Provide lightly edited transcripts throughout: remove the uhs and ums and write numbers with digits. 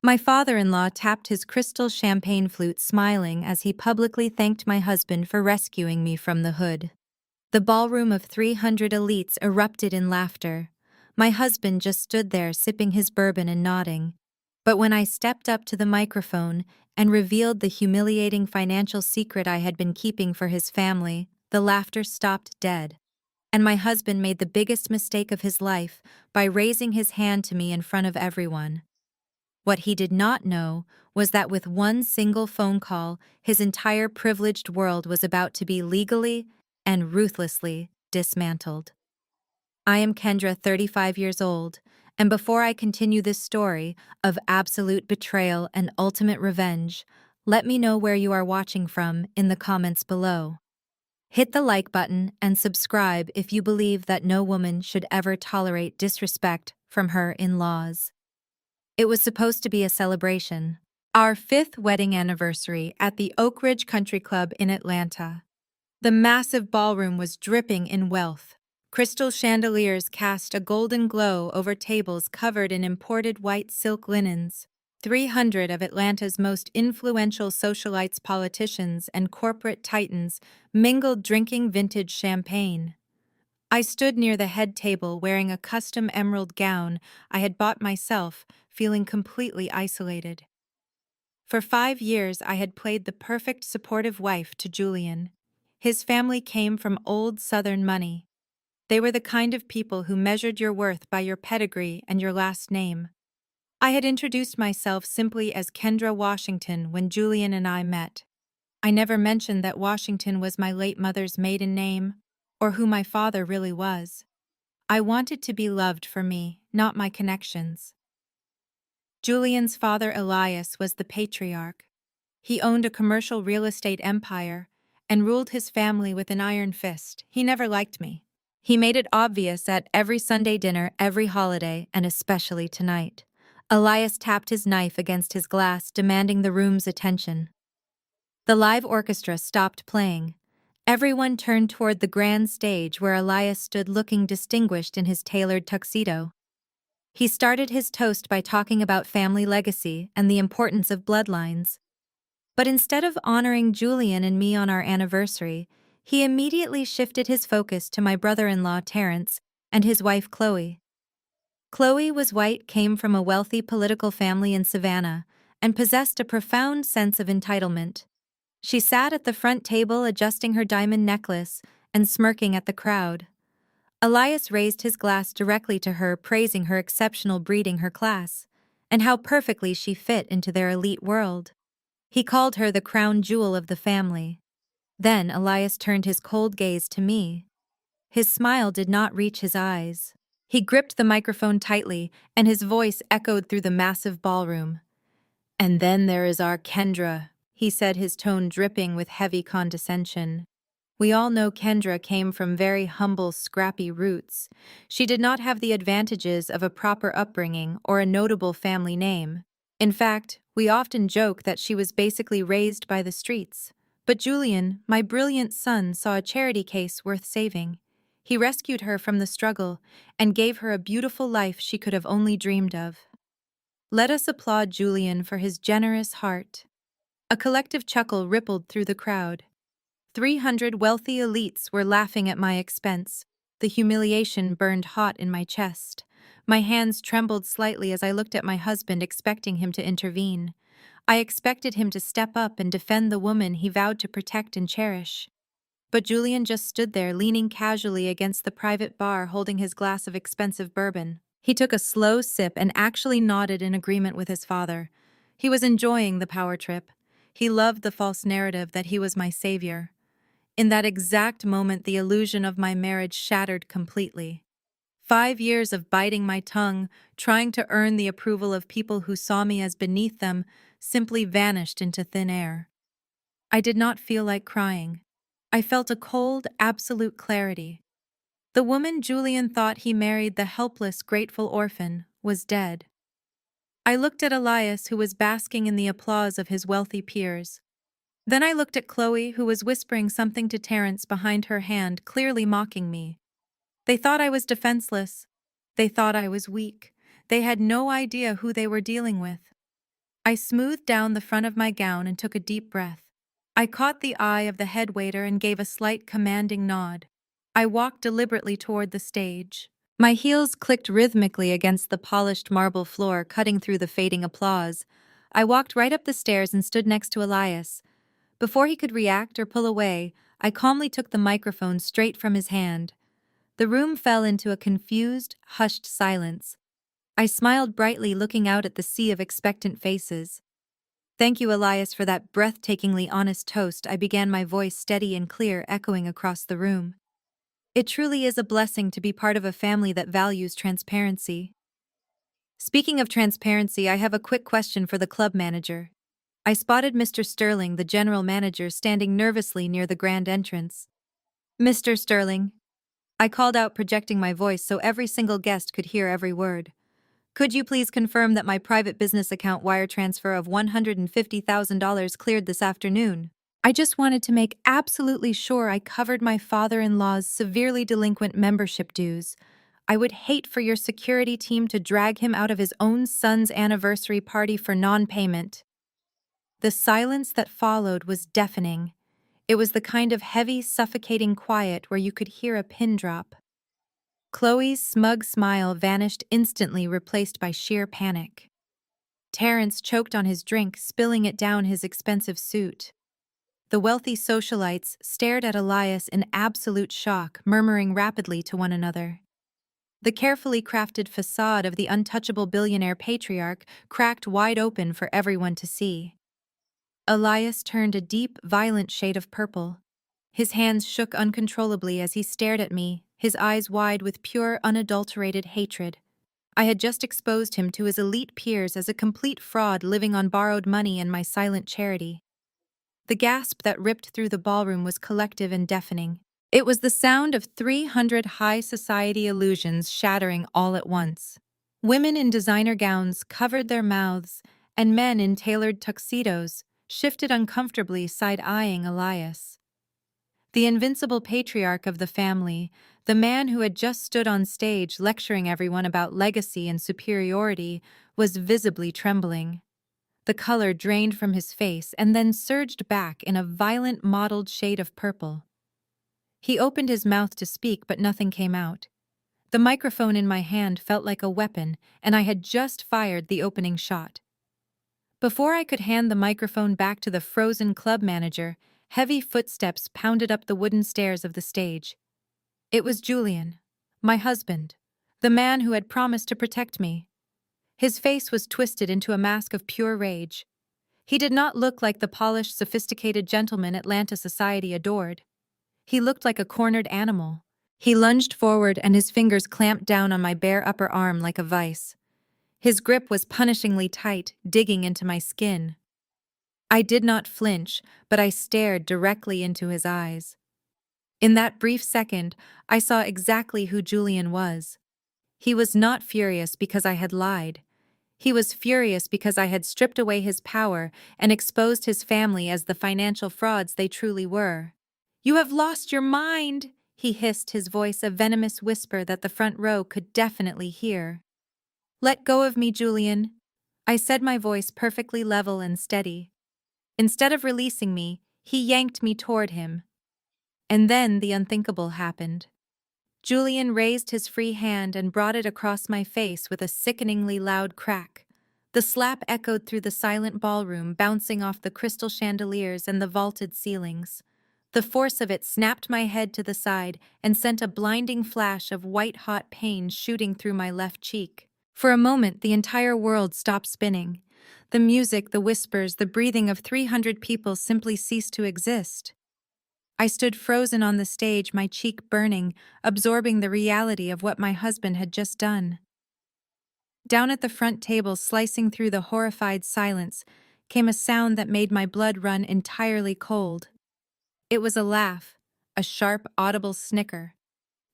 My father-in-law tapped his crystal champagne flute, smiling as he publicly thanked my husband for rescuing me from the hood. The ballroom of 300 elites erupted in laughter. My husband just stood there sipping his bourbon and nodding. But when I stepped up to the microphone and revealed the humiliating financial secret I had been keeping for his family, the laughter stopped dead. And my husband made the biggest mistake of his life by raising his hand to me in front of everyone. What he did not know was that with one single phone call, his entire privileged world was about to be legally and ruthlessly dismantled. I am Kendra, 35 years old, and before I continue this story of absolute betrayal and ultimate revenge, let me know where you are watching from in the comments below. Hit the like button and subscribe if you believe that no woman should ever tolerate disrespect from her in-laws. It was supposed to be a celebration. Our 5th wedding anniversary at the Oak Ridge Country Club in Atlanta. The massive ballroom was dripping in wealth. Crystal chandeliers cast a golden glow over tables covered in imported white silk linens. 300 of Atlanta's most influential socialites, politicians, and corporate titans mingled drinking vintage champagne. I stood near the head table wearing a custom emerald gown I had bought myself, feeling completely isolated. For 5 years I had played the perfect supportive wife to Julian. His family came from old Southern money. They were the kind of people who measured your worth by your pedigree and your last name. I had introduced myself simply as Kendra Washington when Julian and I met. I never mentioned that Washington was my late mother's maiden name, or who my father really was. I wanted to be loved for me, not my connections. Julian's father, Elias, was the patriarch. He owned a commercial real estate empire and ruled his family with an iron fist. He never liked me. He made it obvious at every Sunday dinner, every holiday, and especially tonight. Elias tapped his knife against his glass, demanding the room's attention. The live orchestra stopped playing. Everyone turned toward the grand stage where Elias stood looking distinguished in his tailored tuxedo. He started his toast by talking about family legacy and the importance of bloodlines. But instead of honoring Julian and me on our anniversary, he immediately shifted his focus to my brother-in-law Terrence and his wife Chloe. Chloe was white, came from a wealthy political family in Savannah, and possessed a profound sense of entitlement. She sat at the front table adjusting her diamond necklace and smirking at the crowd. Elias raised his glass directly to her, praising her exceptional breeding, her class, and how perfectly she fit into their elite world. He called her the crown jewel of the family. Then Elias turned his cold gaze to me. His smile did not reach his eyes. He gripped the microphone tightly, and his voice echoed through the massive ballroom. "And then there is our Kendra," he said, his tone dripping with heavy condescension. We all know Kendra came from very humble, scrappy roots. She did not have the advantages of a proper upbringing or a notable family name. In fact, we often joke that she was basically raised by the streets. But Julian, my brilliant son, saw a charity case worth saving. He rescued her from the struggle and gave her a beautiful life she could have only dreamed of. Let us applaud Julian for his generous heart. A collective chuckle rippled through the crowd. 300 wealthy elites were laughing at my expense. The humiliation burned hot in my chest. My hands trembled slightly as I looked at my husband, expecting him to intervene. I expected him to step up and defend the woman he vowed to protect and cherish. But Julian just stood there, leaning casually against the private bar, holding his glass of expensive bourbon. He took a slow sip and actually nodded in agreement with his father. He was enjoying the power trip. He loved the false narrative that he was my savior. In that exact moment, the illusion of my marriage shattered completely. 5 years of biting my tongue, trying to earn the approval of people who saw me as beneath them, simply vanished into thin air. I did not feel like crying. I felt a cold, absolute clarity. The woman Julian thought he married, the helpless, grateful orphan, was dead. I looked at Elias, who was basking in the applause of his wealthy peers. Then I looked at Chloe, who was whispering something to Terrence behind her hand, clearly mocking me. They thought I was defenseless. They thought I was weak. They had no idea who they were dealing with. I smoothed down the front of my gown and took a deep breath. I caught the eye of the head waiter and gave a slight commanding nod. I walked deliberately toward the stage. My heels clicked rhythmically against the polished marble floor, cutting through the fading applause. I walked right up the stairs and stood next to Elias. Before he could react or pull away, I calmly took the microphone straight from his hand. The room fell into a confused, hushed silence. I smiled brightly, looking out at the sea of expectant faces. "Thank you, Elias, for that breathtakingly honest toast," I began, my voice steady and clear, echoing across the room. "It truly is a blessing to be part of a family that values transparency." Speaking of transparency, I have a quick question for the club manager. I spotted Mr. Sterling, the general manager, standing nervously near the grand entrance. "Mr. Sterling," I called out, projecting my voice so every single guest could hear every word. "Could you please confirm that my private business account wire transfer of $150,000 cleared this afternoon? I just wanted to make absolutely sure I covered my father-in-law's severely delinquent membership dues. I would hate for your security team to drag him out of his own son's anniversary party for non-payment." The silence that followed was deafening. It was the kind of heavy, suffocating quiet where you could hear a pin drop. Chloe's smug smile vanished instantly, replaced by sheer panic. Terrence choked on his drink, spilling it down his expensive suit. The wealthy socialites stared at Elias in absolute shock, murmuring rapidly to one another. The carefully crafted facade of the untouchable billionaire patriarch cracked wide open for everyone to see. Elias turned a deep, violent shade of purple. His hands shook uncontrollably as he stared at me, his eyes wide with pure, unadulterated hatred. I had just exposed him to his elite peers as a complete fraud living on borrowed money and my silent charity. The gasp that ripped through the ballroom was collective and deafening. It was the sound of 300 high society illusions shattering all at once. Women in designer gowns covered their mouths, and men in tailored tuxedos shifted uncomfortably, side-eyeing Elias. The invincible patriarch of the family, the man who had just stood on stage lecturing everyone about legacy and superiority, was visibly trembling. The color drained from his face and then surged back in a violent mottled shade of purple. He opened his mouth to speak, but nothing came out. The microphone in my hand felt like a weapon, and I had just fired the opening shot. Before I could hand the microphone back to the frozen club manager, heavy footsteps pounded up the wooden stairs of the stage. It was Julian, my husband, the man who had promised to protect me. His face was twisted into a mask of pure rage. He did not look like the polished, sophisticated gentleman Atlanta society adored. He looked like a cornered animal. He lunged forward and his fingers clamped down on my bare upper arm like a vice. His grip was punishingly tight, digging into my skin. I did not flinch, but I stared directly into his eyes. In that brief second, I saw exactly who Julian was. He was not furious because I had lied. He was furious because I had stripped away his power and exposed his family as the financial frauds they truly were. "You have lost your mind," he hissed, his voice a venomous whisper that the front row could definitely hear. "Let go of me, Julian," I said, my voice perfectly level and steady. Instead of releasing me, he yanked me toward him. And then the unthinkable happened. Julian raised his free hand and brought it across my face with a sickeningly loud crack. The slap echoed through the silent ballroom, bouncing off the crystal chandeliers and the vaulted ceilings. The force of it snapped my head to the side and sent a blinding flash of white-hot pain shooting through my left cheek. For a moment, the entire world stopped spinning. The music, the whispers, the breathing of 300 people simply ceased to exist. I stood frozen on the stage, my cheek burning, absorbing the reality of what my husband had just done. Down at the front table, slicing through the horrified silence, came a sound that made my blood run entirely cold. It was a laugh, a sharp, audible snicker.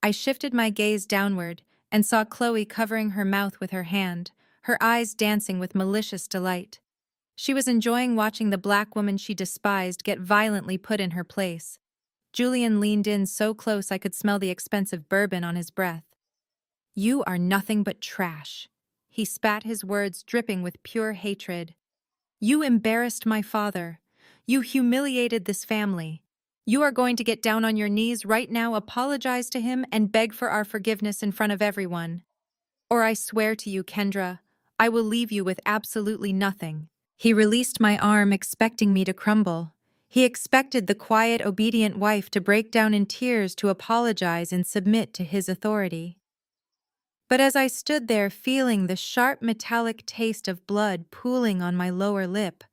I shifted my gaze downward and saw Chloe covering her mouth with her hand, her eyes dancing with malicious delight. She was enjoying watching the black woman she despised get violently put in her place. Julian leaned in so close I could smell the expensive bourbon on his breath. "You are nothing but trash." He spat, his words dripping with pure hatred. You embarrassed my father. You humiliated this family. You are going to get down on your knees right now, apologize to him, and beg for our forgiveness in front of everyone. Or I swear to you, Kendra, I will leave you with absolutely nothing." He released my arm, expecting me to crumble. He expected the quiet, obedient wife to break down in tears to apologize and submit to his authority. But as I stood there feeling the sharp metallic taste of blood pooling on my lower lip,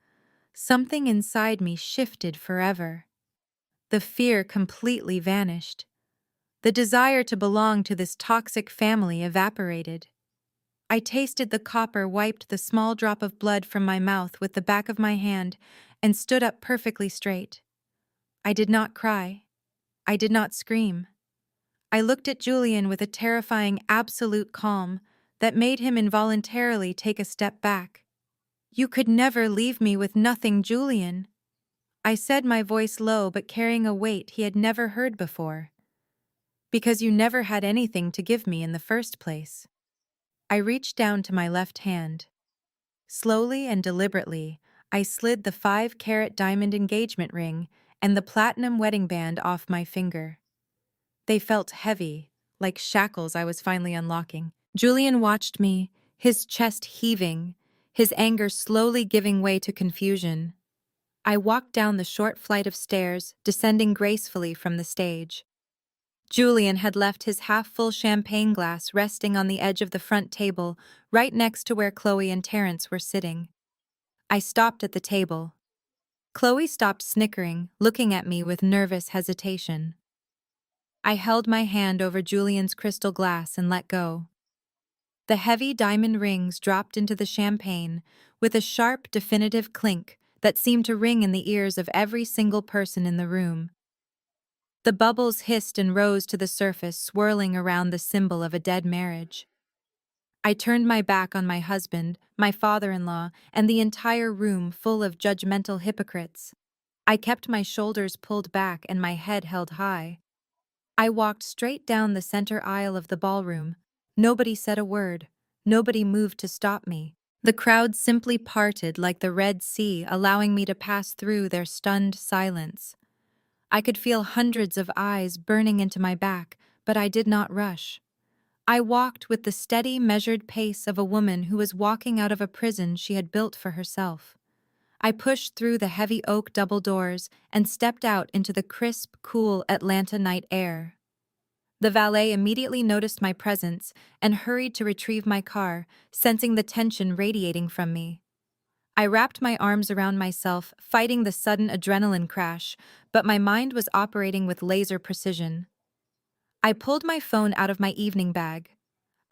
something inside me shifted forever. The fear completely vanished. The desire to belong to this toxic family evaporated. I tasted the copper, wiped the small drop of blood from my mouth with the back of my hand, and stood up perfectly straight. I did not cry. I did not scream. I looked at Julian with a terrifying absolute calm that made him involuntarily take a step back. "You could never leave me with nothing, Julian," I said, my voice low but carrying a weight he had never heard before. "Because you never had anything to give me in the first place." I reached down to my left hand. Slowly and deliberately, I slid the 5-carat diamond engagement ring and the platinum wedding band off my finger. They felt heavy, like shackles I was finally unlocking. Julian watched me, his chest heaving, his anger slowly giving way to confusion. I walked down the short flight of stairs, descending gracefully from the stage. Julian had left his half-full champagne glass resting on the edge of the front table, right next to where Chloe and Terrence were sitting. I stopped at the table. Chloe stopped snickering, looking at me with nervous hesitation. I held my hand over Julian's crystal glass and let go. The heavy diamond rings dropped into the champagne with a sharp, definitive clink that seemed to ring in the ears of every single person in the room. The bubbles hissed and rose to the surface, swirling around the symbol of a dead marriage. I turned my back on my husband, my father-in-law, and the entire room full of judgmental hypocrites. I kept my shoulders pulled back and my head held high. I walked straight down the center aisle of the ballroom. Nobody said a word. Nobody moved to stop me. The crowd simply parted like the Red Sea, allowing me to pass through their stunned silence. I could feel hundreds of eyes burning into my back, but I did not rush. I walked with the steady, measured pace of a woman who was walking out of a prison she had built for herself. I pushed through the heavy oak double doors and stepped out into the crisp, cool Atlanta night air. The valet immediately noticed my presence and hurried to retrieve my car, sensing the tension radiating from me. I wrapped my arms around myself, fighting the sudden adrenaline crash, but my mind was operating with laser precision. I pulled my phone out of my evening bag.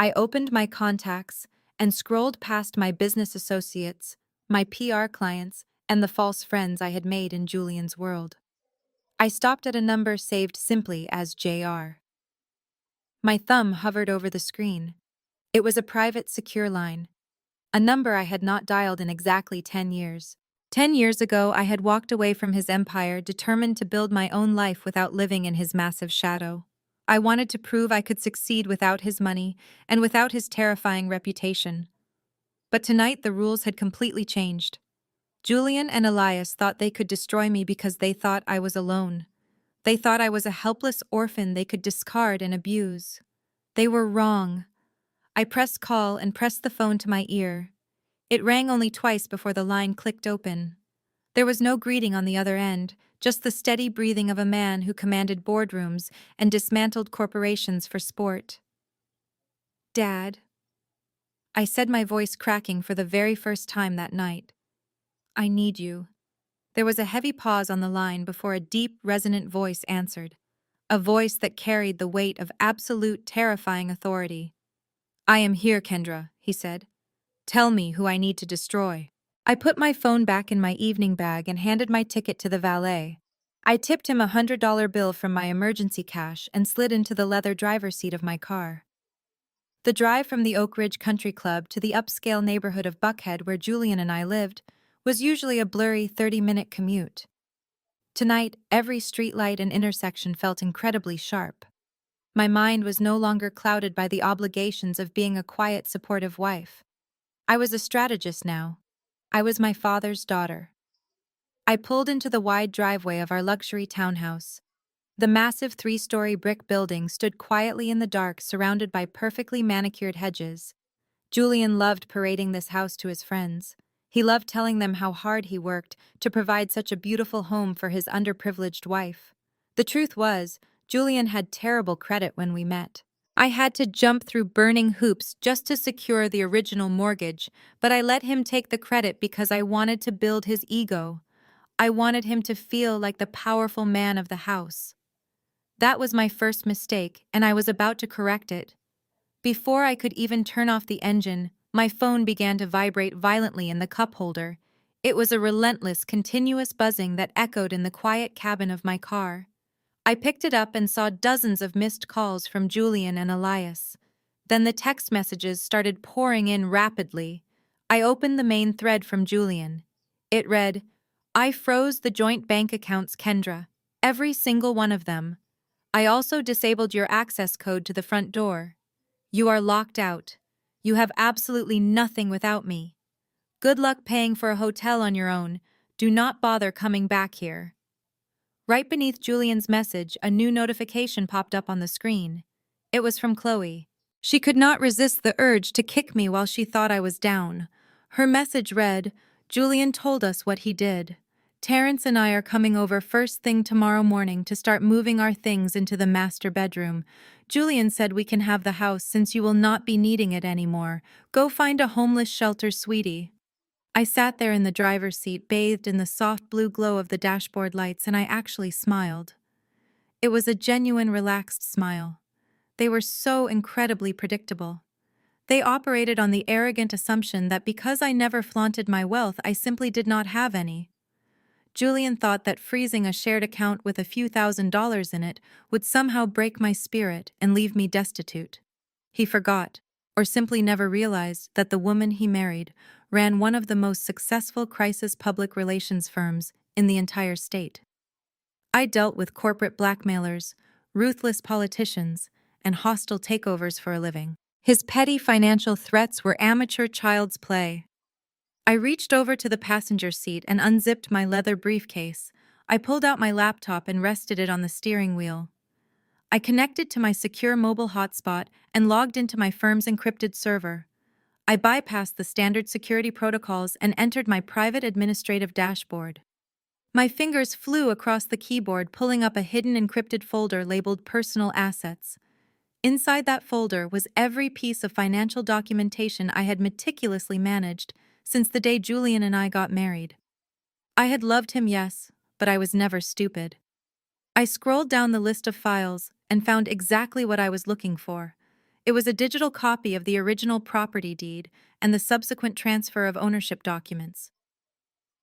I opened my contacts and scrolled past my business associates, my PR clients, and the false friends I had made in Julian's world. I stopped at a number saved simply as JR. My thumb hovered over the screen. It was a private, secure line, a number I had not dialed in exactly 10 years. 10 years ago, I had walked away from his empire, determined to build my own life without living in his massive shadow. I wanted to prove I could succeed without his money and without his terrifying reputation. But tonight, the rules had completely changed. Julian and Elias thought they could destroy me because they thought I was alone. They thought I was a helpless orphan they could discard and abuse. They were wrong. I pressed call and pressed the phone to my ear. It rang only twice before the line clicked open. There was no greeting on the other end, just the steady breathing of a man who commanded boardrooms and dismantled corporations for sport. "Dad," I said, my voice cracking for the very first time that night. "I need you." There was a heavy pause on the line before a deep, resonant voice answered, a voice that carried the weight of absolute, terrifying authority. "I am here, Kendra," he said. "Tell me who I need to destroy." I put my phone back in my evening bag and handed my ticket to the valet. I tipped him $100 bill from my emergency cash and slid into the leather driver's seat of my car. The drive from the Oak Ridge Country Club to the upscale neighborhood of Buckhead, where Julian and I lived, was usually a blurry 30-minute commute. Tonight, every streetlight and intersection felt incredibly sharp. My mind was no longer clouded by the obligations of being a quiet, supportive wife. I was a strategist now. I was my father's daughter. I pulled into the wide driveway of our luxury townhouse. The massive three-story brick building stood quietly in the dark, surrounded by perfectly manicured hedges. Julian loved parading this house to his friends. He loved telling them how hard he worked to provide such a beautiful home for his underprivileged wife. The truth was, Julian had terrible credit when we met. I had to jump through burning hoops just to secure the original mortgage, but I let him take the credit because I wanted to build his ego. I wanted him to feel like the powerful man of the house. That was my first mistake, and I was about to correct it. Before I could even turn off the engine, my phone began to vibrate violently in the cup holder. It was a relentless, continuous buzzing that echoed in the quiet cabin of my car. I picked it up and saw dozens of missed calls from Julian and Elias. Then the text messages started pouring in rapidly. I opened the main thread from Julian. It read, "I froze the joint bank accounts, Kendra. Every single one of them. I also disabled your access code to the front door. You are locked out. You have absolutely nothing without me. Good luck paying for a hotel on your own. Do not bother coming back here." Right beneath Julian's message, a new notification popped up on the screen. It was from Chloe. She could not resist the urge to kick me while she thought I was down. Her message read, "Julian told us what he did. Terrence and I are coming over first thing tomorrow morning to start moving our things into the master bedroom. Julian said we can have the house since you will not be needing it anymore. Go find a homeless shelter, sweetie." I sat there in the driver's seat, bathed in the soft blue glow of the dashboard lights, and I actually smiled. It was a genuine, relaxed smile. They were so incredibly predictable. They operated on the arrogant assumption that because I never flaunted my wealth, I simply did not have any. Julian thought that freezing a shared account with a few $1,000s in it would somehow break my spirit and leave me destitute. He forgot, or simply never realized, that the woman he married ran one of the most successful crisis public relations firms in the entire state. I dealt with corporate blackmailers, ruthless politicians, and hostile takeovers for a living. His petty financial threats were amateur child's play. I reached over to the passenger seat and unzipped my leather briefcase. I pulled out my laptop and rested it on the steering wheel. I connected to my secure mobile hotspot and logged into my firm's encrypted server. I bypassed the standard security protocols and entered my private administrative dashboard. My fingers flew across the keyboard, pulling up a hidden encrypted folder labeled Personal Assets. Inside that folder was every piece of financial documentation I had meticulously managed since the day Julian and I got married. I had loved him, yes, but I was never stupid. I scrolled down the list of files and found exactly what I was looking for. It was a digital copy of the original property deed and the subsequent transfer of ownership documents.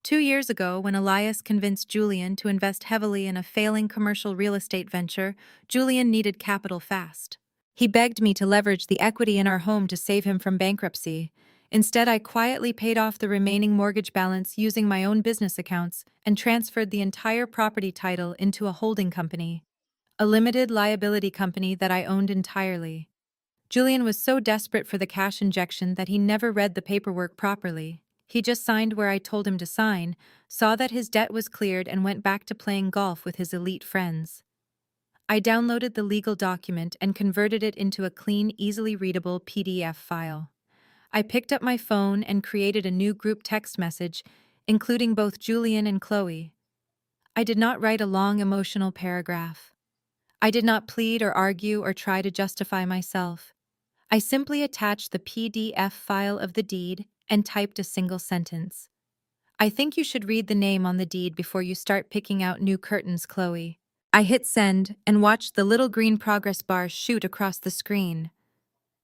2 years ago, when Elias convinced Julian to invest heavily in a failing commercial real estate venture, Julian needed capital fast. He begged me to leverage the equity in our home to save him from bankruptcy. Instead, I quietly paid off the remaining mortgage balance using my own business accounts and transferred the entire property title into a holding company, a limited liability company that I owned entirely. Julian was so desperate for the cash injection that he never read the paperwork properly. He just signed where I told him to sign, saw that his debt was cleared, and went back to playing golf with his elite friends. I downloaded the legal document and converted it into a clean, easily readable PDF file. I picked up my phone and created a new group text message, including both Julian and Chloe. I did not write a long, emotional paragraph. I did not plead or argue or try to justify myself. I simply attached the PDF file of the deed and typed a single sentence. "I think you should read the name on the deed before you start picking out new curtains, Chloe." I hit send and watched the little green progress bar shoot across the screen.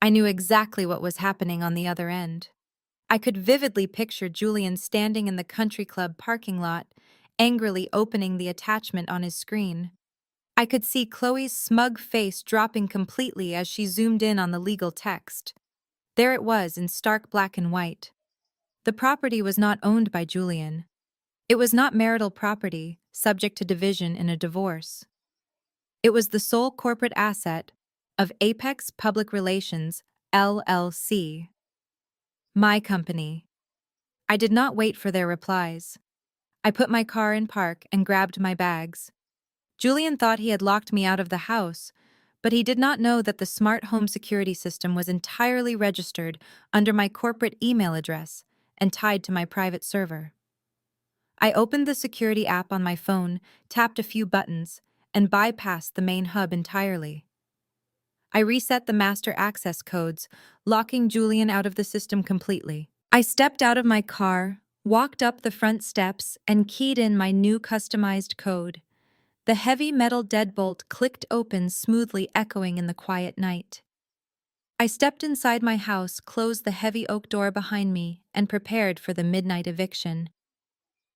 I knew exactly what was happening on the other end. I could vividly picture Julian standing in the country club parking lot, angrily opening the attachment on his screen. I could see Chloe's smug face dropping completely as she zoomed in on the legal text. There it was in stark black and white. The property was not owned by Julian. It was not marital property, subject to division in a divorce. It was the sole corporate asset of Apex Public Relations, LLC. My company. I did not wait for their replies. I put my car in park and grabbed my bags. Julian thought he had locked me out of the house, but he did not know that the smart home security system was entirely registered under my corporate email address and tied to my private server. I opened the security app on my phone, tapped a few buttons, and bypassed the main hub entirely. I reset the master access codes, locking Julian out of the system completely. I stepped out of my car, walked up the front steps, and keyed in my new customized code. The heavy metal deadbolt clicked open smoothly, echoing in the quiet night. I stepped inside my house, closed the heavy oak door behind me, and prepared for the midnight eviction.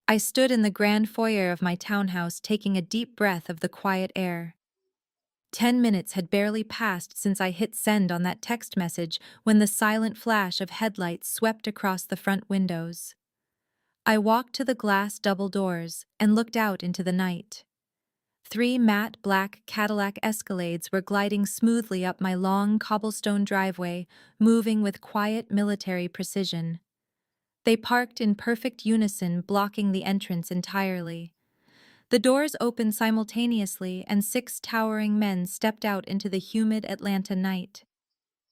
I stood in the grand foyer of my townhouse, taking a deep breath of the quiet air. 10 minutes had barely passed since I hit send on that text message when the silent flash of headlights swept across the front windows. I walked to the glass double doors and looked out into the night. 3 matte black Cadillac Escalades were gliding smoothly up my long cobblestone driveway, moving with quiet military precision. They parked in perfect unison, blocking the entrance entirely. The doors opened simultaneously, and 6 towering men stepped out into the humid Atlanta night.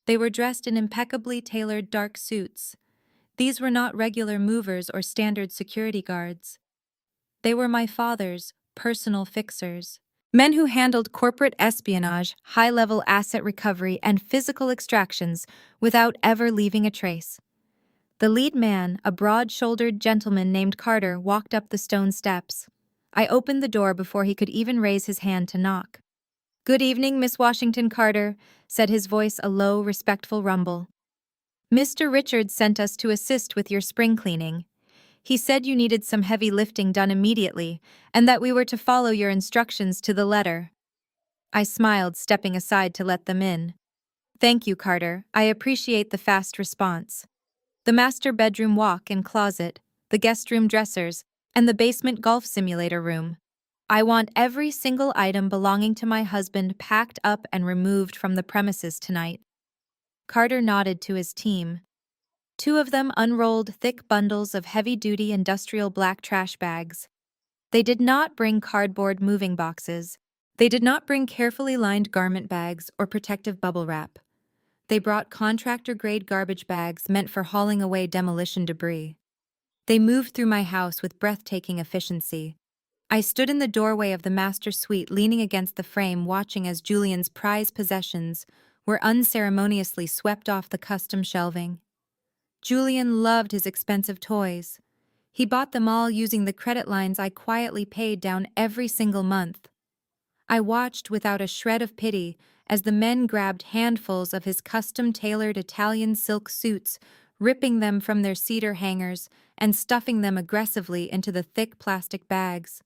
They were dressed in impeccably tailored dark suits. These were not regular movers or standard security guards. They were my father's personal fixers. Men who handled corporate espionage, high-level asset recovery, and physical extractions without ever leaving a trace. The lead man, a broad-shouldered gentleman named Carter, walked up the stone steps. I opened the door before he could even raise his hand to knock. "Good evening, Miss Washington Carter," said his voice, a low, respectful rumble. "Mr. Richards sent us to assist with your spring cleaning. He said you needed some heavy lifting done immediately, and that we were to follow your instructions to the letter." I smiled, stepping aside to let them in. "Thank you, Carter. I appreciate the fast response. The master bedroom walk-in closet, the guest room dressers, and the basement golf simulator room. I want every single item belonging to my husband packed up and removed from the premises tonight." Carter nodded to his team. 2 of them unrolled thick bundles of heavy-duty industrial black trash bags. They did not bring cardboard moving boxes. They did not bring carefully lined garment bags or protective bubble wrap. They brought contractor-grade garbage bags meant for hauling away demolition debris. They moved through my house with breathtaking efficiency. I stood in the doorway of the master suite, leaning against the frame, watching as Julian's prized possessions were unceremoniously swept off the custom shelving. Julian loved his expensive toys. He bought them all using the credit lines I quietly paid down every single month. I watched without a shred of pity as the men grabbed handfuls of his custom-tailored Italian silk suits, ripping them from their cedar hangers and stuffing them aggressively into the thick plastic bags.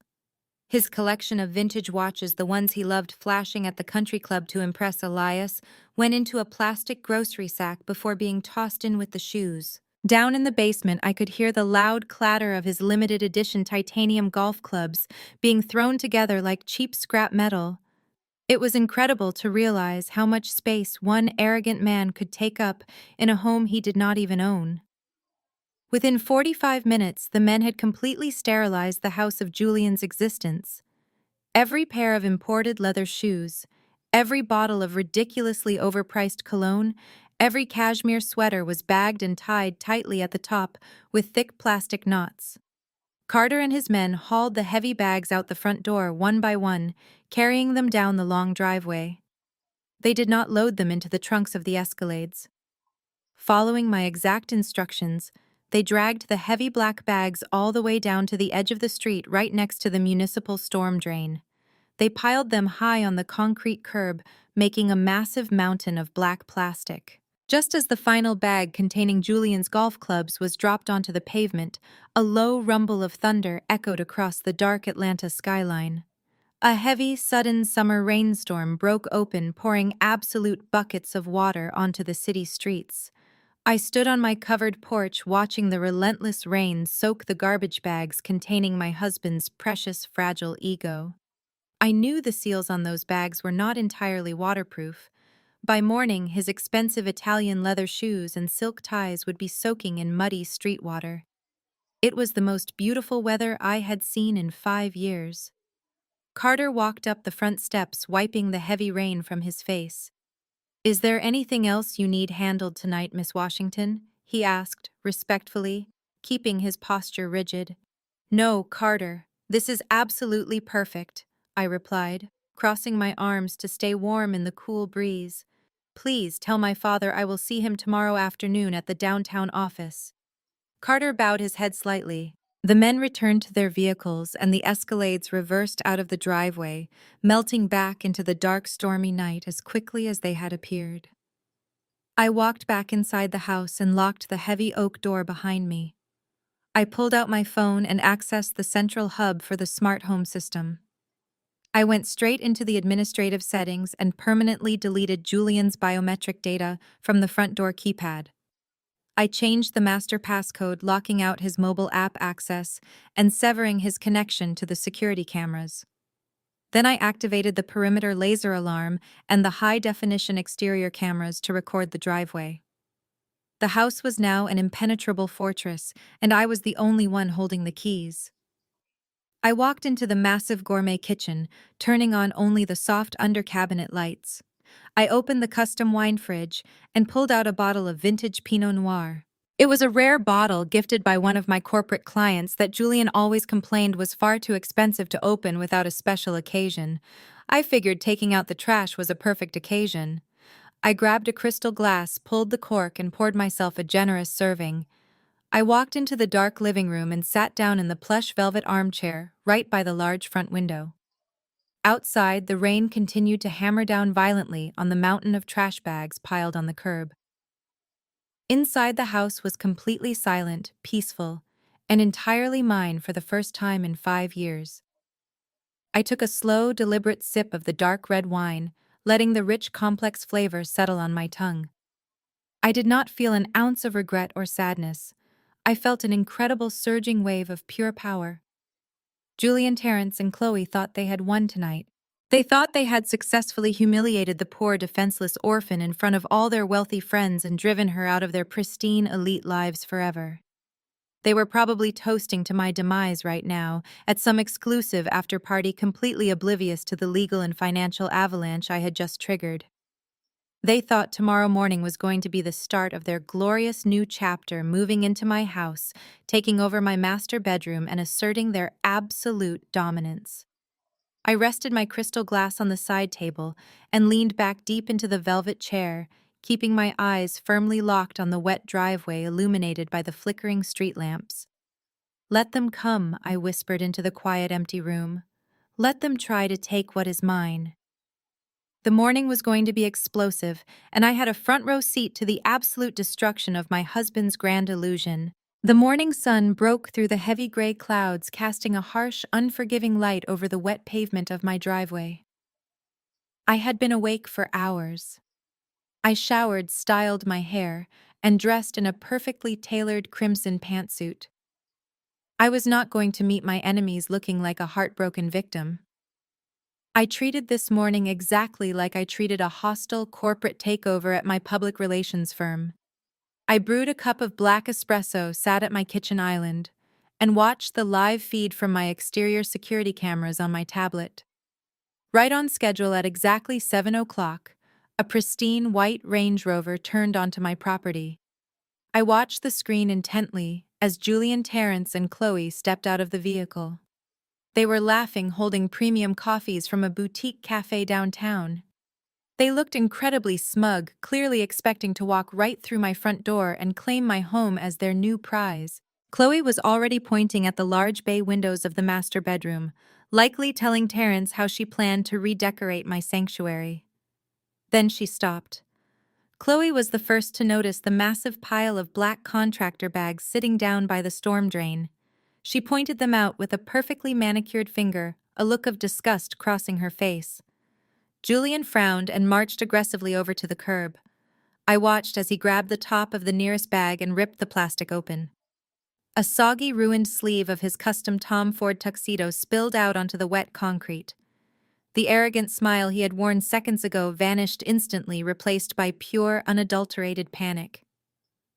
His collection of vintage watches, the ones he loved flashing at the country club to impress Elias, went into a plastic grocery sack before being tossed in with the shoes. Down in the basement, I could hear the loud clatter of his limited edition titanium golf clubs being thrown together like cheap scrap metal. It was incredible to realize how much space one arrogant man could take up in a home he did not even own. Within 45 minutes, the men had completely sterilized the house of Julian's existence. Every pair of imported leather shoes, every bottle of ridiculously overpriced cologne, every cashmere sweater was bagged and tied tightly at the top with thick plastic knots. Carter and his men hauled the heavy bags out the front door one by one, carrying them down the long driveway. They did not load them into the trunks of the Escalades. Following my exact instructions, they dragged the heavy black bags all the way down to the edge of the street right next to the municipal storm drain. They piled them high on the concrete curb, making a massive mountain of black plastic. Just as the final bag containing Julian's golf clubs was dropped onto the pavement, a low rumble of thunder echoed across the dark Atlanta skyline. A heavy, sudden summer rainstorm broke open, pouring absolute buckets of water onto the city streets. I stood on my covered porch watching the relentless rain soak the garbage bags containing my husband's precious, fragile ego. I knew the seals on those bags were not entirely waterproof. By morning, his expensive Italian leather shoes and silk ties would be soaking in muddy street water. It was the most beautiful weather I had seen in 5 years. Carter walked up the front steps, wiping the heavy rain from his face. "Is there anything else you need handled tonight, Miss Washington?" he asked, respectfully, keeping his posture rigid. "No, Carter. This is absolutely perfect," I replied, crossing my arms to stay warm in the cool breeze. "Please tell my father I will see him tomorrow afternoon at the downtown office." Carter bowed his head slightly. The men returned to their vehicles and the Escalades reversed out of the driveway, melting back into the dark, stormy night as quickly as they had appeared. I walked back inside the house and locked the heavy oak door behind me. I pulled out my phone and accessed the central hub for the smart home system. I went straight into the administrative settings and permanently deleted Julian's biometric data from the front door keypad. I changed the master passcode, locking out his mobile app access and severing his connection to the security cameras. Then I activated the perimeter laser alarm and the high-definition exterior cameras to record the driveway. The house was now an impenetrable fortress, and I was the only one holding the keys. I walked into the massive gourmet kitchen, turning on only the soft under-cabinet lights. I opened the custom wine fridge and pulled out a bottle of vintage Pinot Noir. It was a rare bottle gifted by one of my corporate clients that Julian always complained was far too expensive to open without a special occasion. I figured taking out the trash was a perfect occasion. I grabbed a crystal glass, pulled the cork, and poured myself a generous serving. I walked into the dark living room and sat down in the plush velvet armchair, right by the large front window. Outside, the rain continued to hammer down violently on the mountain of trash bags piled on the curb. Inside, the house was completely silent, peaceful, and entirely mine for the first time in 5 years. I took a slow, deliberate sip of the dark red wine, letting the rich, complex flavor settle on my tongue. I did not feel an ounce of regret or sadness. I felt an incredible surging wave of pure power. Julian, Terrence, and Chloe thought they had won tonight. They thought they had successfully humiliated the poor, defenseless orphan in front of all their wealthy friends and driven her out of their pristine, elite lives forever. They were probably toasting to my demise right now, at some exclusive after-party completely oblivious to the legal and financial avalanche I had just triggered. They thought tomorrow morning was going to be the start of their glorious new chapter, moving into my house, taking over my master bedroom, and asserting their absolute dominance. I rested my crystal glass on the side table and leaned back deep into the velvet chair, keeping my eyes firmly locked on the wet driveway illuminated by the flickering street lamps. "Let them come," I whispered into the quiet, empty room. "Let them try to take what is mine." The morning was going to be explosive, and I had a front-row seat to the absolute destruction of my husband's grand illusion. The morning sun broke through the heavy gray clouds, casting a harsh, unforgiving light over the wet pavement of my driveway. I had been awake for hours. I showered, styled my hair, and dressed in a perfectly tailored crimson pantsuit. I was not going to meet my enemies looking like a heartbroken victim. I treated this morning exactly like I treated a hostile corporate takeover at my public relations firm. I brewed a cup of black espresso, sat at my kitchen island, and watched the live feed from my exterior security cameras on my tablet. Right on schedule at exactly 7 o'clock, a pristine white Range Rover turned onto my property. I watched the screen intently as Julian, Terrence, and Chloe stepped out of the vehicle. They were laughing, holding premium coffees from a boutique cafe downtown. They looked incredibly smug, clearly expecting to walk right through my front door and claim my home as their new prize. Chloe was already pointing at the large bay windows of the master bedroom, likely telling Terrence how she planned to redecorate my sanctuary. Then she stopped. Chloe was the first to notice the massive pile of black contractor bags sitting down by the storm drain. She pointed them out with a perfectly manicured finger, a look of disgust crossing her face. Julian frowned and marched aggressively over to the curb. I watched as he grabbed the top of the nearest bag and ripped the plastic open. A soggy, ruined sleeve of his custom Tom Ford tuxedo spilled out onto the wet concrete. The arrogant smile he had worn seconds ago vanished instantly, replaced by pure, unadulterated panic.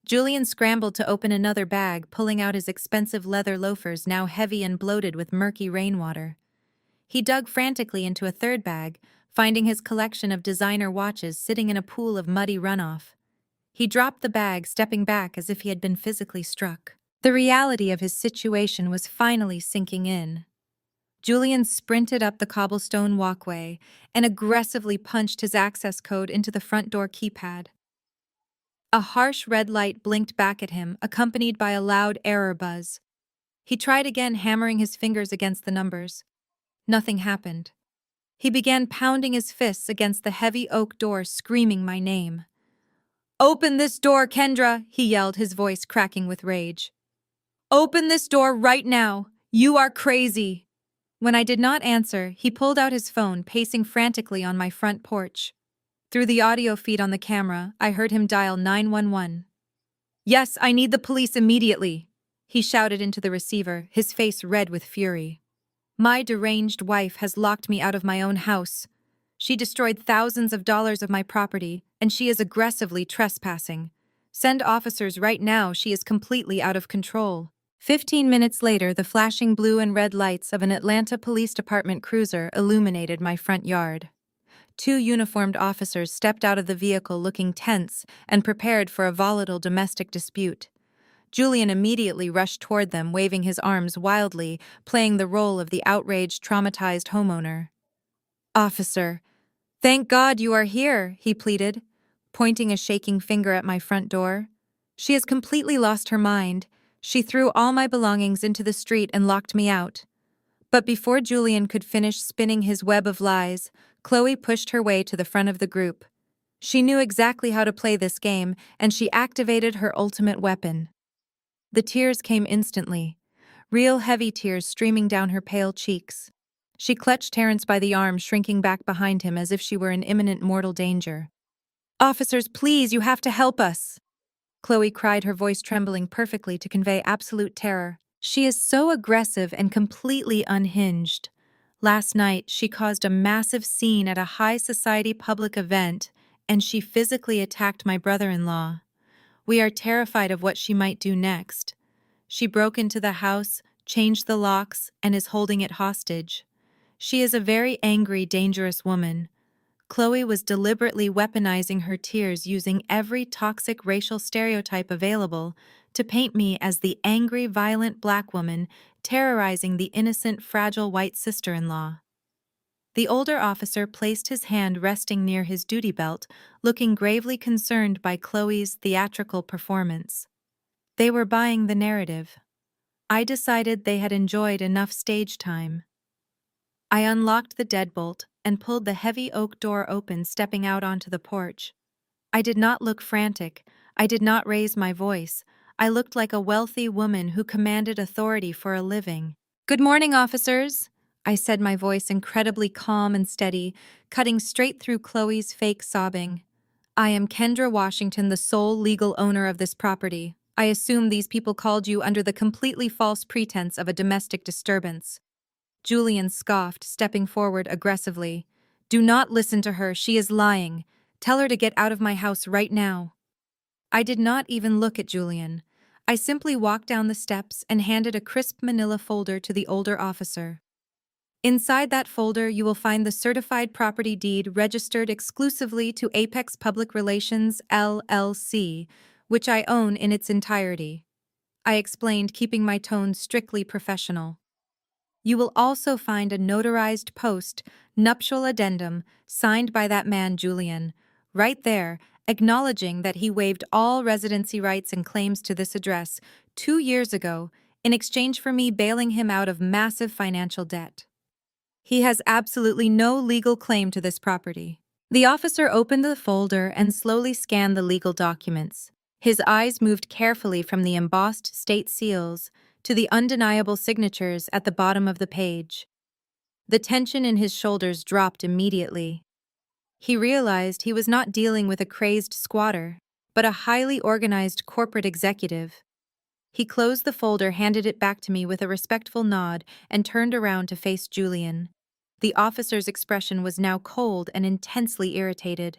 Julian scrambled to open another bag, pulling out his expensive leather loafers now heavy and bloated with murky rainwater. He dug frantically into a third bag, finding his collection of designer watches sitting in a pool of muddy runoff. He dropped the bag, stepping back as if he had been physically struck. The reality of his situation was finally sinking in. Julian sprinted up the cobblestone walkway and aggressively punched his access code into the front door keypad. A harsh red light blinked back at him, accompanied by a loud error buzz. He tried again, hammering his fingers against the numbers. Nothing happened. He began pounding his fists against the heavy oak door, screaming my name. "Open this door, Kendra!" he yelled, his voice cracking with rage. "Open this door right now! You are crazy!" When I did not answer, he pulled out his phone, pacing frantically on my front porch. Through the audio feed on the camera, I heard him dial 911. "Yes, I need the police immediately," he shouted into the receiver, his face red with fury. "My deranged wife has locked me out of my own house. She destroyed thousands of dollars of my property, and she is aggressively trespassing. Send officers right now, she is completely out of control." 15 minutes later, the flashing blue and red lights of an Atlanta Police Department cruiser illuminated my front yard. Two uniformed officers stepped out of the vehicle looking tense and prepared for a volatile domestic dispute. Julian immediately rushed toward them, waving his arms wildly, playing the role of the outraged, traumatized homeowner. "Officer, thank God you are here," he pleaded, pointing a shaking finger at my front door. "She has completely lost her mind. She threw all my belongings into the street and locked me out." But before Julian could finish spinning his web of lies, Chloe pushed her way to the front of the group. She knew exactly how to play this game, and she activated her ultimate weapon. The tears came instantly, real heavy tears streaming down her pale cheeks. She clutched Terrence by the arm, shrinking back behind him as if she were in imminent mortal danger. "Officers, please, you have to help us!" Chloe cried, her voice trembling perfectly to convey absolute terror. "She is so aggressive and completely unhinged. Last night, she caused a massive scene at a high society public event, and she physically attacked my brother-in-law. We are terrified of what she might do next. She broke into the house, changed the locks, and is holding it hostage. She is a very angry, dangerous woman." Chloe was deliberately weaponizing her tears, using every toxic racial stereotype available to paint me as the angry, violent black woman terrorizing the innocent, fragile white sister-in-law. The older officer placed his hand resting near his duty belt, looking gravely concerned by Chloe's theatrical performance. They were buying the narrative. I decided they had enjoyed enough stage time. I unlocked the deadbolt and pulled the heavy oak door open, stepping out onto the porch. I did not look frantic. I did not raise my voice. I looked like a wealthy woman who commanded authority for a living. "Good morning, officers," I said, my voice incredibly calm and steady, cutting straight through Chloe's fake sobbing. "I am Kendra Washington, the sole legal owner of this property. I assume these people called you under the completely false pretense of a domestic disturbance." Julian scoffed, stepping forward aggressively. "Do not listen to her. She is lying. Tell her to get out of my house right now." I did not even look at Julian. I simply walked down the steps and handed a crisp manila folder to the older officer. "Inside that folder, you will find the certified property deed registered exclusively to Apex Public Relations, LLC, which I own in its entirety," I explained, keeping my tone strictly professional. "You will also find a notarized post-nuptial addendum signed by that man Julian, right there, acknowledging that he waived all residency rights and claims to this address 2 years ago in exchange for me bailing him out of massive financial debt. He has absolutely no legal claim to this property." The officer opened the folder and slowly scanned the legal documents. His eyes moved carefully from the embossed state seals to the undeniable signatures at the bottom of the page. The tension in his shoulders dropped immediately. He realized he was not dealing with a crazed squatter, but a highly organized corporate executive. He closed the folder, handed it back to me with a respectful nod, and turned around to face Julian. The officer's expression was now cold and intensely irritated.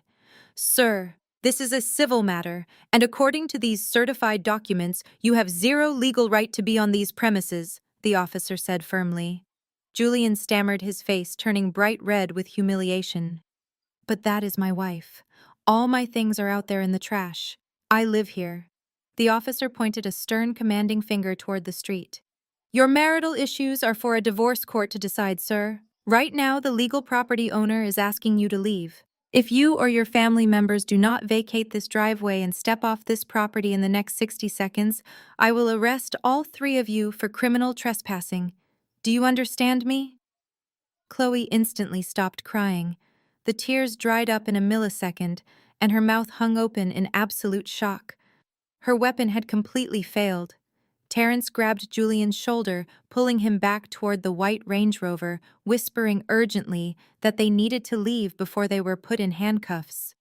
"Sir, This is a civil matter, and according to these certified documents, you have zero legal right to be on these premises, the officer said firmly. Julian stammered, his face turning bright red with humiliation. But that is my wife. All my things are out there in the trash. I live here. The officer pointed a stern, commanding finger toward the street. Your marital issues are for a divorce court to decide, sir. Right now, the legal property owner is asking you to leave. If you or your family members do not vacate this driveway and step off this property in the next 60 seconds, I will arrest all three of you for criminal trespassing. Do you understand me? Chloe instantly stopped crying. The tears dried up in a millisecond, and her mouth hung open in absolute shock. Her weapon had completely failed. Terrence grabbed Julian's shoulder, pulling him back toward the white Range Rover, whispering urgently that they needed to leave before they were put in handcuffs.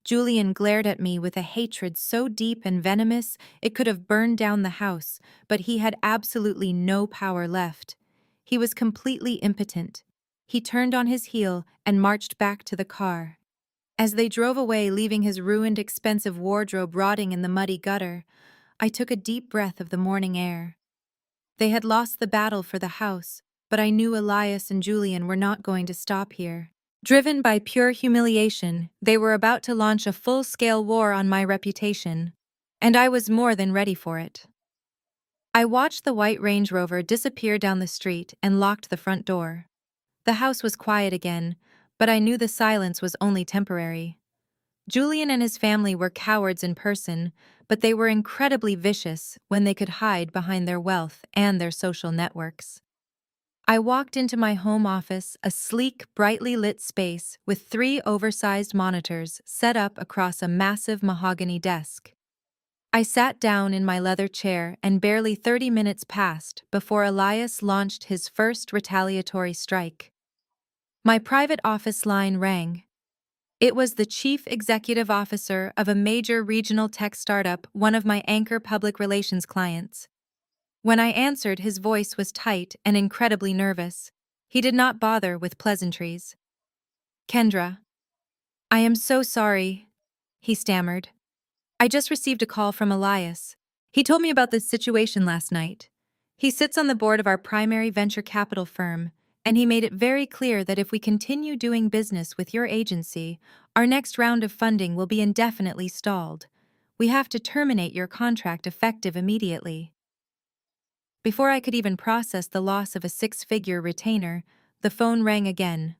Julian glared at me with a hatred so deep and venomous it could have burned down the house, but he had absolutely no power left. He was completely impotent. He turned on his heel and marched back to the car. As they drove away, leaving his ruined, expensive wardrobe rotting in the muddy gutter, I took a deep breath of the morning air. They had lost the battle for the house, but I knew Elias and Julian were not going to stop here. Driven by pure humiliation, they were about to launch a full-scale war on my reputation, and I was more than ready for it. I watched the white Range Rover disappear down the street and locked the front door. The house was quiet again, but I knew the silence was only temporary. Julian and his family were cowards in person, but they were incredibly vicious when they could hide behind their wealth and their social networks. I walked into my home office, a sleek, brightly lit space with 3 oversized monitors set up across a massive mahogany desk. I sat down in my leather chair, and barely 30 minutes passed before Elias launched his first retaliatory strike. My private office line rang. It was the chief executive officer of a major regional tech startup, one of my anchor public relations clients. When I answered, his voice was tight and incredibly nervous. He did not bother with pleasantries. Kendra, I am so sorry, he stammered. I just received a call from Elias. He told me about this situation last night. He sits on the board of our primary venture capital firm, and he made it very clear that if we continue doing business with your agency, our next round of funding will be indefinitely stalled. We have to terminate your contract effective immediately. Before I could even process the loss of a 6-figure retainer, the phone rang again.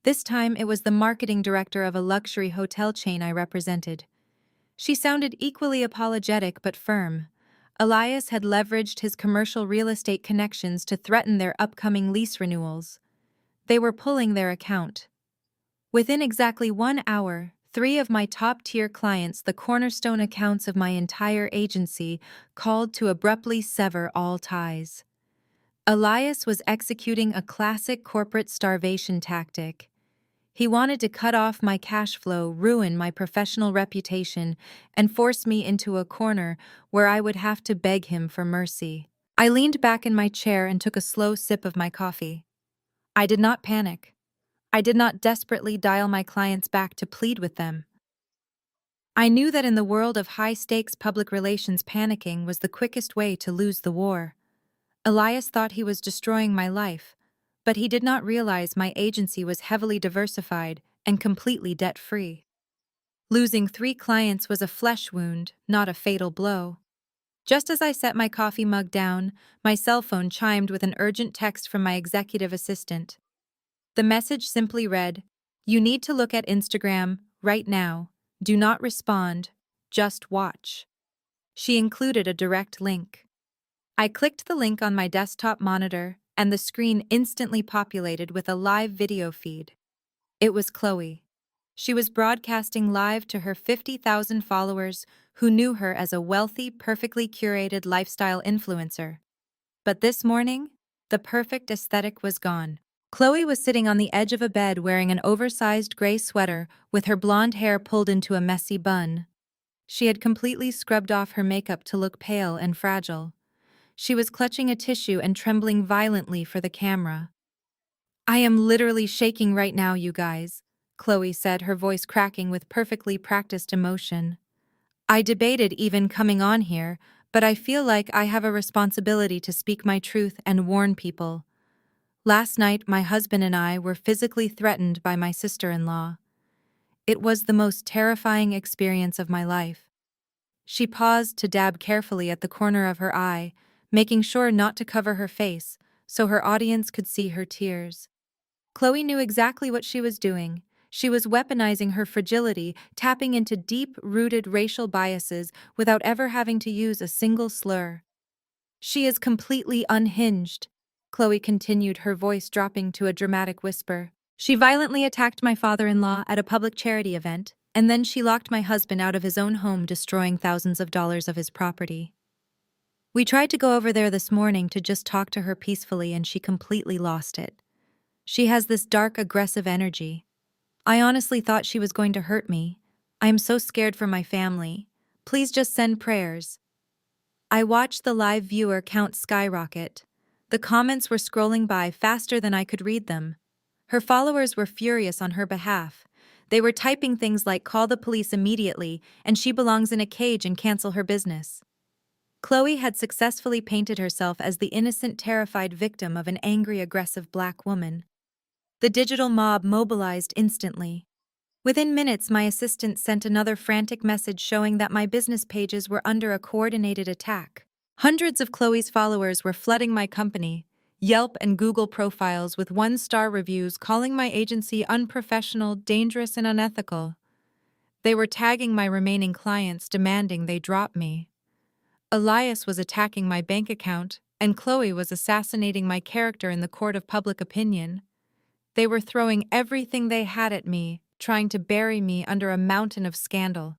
This time it was the marketing director of a luxury hotel chain I represented. She sounded equally apologetic but firm. Elias had leveraged his commercial real estate connections to threaten their upcoming lease renewals. They were pulling their account. Within exactly 1 hour, 3 of my top-tier clients, the cornerstone accounts of my entire agency, called to abruptly sever all ties. Elias was executing a classic corporate starvation tactic. He wanted to cut off my cash flow, ruin my professional reputation, and force me into a corner where I would have to beg him for mercy. I leaned back in my chair and took a slow sip of my coffee. I did not panic. I did not desperately dial my clients back to plead with them. I knew that in the world of high-stakes public relations, panicking was the quickest way to lose the war. Elias thought he was destroying my life, but he did not realize my agency was heavily diversified and completely debt-free. Losing 3 clients was a flesh wound, not a fatal blow. Just as I set my coffee mug down, my cell phone chimed with an urgent text from my executive assistant. The message simply read, "You need to look at Instagram right now. Do not respond, just watch." She included a direct link. I clicked the link on my desktop monitor, and the screen instantly populated with a live video feed. It was Chloe. She was broadcasting live to her 50,000 followers who knew her as a wealthy, perfectly curated lifestyle influencer. But this morning, the perfect aesthetic was gone. Chloe was sitting on the edge of a bed wearing an oversized gray sweater with her blonde hair pulled into a messy bun. She had completely scrubbed off her makeup to look pale and fragile. She was clutching a tissue and trembling violently for the camera. "I am literally shaking right now, you guys," Chloe said, her voice cracking with perfectly practiced emotion. I debated even coming on here, but I feel like I have a responsibility to speak my truth and warn people. Last night, my husband and I were physically threatened by my sister-in-law. It was the most terrifying experience of my life. She paused to dab carefully at the corner of her eye, making sure not to cover her face, so her audience could see her tears. Chloe knew exactly what she was doing. She was weaponizing her fragility, tapping into deep-rooted racial biases without ever having to use a single slur. She is completely unhinged, Chloe continued, her voice dropping to a dramatic whisper. She violently attacked my father-in-law at a public charity event, and then she locked my husband out of his own home, destroying thousands of dollars of his property. We tried to go over there this morning to just talk to her peacefully, and she completely lost it. She has this dark, aggressive energy. I honestly thought she was going to hurt me. I am so scared for my family. Please just send prayers. I watched the live viewer count skyrocket. The comments were scrolling by faster than I could read them. Her followers were furious on her behalf. They were typing things like "call the police immediately" and "she belongs in a cage and cancel her business." Chloe had successfully painted herself as the innocent, terrified victim of an angry, aggressive black woman. The digital mob mobilized instantly. Within minutes, my assistant sent another frantic message showing that my business pages were under a coordinated attack. Hundreds of Chloe's followers were flooding my company, Yelp and Google profiles with one-star reviews calling my agency unprofessional, dangerous, and unethical. They were tagging my remaining clients, demanding they drop me. Elias was attacking my bank account, and Chloe was assassinating my character in the court of public opinion. They were throwing everything they had at me, trying to bury me under a mountain of scandal.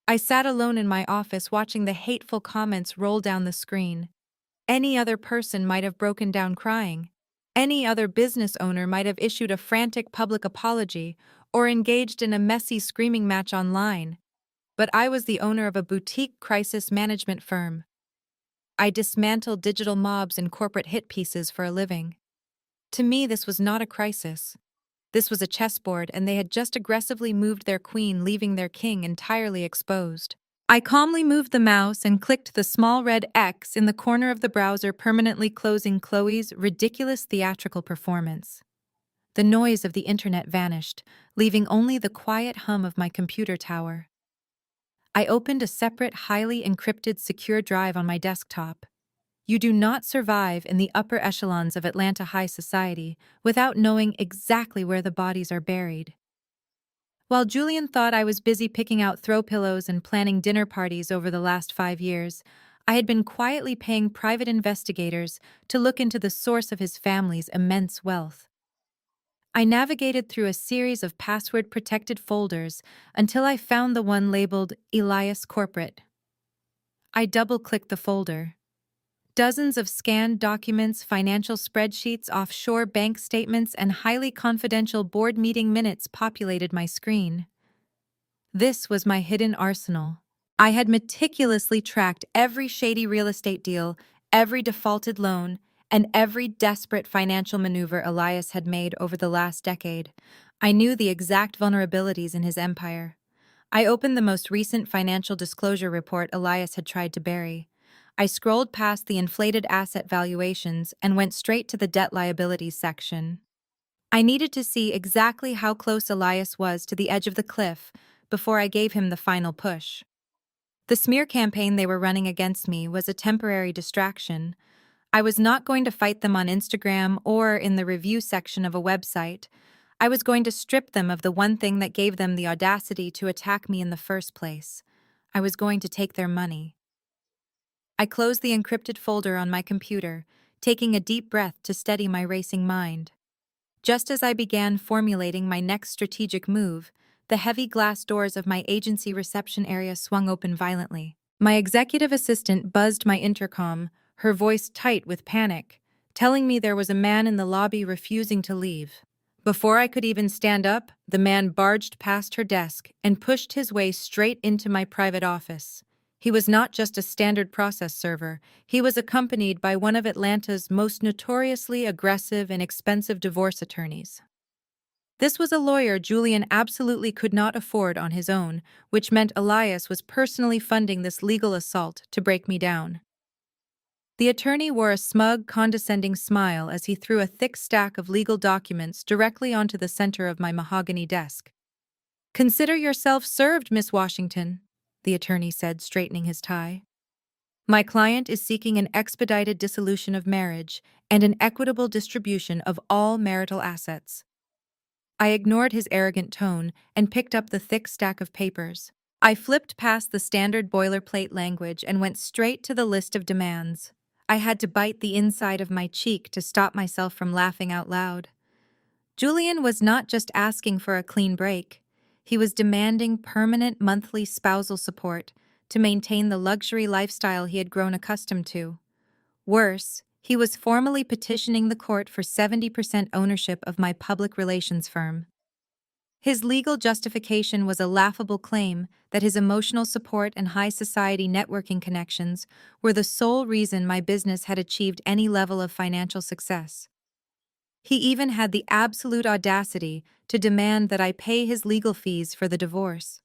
I sat alone in my office watching the hateful comments roll down the screen. Any other person might have broken down crying. Any other business owner might have issued a frantic public apology or engaged in a messy screaming match online. But I was the owner of a boutique crisis management firm. I dismantled digital mobs and corporate hit pieces for a living. To me, this was not a crisis. This was a chessboard, and they had just aggressively moved their queen, leaving their king entirely exposed. I calmly moved the mouse and clicked the small red X in the corner of the browser, permanently closing Chloe's ridiculous theatrical performance. The noise of the internet vanished, leaving only the quiet hum of my computer tower. I opened a separate, highly encrypted secure drive on my desktop. You do not survive in the upper echelons of Atlanta high society without knowing exactly where the bodies are buried. While Julian thought I was busy picking out throw pillows and planning dinner parties over the last 5 years, I had been quietly paying private investigators to look into the source of his family's immense wealth. I navigated through a series of password-protected folders until I found the one labeled Elias Corporate. I double-clicked the folder. Dozens of scanned documents, financial spreadsheets, offshore bank statements, and highly confidential board meeting minutes populated my screen. This was my hidden arsenal. I had meticulously tracked every shady real estate deal, every defaulted loan, and every desperate financial maneuver Elias had made over the last decade. I knew the exact vulnerabilities in his empire. I opened the most recent financial disclosure report Elias had tried to bury. I scrolled past the inflated asset valuations and went straight to the debt liabilities section. I needed to see exactly how close Elias was to the edge of the cliff before I gave him the final push. The smear campaign they were running against me was a temporary distraction. I was not going to fight them on Instagram or in the review section of a website. I was going to strip them of the one thing that gave them the audacity to attack me in the first place. I was going to take their money. I closed the encrypted folder on my computer, taking a deep breath to steady my racing mind. Just as I began formulating my next strategic move, the heavy glass doors of my agency reception area swung open violently. My executive assistant buzzed my intercom, her voice tight with panic, telling me there was a man in the lobby refusing to leave. Before I could even stand up, the man barged past her desk and pushed his way straight into my private office. He was not just a standard process server, he was accompanied by one of Atlanta's most notoriously aggressive and expensive divorce attorneys. This was a lawyer Julian absolutely could not afford on his own, which meant Elias was personally funding this legal assault to break me down. The attorney wore a smug, condescending smile as he threw a thick stack of legal documents directly onto the center of my mahogany desk. "Consider yourself served, Miss Washington," the attorney said, straightening his tie. "My client is seeking an expedited dissolution of marriage and an equitable distribution of all marital assets." I ignored his arrogant tone and picked up the thick stack of papers. I flipped past the standard boilerplate language and went straight to the list of demands. I had to bite the inside of my cheek to stop myself from laughing out loud. Julian was not just asking for a clean break. He was demanding permanent monthly spousal support to maintain the luxury lifestyle he had grown accustomed to. Worse, he was formally petitioning the court for 70% ownership of my public relations firm. His legal justification was a laughable claim that his emotional support and high society networking connections were the sole reason my business had achieved any level of financial success. He even had the absolute audacity to demand that I pay his legal fees for the divorce.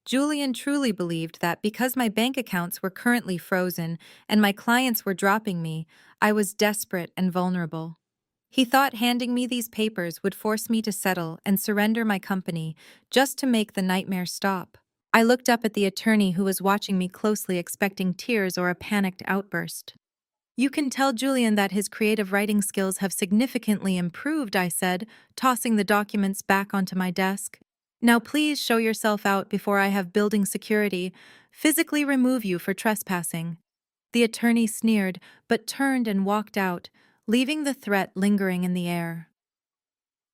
Julian truly believed that because my bank accounts were currently frozen and my clients were dropping me, I was desperate and vulnerable. He thought handing me these papers would force me to settle and surrender my company just to make the nightmare stop. I looked up at the attorney who was watching me closely, expecting tears or a panicked outburst. "You can tell Julian that his creative writing skills have significantly improved," I said, tossing the documents back onto my desk. "Now please show yourself out before I have building security physically remove you for trespassing." The attorney sneered, but turned and walked out, leaving the threat lingering in the air.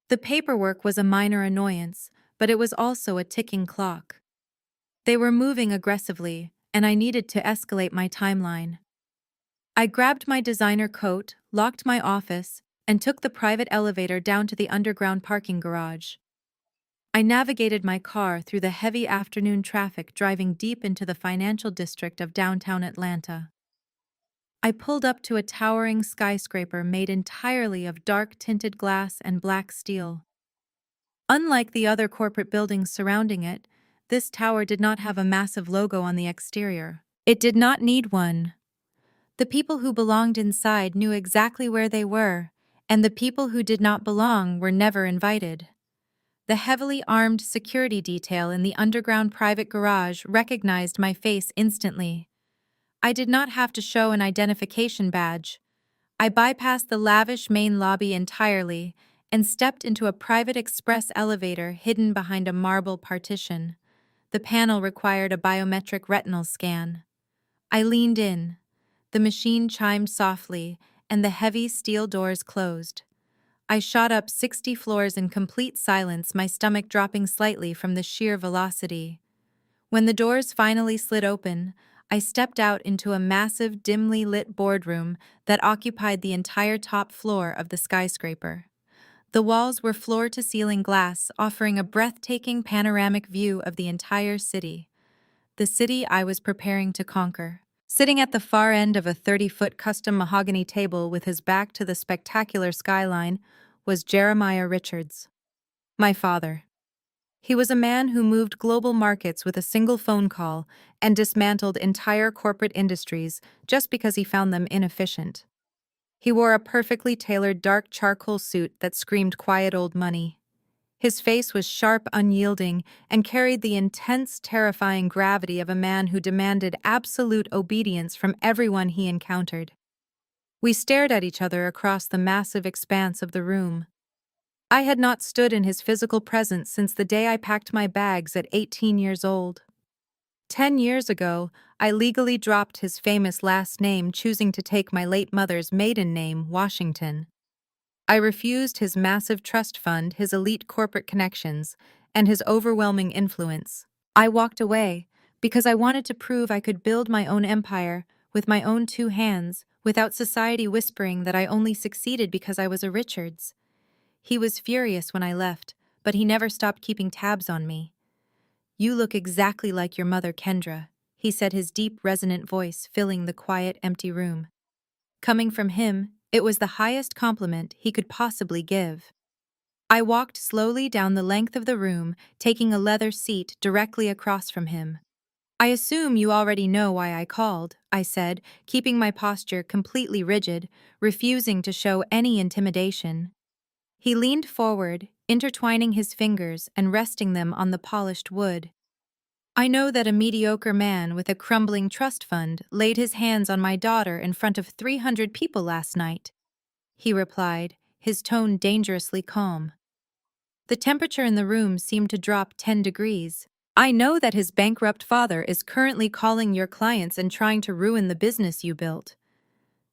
The paperwork was a minor annoyance, but it was also a ticking clock. They were moving aggressively, and I needed to escalate my timeline. I grabbed my designer coat, locked my office, and took the private elevator down to the underground parking garage. I navigated my car through the heavy afternoon traffic, driving deep into the financial district of downtown Atlanta. I pulled up to a towering skyscraper made entirely of dark-tinted glass and black steel. Unlike the other corporate buildings surrounding it, this tower did not have a massive logo on the exterior. It did not need one. The people who belonged inside knew exactly where they were, and the people who did not belong were never invited. The heavily armed security detail in the underground private garage recognized my face instantly. I did not have to show an identification badge. I bypassed the lavish main lobby entirely and stepped into a private express elevator hidden behind a marble partition. The panel required a biometric retinal scan. I leaned in. The machine chimed softly, and the heavy steel doors closed. I shot up 60 floors in complete silence, my stomach dropping slightly from the sheer velocity. When the doors finally slid open, I stepped out into a massive, dimly lit boardroom that occupied the entire top floor of the skyscraper. The walls were floor-to-ceiling glass, offering a breathtaking panoramic view of the entire city. The city I was preparing to conquer. Sitting at the far end of a 30-foot custom mahogany table with his back to the spectacular skyline was Jeremiah Richards, my father. He was a man who moved global markets with a single phone call and dismantled entire corporate industries just because he found them inefficient. He wore a perfectly tailored dark charcoal suit that screamed quiet old money. His face was sharp, unyielding, and carried the intense, terrifying gravity of a man who demanded absolute obedience from everyone he encountered. We stared at each other across the massive expanse of the room. I had not stood in his physical presence since the day I packed my bags at 18 years old. 10 years ago, I legally dropped his famous last name, choosing to take my late mother's maiden name, Washington. I refused his massive trust fund, his elite corporate connections, and his overwhelming influence. I walked away because I wanted to prove I could build my own empire with my own two hands, without society whispering that I only succeeded because I was a Richards. He was furious when I left, but he never stopped keeping tabs on me. "You look exactly like your mother, Kendra," he said, his deep, resonant voice filling the quiet, empty room. Coming from him, it was the highest compliment he could possibly give. I walked slowly down the length of the room, taking a leather seat directly across from him. "I assume you already know why I called," I said, keeping my posture completely rigid, refusing to show any intimidation. He leaned forward, intertwining his fingers and resting them on the polished wood. "I know that a mediocre man with a crumbling trust fund laid his hands on my daughter in front of 300 people last night," he replied, his tone dangerously calm. The temperature in the room seemed to drop 10 degrees. "I know that his bankrupt father is currently calling your clients and trying to ruin the business you built."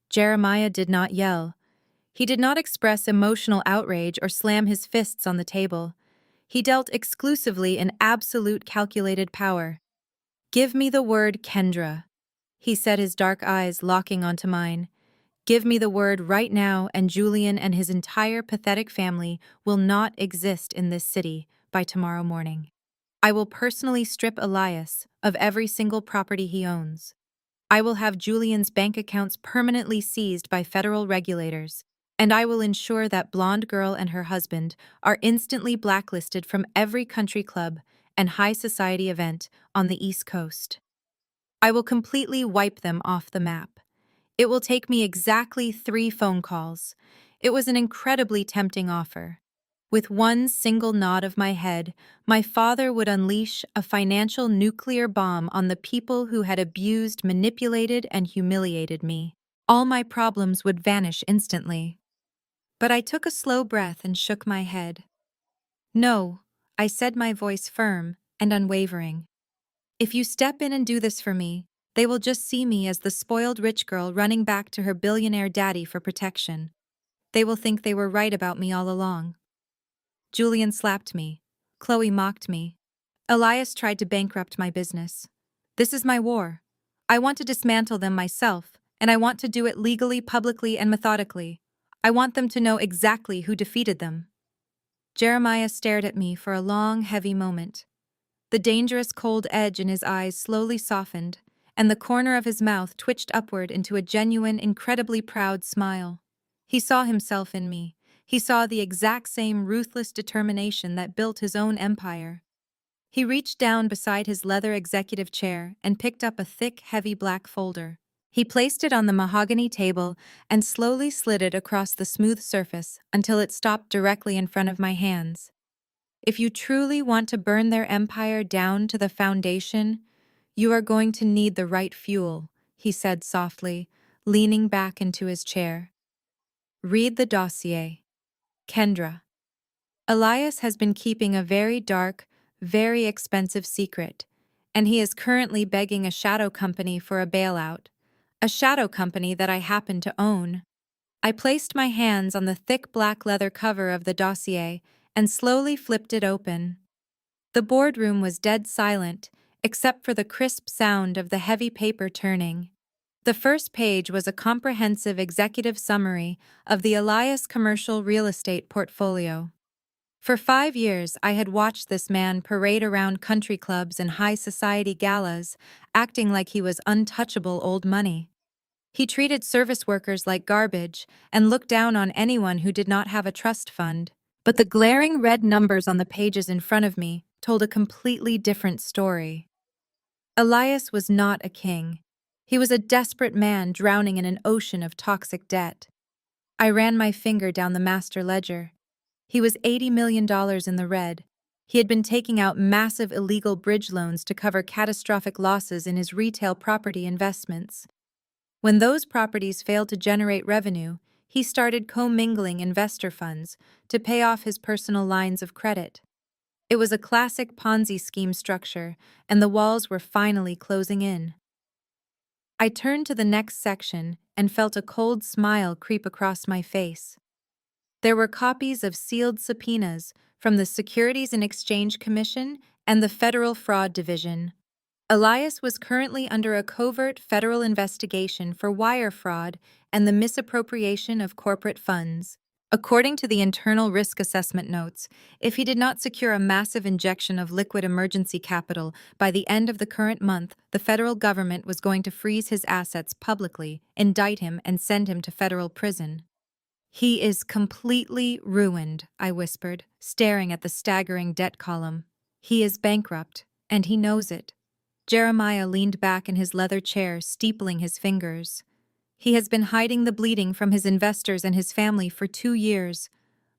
Jeremiah did not yell. He did not express emotional outrage or slam his fists on the table. He dealt exclusively in absolute calculated power. "Give me the word, Kendra," he said, his dark eyes locking onto mine. "Give me the word right now, and Julian and his entire pathetic family will not exist in this city by tomorrow morning. I will personally strip Elias of every single property he owns. I will have Julian's bank accounts permanently seized by federal regulators, and I will ensure that blonde girl and her husband are instantly blacklisted from every country club and high society event on the East Coast. I will completely wipe them off the map. It will take me exactly 3 phone calls." It was an incredibly tempting offer. With one single nod of my head, my father would unleash a financial nuclear bomb on the people who had abused, manipulated, and humiliated me. All my problems would vanish instantly. But I took a slow breath and shook my head. "No," I said, my voice firm and unwavering. "If you step in and do this for me, they will just see me as the spoiled rich girl running back to her billionaire daddy for protection. They will think they were right about me all along." Julian slapped me. Chloe mocked me. Elias tried to bankrupt my business. This is my war. I want to dismantle them myself, and I want to do it legally, publicly, and methodically. I want them to know exactly who defeated them. Jeremiah stared at me for a long, heavy moment. The dangerous cold edge in his eyes slowly softened, and the corner of his mouth twitched upward into a genuine, incredibly proud smile. He saw himself in me. He saw the exact same ruthless determination that built his own empire. He reached down beside his leather executive chair and picked up a thick, heavy black folder. He placed it on the mahogany table and slowly slid it across the smooth surface until it stopped directly in front of my hands. "If you truly want to burn their empire down to the foundation, you are going to need the right fuel," he said softly, leaning back into his chair. "Read the dossier. Kendra. Elias has been keeping a very dark, very expensive secret, and he is currently begging a shadow company for a bailout. A shadow company that I happen to own." I placed my hands on the thick black leather cover of the dossier and slowly flipped it open. The boardroom was dead silent, except for the crisp sound of the heavy paper turning. The first page was a comprehensive executive summary of the Elias commercial real estate portfolio. For 5 years, I had watched this man parade around country clubs and high society galas, acting like he was untouchable old money. He treated service workers like garbage and looked down on anyone who did not have a trust fund. But the glaring red numbers on the pages in front of me told a completely different story. Elias was not a king. He was a desperate man drowning in an ocean of toxic debt. I ran my finger down the master ledger. He was $80 million in the red. He had been taking out massive illegal bridge loans to cover catastrophic losses in his retail property investments. When those properties failed to generate revenue, he started commingling investor funds to pay off his personal lines of credit. It was a classic Ponzi scheme structure, and the walls were finally closing in. I turned to the next section and felt a cold smile creep across my face. There were copies of sealed subpoenas from the Securities and Exchange Commission and the Federal Fraud Division. Elias was currently under a covert federal investigation for wire fraud and the misappropriation of corporate funds. According to the internal risk assessment notes, if he did not secure a massive injection of liquid emergency capital by the end of the current month, the federal government was going to freeze his assets publicly, indict him, and send him to federal prison. He is completely ruined, I whispered, staring at the staggering debt column. He is bankrupt, and he knows it. Jeremiah leaned back in his leather chair, steepling his fingers. He has been hiding the bleeding from his investors and his family for 2 years.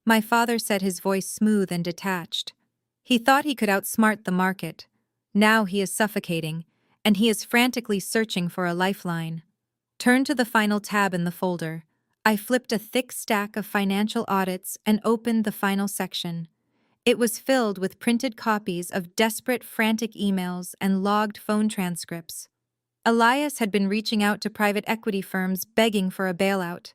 My father said, his voice smooth and detached. He thought he could outsmart the market. Now he is suffocating, and he is frantically searching for a lifeline. Turn to the final tab in the folder. I flipped a thick stack of financial audits and opened the final section. It was filled with printed copies of desperate, frantic emails and logged phone transcripts. Elias had been reaching out to private equity firms begging for a bailout.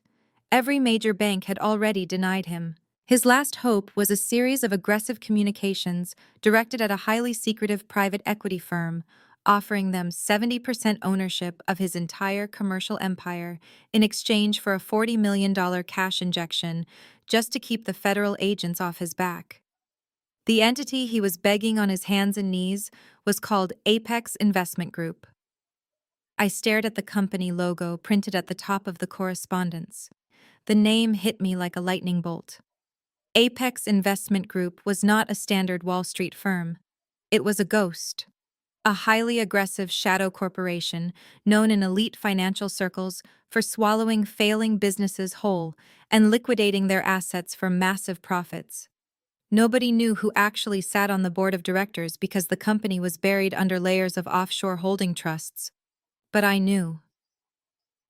Every major bank had already denied him. His last hope was a series of aggressive communications directed at a highly secretive private equity firm, offering them 70% ownership of his entire commercial empire in exchange for a $40 million cash injection just to keep the federal agents off his back. The entity he was begging on his hands and knees was called Apex Investment Group. I stared at the company logo printed at the top of the correspondence. The name hit me like a lightning bolt. Apex Investment Group was not a standard Wall Street firm. It was a ghost. A highly aggressive shadow corporation known in elite financial circles for swallowing failing businesses whole and liquidating their assets for massive profits. Nobody knew who actually sat on the board of directors because the company was buried under layers of offshore holding trusts. But I knew.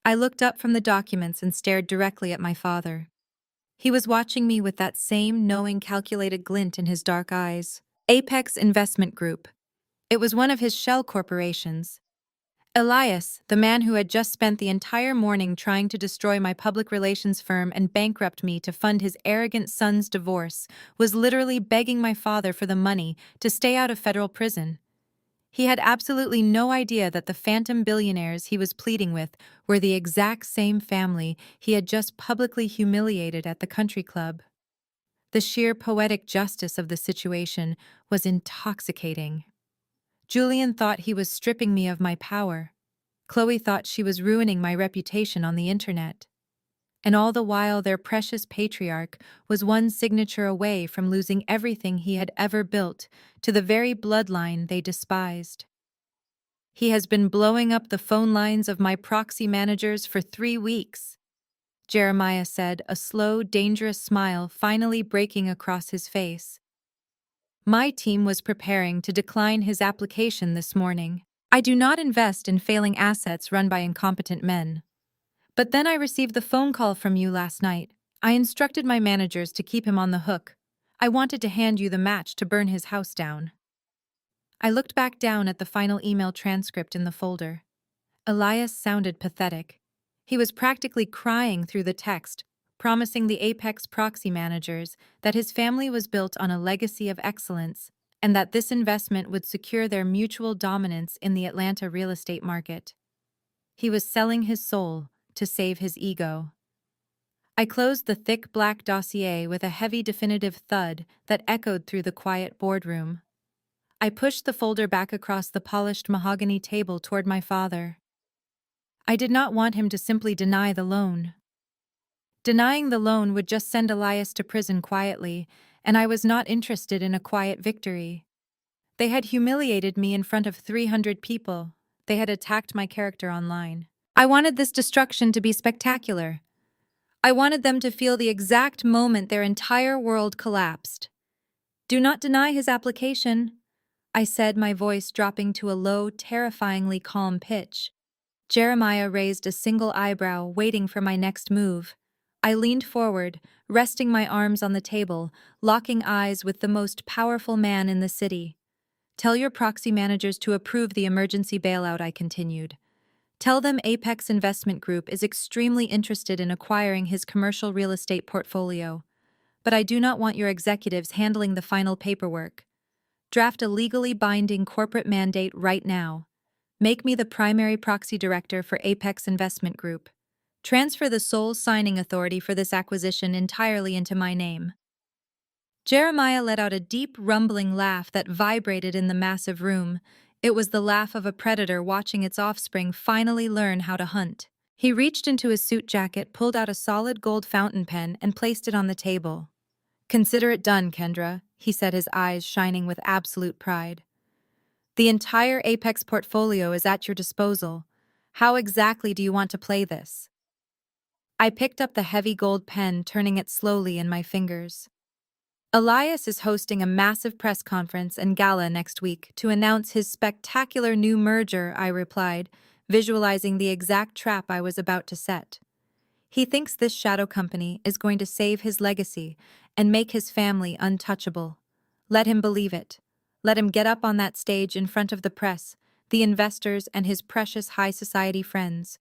I looked up from the documents and stared directly at my father. He was watching me with that same knowing, calculated glint in his dark eyes. Apex Investment Group. It was one of his shell corporations. Elias, the man who had just spent the entire morning trying to destroy my public relations firm and bankrupt me to fund his arrogant son's divorce, was literally begging my father for the money to stay out of federal prison. He had absolutely no idea that the phantom billionaires he was pleading with were the exact same family he had just publicly humiliated at the country club. The sheer poetic justice of the situation was intoxicating. Julian thought he was stripping me of my power. Chloe thought she was ruining my reputation on the internet. And all the while their precious patriarch was one signature away from losing everything he had ever built to the very bloodline they despised. He has been blowing up the phone lines of my proxy managers for 3 weeks, Jeremiah said, a slow, dangerous smile finally breaking across his face. My team was preparing to decline his application this morning. I do not invest in failing assets run by incompetent men. But then I received the phone call from you last night. I instructed my managers to keep him on the hook. I wanted to hand you the match to burn his house down. I looked back down at the final email transcript in the folder. Elias sounded pathetic. He was practically crying through the text, promising the Apex proxy managers that his family was built on a legacy of excellence and that this investment would secure their mutual dominance in the Atlanta real estate market. He was selling his soul to save his ego. I closed the thick black dossier with a heavy definitive thud that echoed through the quiet boardroom. I pushed the folder back across the polished mahogany table toward my father. I did not want him to simply deny the loan. Denying the loan would just send Elias to prison quietly, and I was not interested in a quiet victory. They had humiliated me in front of 300 people. They had attacked my character online. I wanted this destruction to be spectacular. I wanted them to feel the exact moment their entire world collapsed. Do not deny his application, I said, my voice dropping to a low, terrifyingly calm pitch. Jeremiah raised a single eyebrow, waiting for my next move. I leaned forward, resting my arms on the table, locking eyes with the most powerful man in the city. Tell your proxy managers to approve the emergency bailout, I continued. Tell them Apex Investment Group is extremely interested in acquiring his commercial real estate portfolio. But I do not want your executives handling the final paperwork. Draft a legally binding corporate mandate right now. Make me the primary proxy director for Apex Investment Group. Transfer the sole signing authority for this acquisition entirely into my name. Jeremiah let out a deep, rumbling laugh that vibrated in the massive room. It was the laugh of a predator watching its offspring finally learn how to hunt. He reached into his suit jacket, pulled out a solid gold fountain pen, and placed it on the table. "Consider it done, Kendra," he said, his eyes shining with absolute pride. "The entire Apex portfolio is at your disposal. How exactly do you want to play this?" I picked up the heavy gold pen, turning it slowly in my fingers. "Elias is hosting a massive press conference and gala next week to announce his spectacular new merger," I replied, visualizing the exact trap I was about to set. "He thinks this shadow company is going to save his legacy and make his family untouchable. Let him believe it. Let him get up on that stage in front of the press, the investors, and his precious high society friends.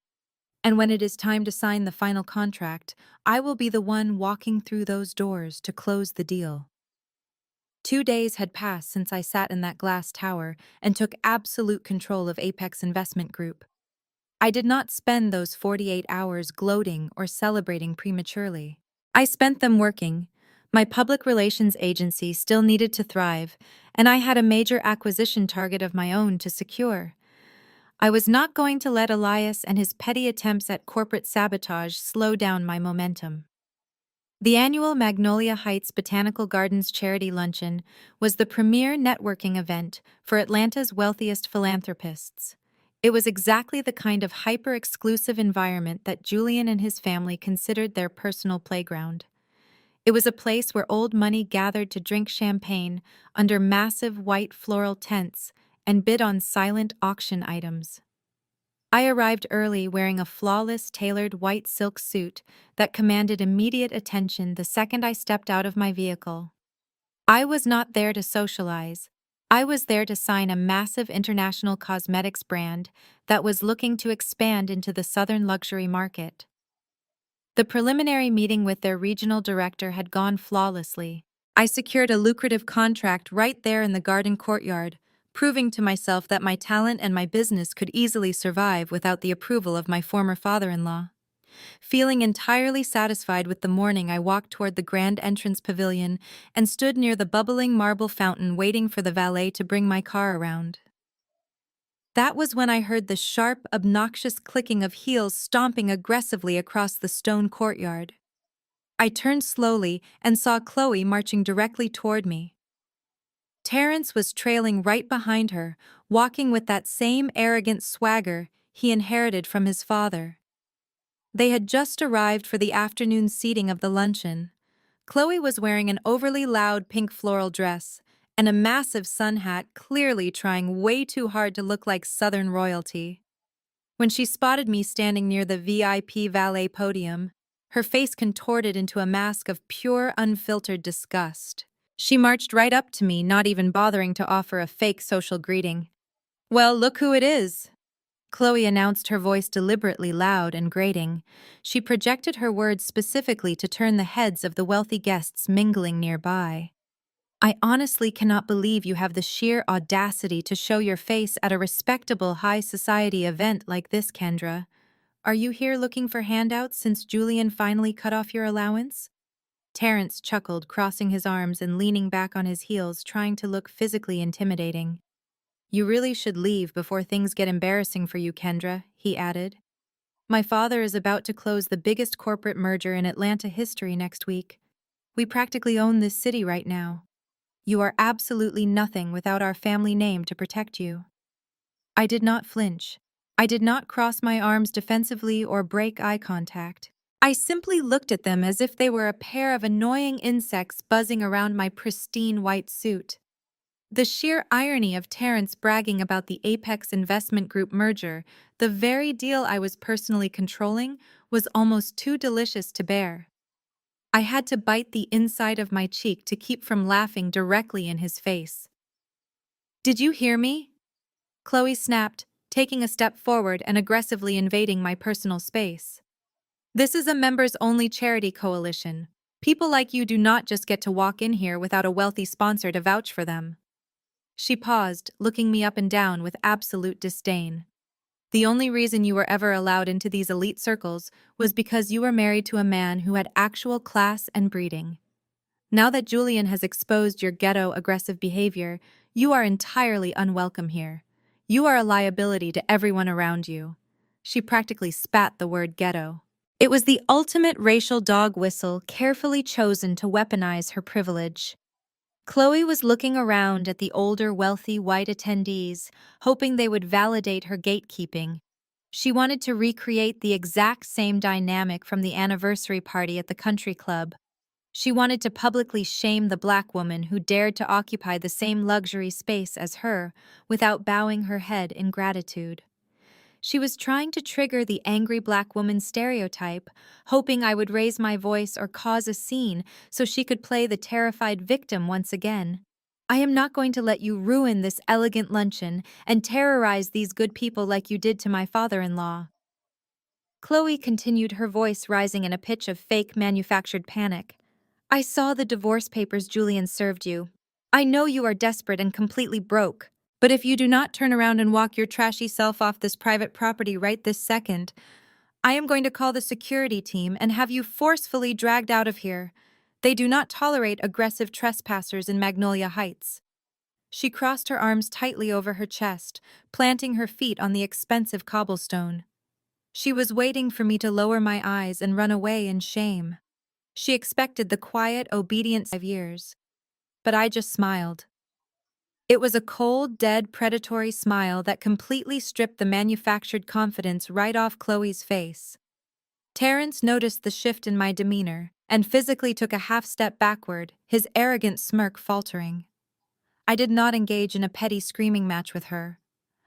And when it is time to sign the final contract, I will be the one walking through those doors to close the deal." 2 days had passed since I sat in that glass tower and took absolute control of Apex Investment Group. I did not spend those 48 hours gloating or celebrating prematurely. I spent them working. My public relations agency still needed to thrive, and I had a major acquisition target of my own to secure. I was not going to let Elias and his petty attempts at corporate sabotage slow down my momentum. The annual Magnolia Heights Botanical Gardens Charity Luncheon was the premier networking event for Atlanta's wealthiest philanthropists. It was exactly the kind of hyper-exclusive environment that Julian and his family considered their personal playground. It was a place where old money gathered to drink champagne under massive white floral tents and bid on silent auction items. I arrived early wearing a flawless tailored white silk suit that commanded immediate attention the second I stepped out of my vehicle. I was not there to socialize. I was there to sign a massive international cosmetics brand that was looking to expand into the southern luxury market. The preliminary meeting with their regional director had gone flawlessly. I secured a lucrative contract right there in the garden courtyard, proving to myself that my talent and my business could easily survive without the approval of my former father-in-law. Feeling entirely satisfied with the morning, I walked toward the grand entrance pavilion and stood near the bubbling marble fountain waiting for the valet to bring my car around. That was when I heard the sharp, obnoxious clicking of heels stomping aggressively across the stone courtyard. I turned slowly and saw Chloe marching directly toward me. Terrence was trailing right behind her, walking with that same arrogant swagger he inherited from his father. They had just arrived for the afternoon seating of the luncheon. Chloe was wearing an overly loud pink floral dress and a massive sun hat, clearly trying way too hard to look like Southern royalty. When she spotted me standing near the VIP valet podium, her face contorted into a mask of pure, unfiltered disgust. She marched right up to me, not even bothering to offer a fake social greeting. "Well, look who it is," Chloe announced, her voice deliberately loud and grating. She projected her words specifically to turn the heads of the wealthy guests mingling nearby. "I honestly cannot believe you have the sheer audacity to show your face at a respectable high society event like this, Kendra. Are you here looking for handouts since Julian finally cut off your allowance?" Terrence chuckled, crossing his arms and leaning back on his heels, trying to look physically intimidating. "You really should leave before things get embarrassing for you, Kendra," he added. "My father is about to close the biggest corporate merger in Atlanta history next week. We practically own this city right now. You are absolutely nothing without our family name to protect you." I did not flinch. I did not cross my arms defensively or break eye contact. I simply looked at them as if they were a pair of annoying insects buzzing around my pristine white suit. The sheer irony of Terrence bragging about the Apex Investment Group merger, the very deal I was personally controlling, was almost too delicious to bear. I had to bite the inside of my cheek to keep from laughing directly in his face. "Did you hear me?" Chloe snapped, taking a step forward and aggressively invading my personal space. "This is a members-only charity coalition. People like you do not just get to walk in here without a wealthy sponsor to vouch for them." She paused, looking me up and down with absolute disdain. "The only reason you were ever allowed into these elite circles was because you were married to a man who had actual class and breeding. Now that Julian has exposed your ghetto aggressive behavior, you are entirely unwelcome here. You are a liability to everyone around you." She practically spat the word ghetto. It was the ultimate racial dog whistle carefully chosen to weaponize her privilege. Chloe was looking around at the older, wealthy white attendees, hoping they would validate her gatekeeping. She wanted to recreate the exact same dynamic from the anniversary party at the country club. She wanted to publicly shame the black woman who dared to occupy the same luxury space as her without bowing her head in gratitude. She was trying to trigger the angry black woman stereotype, hoping I would raise my voice or cause a scene so she could play the terrified victim once again. I am not going to let you ruin this elegant luncheon and terrorize these good people like you did to my father-in-law. Chloe continued, her voice rising in a pitch of fake manufactured panic. I saw the divorce papers Julian served you. I know you are desperate and completely broke. But if you do not turn around and walk your trashy self off this private property right this second, I am going to call the security team and have you forcefully dragged out of here. They do not tolerate aggressive trespassers in Magnolia Heights. She crossed her arms tightly over her chest, planting her feet on the expensive cobblestone. She was waiting for me to lower my eyes and run away in shame. She expected the quiet, obedient 5 years. But I just smiled. It was a cold, dead, predatory smile that completely stripped the manufactured confidence right off Chloe's face. Terrence noticed the shift in my demeanor and physically took a half-step backward, his arrogant smirk faltering. I did not engage in a petty screaming match with her.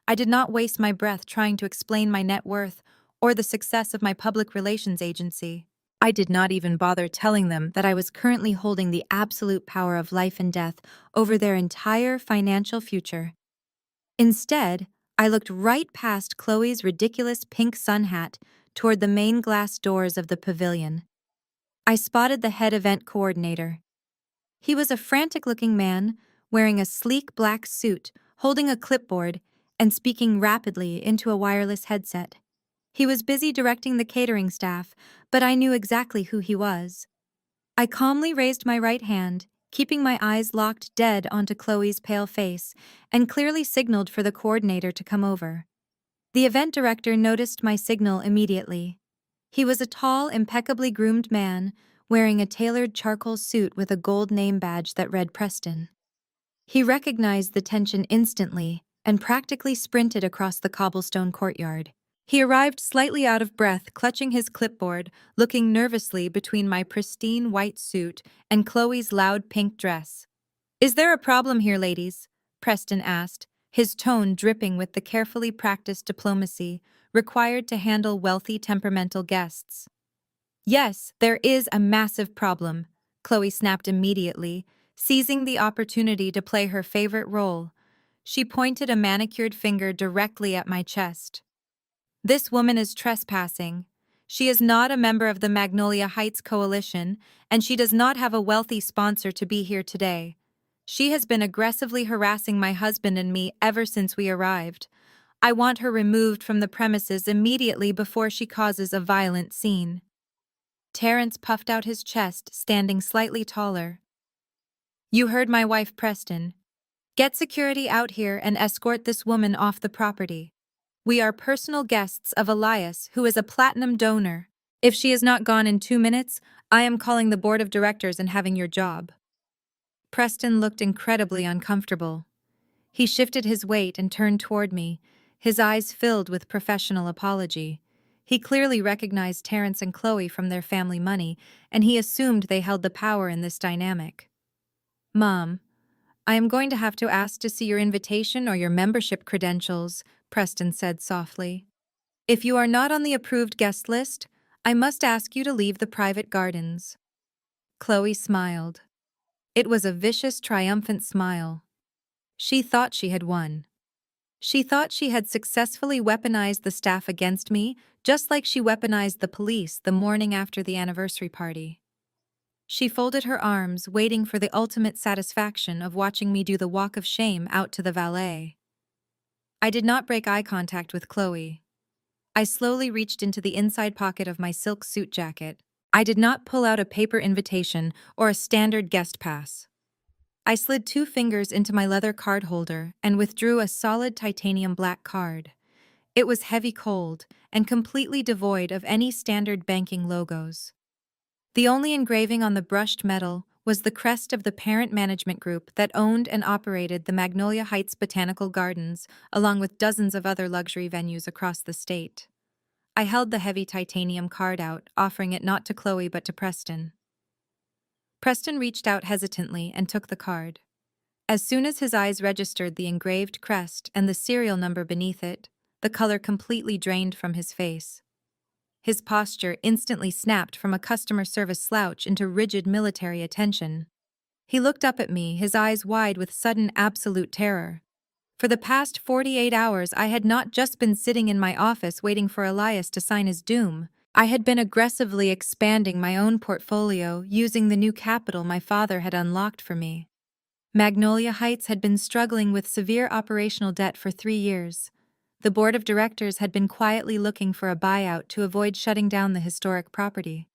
I did not waste my breath trying to explain my net worth or the success of my public relations agency. I did not even bother telling them that I was currently holding the absolute power of life and death over their entire financial future. Instead, I looked right past Chloe's ridiculous pink sun hat toward the main glass doors of the pavilion. I spotted the head event coordinator. He was a frantic-looking man, wearing a sleek black suit, holding a clipboard, and speaking rapidly into a wireless headset. He was busy directing the catering staff, but I knew exactly who he was. I calmly raised my right hand, keeping my eyes locked dead onto Chloe's pale face, and clearly signaled for the coordinator to come over. The event director noticed my signal immediately. He was a tall, impeccably groomed man, wearing a tailored charcoal suit with a gold name badge that read Preston. He recognized the tension instantly and practically sprinted across the cobblestone courtyard. He arrived slightly out of breath, clutching his clipboard, looking nervously between my pristine white suit and Chloe's loud pink dress. "Is there a problem here, ladies?" Preston asked, his tone dripping with the carefully practiced diplomacy required to handle wealthy, temperamental guests. "Yes, there is a massive problem," Chloe snapped immediately, seizing the opportunity to play her favorite role. She pointed a manicured finger directly at my chest. "This woman is trespassing. She is not a member of the Magnolia Heights Coalition, and she does not have a wealthy sponsor to be here today. She has been aggressively harassing my husband and me ever since we arrived. I want her removed from the premises immediately before she causes a violent scene." Terrence puffed out his chest, standing slightly taller. "You heard my wife, Preston. Get security out here and escort this woman off the property. We are personal guests of Elias, who is a platinum donor. If she is not gone in 2 minutes, I am calling the board of directors and having your job." Preston looked incredibly uncomfortable. He shifted his weight and turned toward me, his eyes filled with professional apology. He clearly recognized Terrence and Chloe from their family money, and he assumed they held the power in this dynamic. "Mom, I am going to have to ask to see your invitation or your membership credentials," Preston said softly. "If you are not on the approved guest list, I must ask you to leave the private gardens." Chloe smiled. It was a vicious, triumphant smile. She thought she had won. She thought she had successfully weaponized the staff against me, just like she weaponized the police the morning after the anniversary party. She folded her arms, waiting for the ultimate satisfaction of watching me do the walk of shame out to the valet. I did not break eye contact with Chloe. I slowly reached into the inside pocket of my silk suit jacket. I did not pull out a paper invitation or a standard guest pass. I slid 2 fingers into my leather card holder and withdrew a solid titanium black card. It was heavy cold and completely devoid of any standard banking logos. The only engraving on the brushed metal was the crest of the parent management group that owned and operated the Magnolia Heights Botanical Gardens, along with dozens of other luxury venues across the state. I held the heavy titanium card out, offering it not to Chloe but to Preston. Preston reached out hesitantly and took the card. As soon as his eyes registered the engraved crest and the serial number beneath it, the color completely drained from his face. His posture instantly snapped from a customer service slouch into rigid military attention. He looked up at me, his eyes wide with sudden absolute terror. For the past 48 hours, I had not just been sitting in my office waiting for Elias to sign his doom. I had been aggressively expanding my own portfolio using the new capital my father had unlocked for me. Magnolia Heights had been struggling with severe operational debt for 3 years. The board of directors had been quietly looking for a buyout to avoid shutting down the historic property.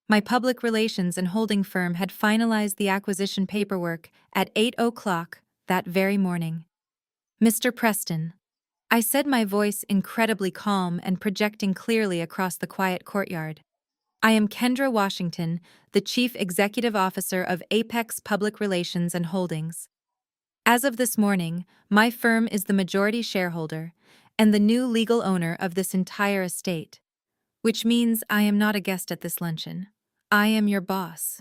My public relations and holding firm had finalized the acquisition paperwork at 8 o'clock that very morning. Mr. Preston, I said, my voice incredibly calm and projecting clearly across the quiet courtyard. I am Kendra Washington, the Chief Executive Officer of Apex Public Relations and Holdings. As of this morning, my firm is the majority shareholder and the new legal owner of this entire estate, which means I am not a guest at this luncheon. I am your boss.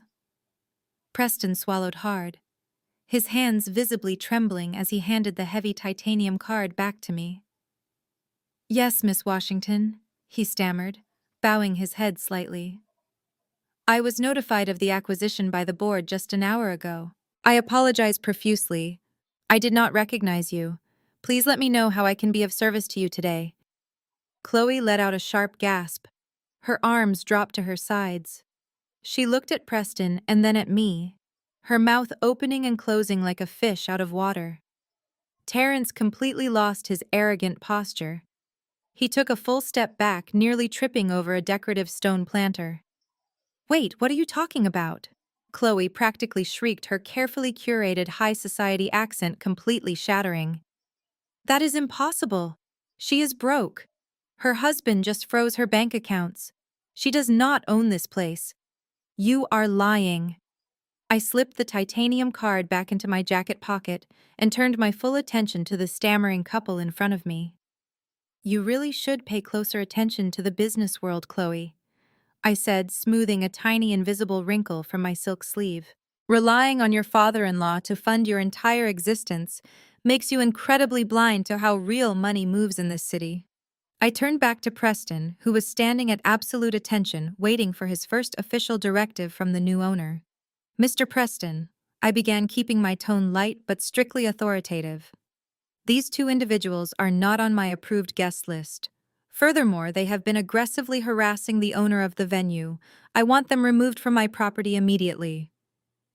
Preston swallowed hard, his hands visibly trembling as he handed the heavy titanium card back to me. Yes, Miss Washington, he stammered, bowing his head slightly. I was notified of the acquisition by the board just an hour ago. I apologize profusely. I did not recognize you. Please let me know how I can be of service to you today. Chloe let out a sharp gasp. Her arms dropped to her sides. She looked at Preston and then at me, her mouth opening and closing like a fish out of water. Terrence completely lost his arrogant posture. He took a full step back, nearly tripping over a decorative stone planter. Wait, what are you talking about? Chloe practically shrieked, her carefully curated high society accent completely shattering. That is impossible. She is broke. Her husband just froze her bank accounts. She does not own this place. You are lying. I slipped the titanium card back into my jacket pocket and turned my full attention to the stammering couple in front of me. You really should pay closer attention to the business world, Chloe, I said, smoothing a tiny invisible wrinkle from my silk sleeve. Relying on your father-in-law to fund your entire existence makes you incredibly blind to how real money moves in this city. I turned back to Preston, who was standing at absolute attention, waiting for his first official directive from the new owner. Mr. Preston, I began, keeping my tone light but strictly authoritative. These two individuals are not on my approved guest list. Furthermore, they have been aggressively harassing the owner of the venue. I want them removed from my property immediately.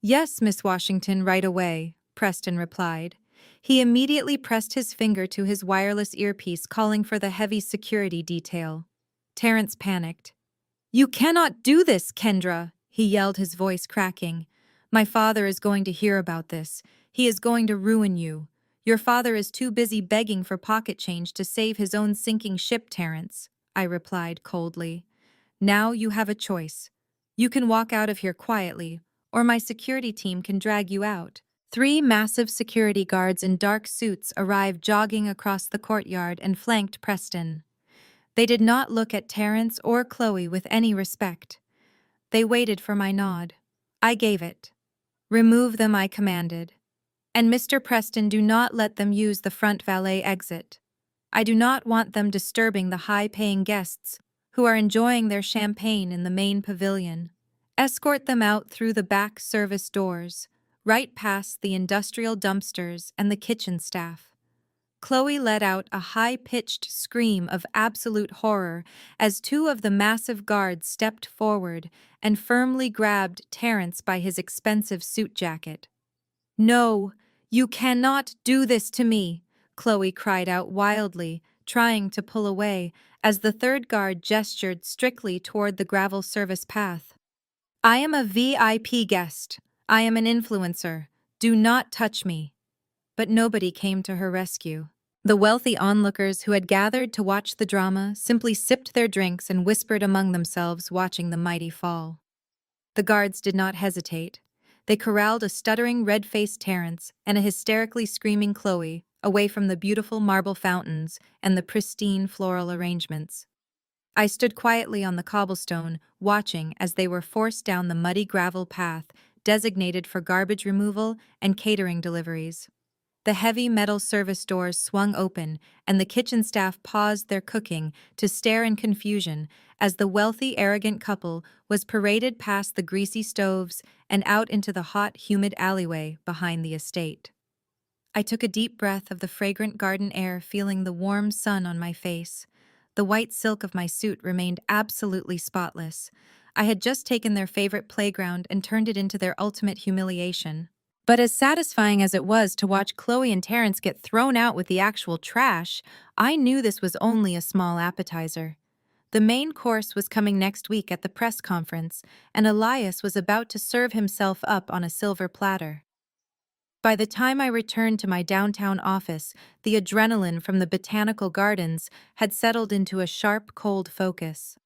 Yes, Miss Washington, right away, Preston replied. He immediately pressed his finger to his wireless earpiece, calling for the heavy security detail. Terrence panicked. You cannot do this, Kendra, he yelled, his voice cracking. My father is going to hear about this. He is going to ruin you. Your father is too busy begging for pocket change to save his own sinking ship, Terrence, I replied coldly. Now you have a choice. You can walk out of here quietly, or my security team can drag you out. 3 massive security guards in dark suits arrived jogging across the courtyard and flanked Preston. They did not look at Terrence or Chloe with any respect. They waited for my nod. I gave it. Remove them, I commanded. And Mr. Preston, do not let them use the front valet exit. I do not want them disturbing the high-paying guests who are enjoying their champagne in the main pavilion. Escort them out through the back service doors, right past the industrial dumpsters and the kitchen staff. Chloe let out a high-pitched scream of absolute horror as 2 of the massive guards stepped forward and firmly grabbed Terrence by his expensive suit jacket. No, you cannot do this to me, Chloe cried out wildly, trying to pull away, as the 3rd guard gestured strictly toward the gravel service path. I am a VIP guest. I am an influencer. Do not touch me. But nobody came to her rescue. The wealthy onlookers who had gathered to watch the drama simply sipped their drinks and whispered among themselves, watching the mighty fall. The guards did not hesitate. They corralled a stuttering, red-faced Terence and a hysterically screaming Chloe away from the beautiful marble fountains and the pristine floral arrangements. I stood quietly on the cobblestone, watching as they were forced down the muddy gravel path designated for garbage removal and catering deliveries. The heavy metal service doors swung open, and the kitchen staff paused their cooking to stare in confusion as the wealthy, arrogant couple was paraded past the greasy stoves and out into the hot, humid alleyway behind the estate. I took a deep breath of the fragrant garden air, feeling the warm sun on my face. The white silk of my suit remained absolutely spotless. I had just taken their favorite playground and turned it into their ultimate humiliation. But as satisfying as it was to watch Chloe and Terrence get thrown out with the actual trash, I knew this was only a small appetizer. The main course was coming next week at the press conference, and Elias was about to serve himself up on a silver platter. By the time I returned to my downtown office, the adrenaline from the botanical gardens had settled into a sharp, cold focus.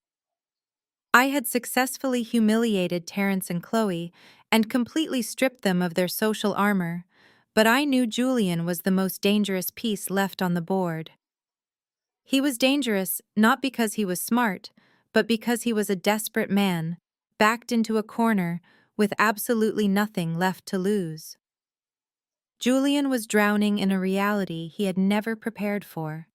I had successfully humiliated Terrence and Chloe and completely stripped them of their social armor, but I knew Julian was the most dangerous piece left on the board. He was dangerous not because he was smart, but because he was a desperate man, backed into a corner with absolutely nothing left to lose. Julian was drowning in a reality he had never prepared for.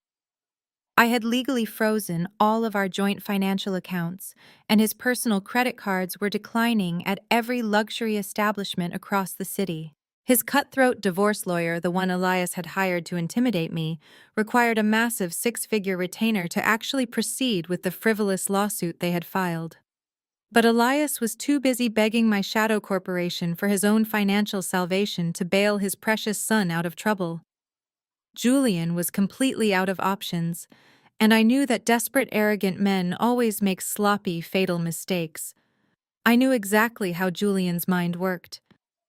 I had legally frozen all of our joint financial accounts, and his personal credit cards were declining at every luxury establishment across the city. His cutthroat divorce lawyer, the one Elias had hired to intimidate me, required a massive six-figure retainer to actually proceed with the frivolous lawsuit they had filed. But Elias was too busy begging my shadow corporation for his own financial salvation to bail his precious son out of trouble. Julian was completely out of options, and I knew that desperate, arrogant men always make sloppy, fatal mistakes. I knew exactly how Julian's mind worked.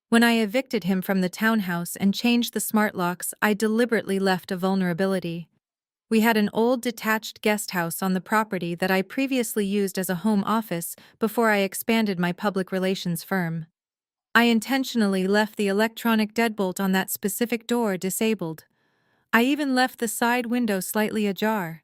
When I evicted him from the townhouse and changed the smart locks, I deliberately left a vulnerability. We had an old detached guest house on the property that I previously used as a home office before I expanded my public relations firm. I intentionally left the electronic deadbolt on that specific door disabled. I even left the side window slightly ajar.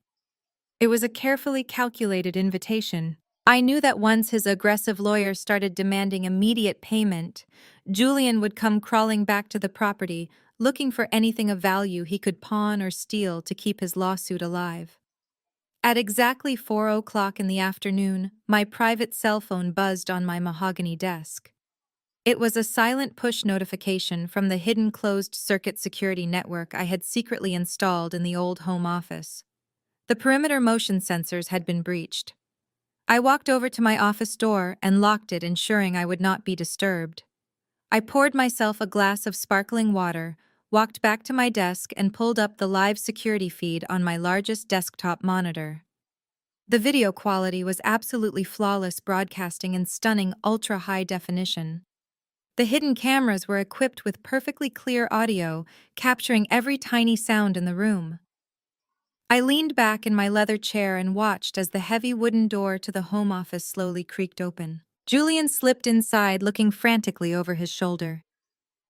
It was a carefully calculated invitation. I knew that once his aggressive lawyer started demanding immediate payment, Julian would come crawling back to the property, looking for anything of value he could pawn or steal to keep his lawsuit alive. At exactly 4:00 in the afternoon, my private cell phone buzzed on my mahogany desk. It was a silent push notification from the hidden closed-circuit security network I had secretly installed in the old home office. The perimeter motion sensors had been breached. I walked over to my office door and locked it, ensuring I would not be disturbed. I poured myself a glass of sparkling water, walked back to my desk, and pulled up the live security feed on my largest desktop monitor. The video quality was absolutely flawless, broadcasting in stunning ultra-high definition. The hidden cameras were equipped with perfectly clear audio, capturing every tiny sound in the room. I leaned back in my leather chair and watched as the heavy wooden door to the home office slowly creaked open. Julian slipped inside, looking frantically over his shoulder.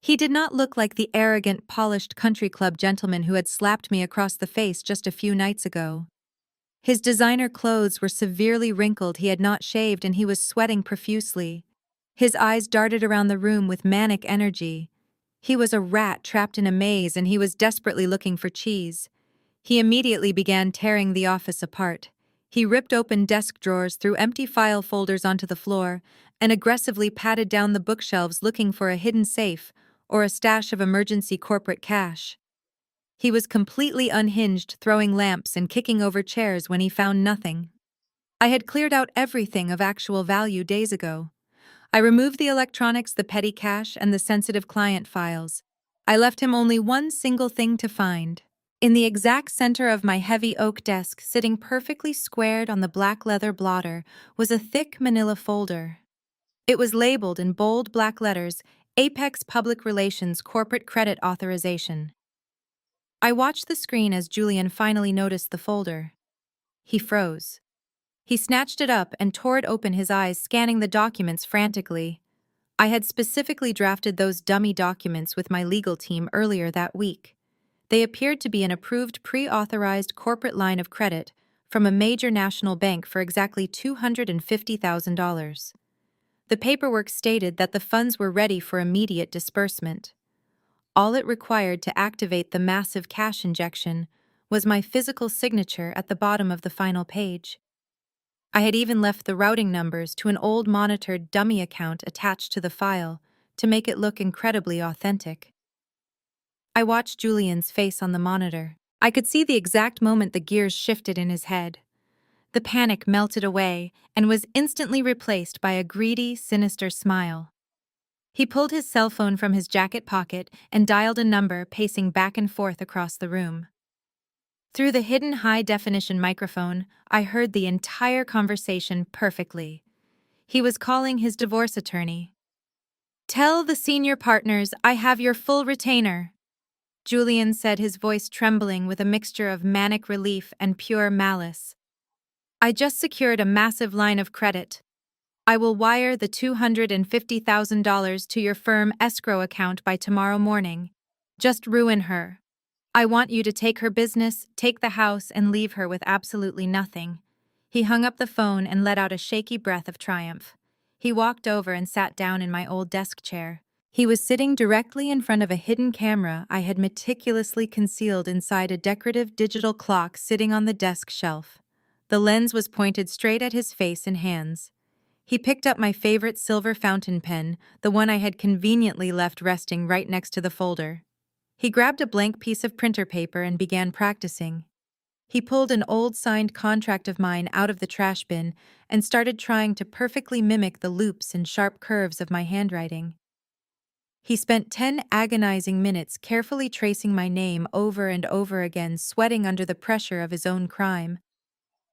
He did not look like the arrogant, polished country club gentleman who had slapped me across the face just a few nights ago. His designer clothes were severely wrinkled, he had not shaved, and he was sweating profusely. His eyes darted around the room with manic energy. He was a rat trapped in a maze, and he was desperately looking for cheese. He immediately began tearing the office apart. He ripped open desk drawers, threw empty file folders onto the floor, and aggressively patted down the bookshelves looking for a hidden safe or a stash of emergency corporate cash. He was completely unhinged, throwing lamps and kicking over chairs when he found nothing. I had cleared out everything of actual value days ago. I removed the electronics, the petty cash, and the sensitive client files. I left him only one single thing to find. In the exact center of my heavy oak desk, sitting perfectly squared on the black leather blotter, was a thick manila folder. It was labeled in bold black letters, Apex Public Relations Corporate Credit Authorization. I watched the screen as Julian finally noticed the folder. He froze. He snatched it up and tore it open, his eyes scanning the documents frantically. I had specifically drafted those dummy documents with my legal team earlier that week. They appeared to be an approved pre-authorized corporate line of credit from a major national bank for exactly $250,000. The paperwork stated that the funds were ready for immediate disbursement. All it required to activate the massive cash injection was my physical signature at the bottom of the final page. I had even left the routing numbers to an old monitored dummy account attached to the file to make it look incredibly authentic. I watched Julian's face on the monitor. I could see the exact moment the gears shifted in his head. The panic melted away and was instantly replaced by a greedy, sinister smile. He pulled his cell phone from his jacket pocket and dialed a number, pacing back and forth across the room. Through the hidden high-definition microphone, I heard the entire conversation perfectly. He was calling his divorce attorney. "Tell the senior partners I have your full retainer," Julian said, his voice trembling with a mixture of manic relief and pure malice. "I just secured a massive line of credit. I will wire the $250,000 to your firm escrow account by tomorrow morning. Just ruin her. I want you to take her business, take the house, and leave her with absolutely nothing." He hung up the phone and let out a shaky breath of triumph. He walked over and sat down in my old desk chair. He was sitting directly in front of a hidden camera I had meticulously concealed inside a decorative digital clock sitting on the desk shelf. The lens was pointed straight at his face and hands. He picked up my favorite silver fountain pen, the one I had conveniently left resting right next to the folder. He grabbed a blank piece of printer paper and began practicing. He pulled an old signed contract of mine out of the trash bin and started trying to perfectly mimic the loops and sharp curves of my handwriting. He spent 10 agonizing minutes carefully tracing my name over and over again, sweating under the pressure of his own crime.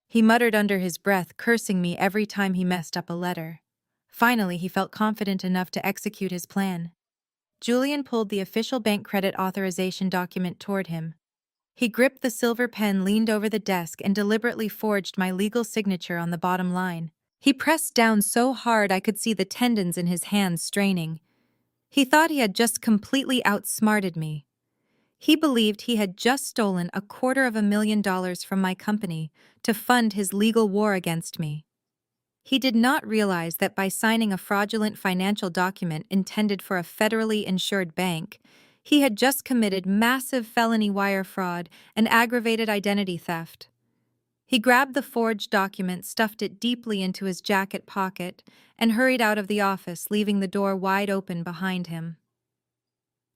He muttered under his breath, cursing me every time he messed up a letter. Finally, he felt confident enough to execute his plan. Julian pulled the official bank credit authorization document toward him. He gripped the silver pen, leaned over the desk, and deliberately forged my legal signature on the bottom line. He pressed down so hard I could see the tendons in his hands straining. He thought he had just completely outsmarted me. He believed he had just stolen $250,000 from my company to fund his legal war against me. He did not realize that by signing a fraudulent financial document intended for a federally insured bank, he had just committed massive felony wire fraud and aggravated identity theft. He grabbed the forged document, stuffed it deeply into his jacket pocket, and hurried out of the office, leaving the door wide open behind him.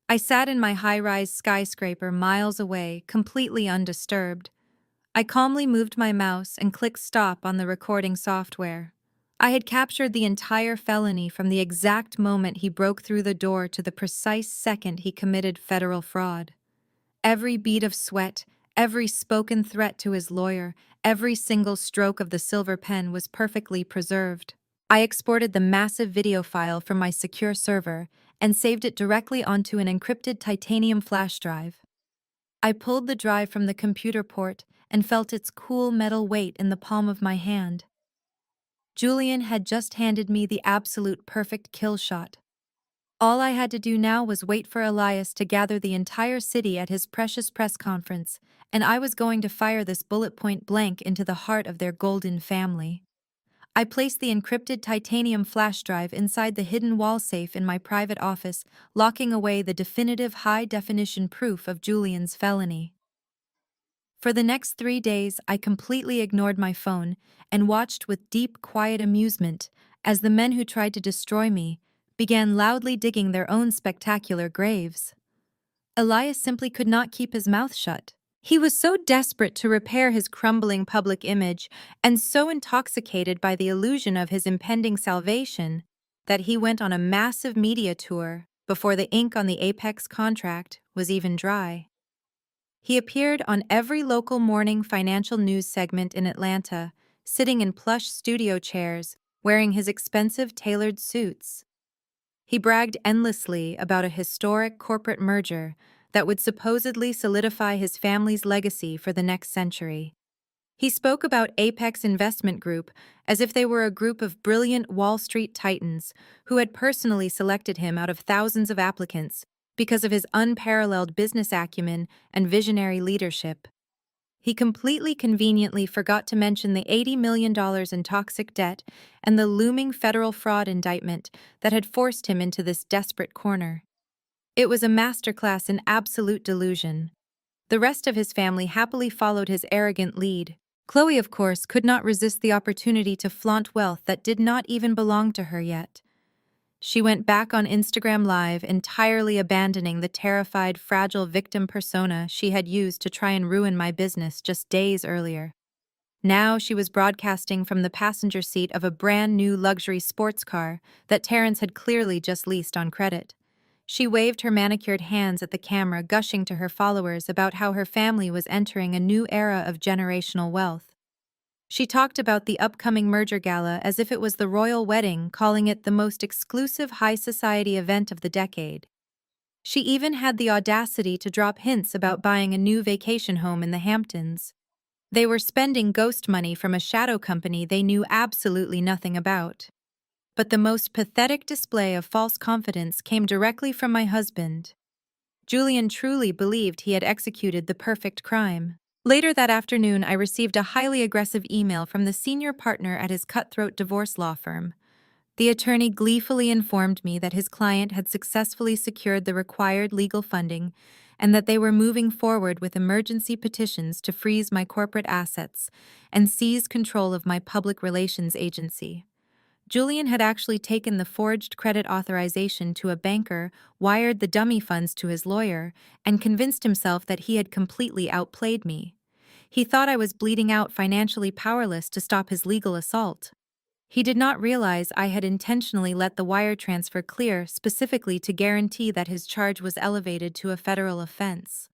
I sat in my high-rise skyscraper miles away, completely undisturbed. I calmly moved my mouse and clicked stop on the recording software. I had captured the entire felony from the exact moment he broke through the door to the precise second he committed federal fraud. Every bead of sweat, every spoken threat to his lawyer, every single stroke of the silver pen was perfectly preserved. I exported the massive video file from my secure server and saved it directly onto an encrypted titanium flash drive. I pulled the drive from the computer port and felt its cool metal weight in the palm of my hand. Julian had just handed me the absolute perfect kill shot. All I had to do now was wait for Elias to gather the entire city at his precious press conference, and I was going to fire this bullet point blank into the heart of their golden family. I placed the encrypted titanium flash drive inside the hidden wall safe in my private office, locking away the definitive high-definition proof of Julian's felony. For the next 3 days, I completely ignored my phone and watched with deep, quiet amusement as the men who tried to destroy me began loudly digging their own spectacular graves. Elias simply could not keep his mouth shut. He was so desperate to repair his crumbling public image and so intoxicated by the illusion of his impending salvation that he went on a massive media tour before the ink on the Apex contract was even dry. He appeared on every local morning financial news segment in Atlanta, sitting in plush studio chairs, wearing his expensive tailored suits. He bragged endlessly about a historic corporate merger that would supposedly solidify his family's legacy for the next century. He spoke about Apex Investment Group as if they were a group of brilliant Wall Street titans who had personally selected him out of thousands of applicants because of his unparalleled business acumen and visionary leadership. He completely conveniently forgot to mention the $80 million in toxic debt and the looming federal fraud indictment that had forced him into this desperate corner. It was a masterclass in absolute delusion. The rest of his family happily followed his arrogant lead. Chloe, of course, could not resist the opportunity to flaunt wealth that did not even belong to her yet. She went back on Instagram Live, entirely abandoning the terrified, fragile victim persona she had used to try and ruin my business just days earlier. Now she was broadcasting from the passenger seat of a brand new luxury sports car that Terrence had clearly just leased on credit. She waved her manicured hands at the camera, gushing to her followers about how her family was entering a new era of generational wealth. She talked about the upcoming merger gala as if it was the royal wedding, calling it the most exclusive high society event of the decade. She even had the audacity to drop hints about buying a new vacation home in the Hamptons. They were spending ghost money from a shadow company they knew absolutely nothing about. But the most pathetic display of false confidence came directly from my husband. Julian truly believed he had executed the perfect crime. Later that afternoon, I received a highly aggressive email from the senior partner at his cutthroat divorce law firm. The attorney gleefully informed me that his client had successfully secured the required legal funding and that they were moving forward with emergency petitions to freeze my corporate assets and seize control of my public relations agency. Julian had actually taken the forged credit authorization to a banker, wired the dummy funds to his lawyer, and convinced himself that he had completely outplayed me. He thought I was bleeding out, financially powerless to stop his legal assault. He did not realize I had intentionally let the wire transfer clear specifically to guarantee that his charge was elevated to a federal offense.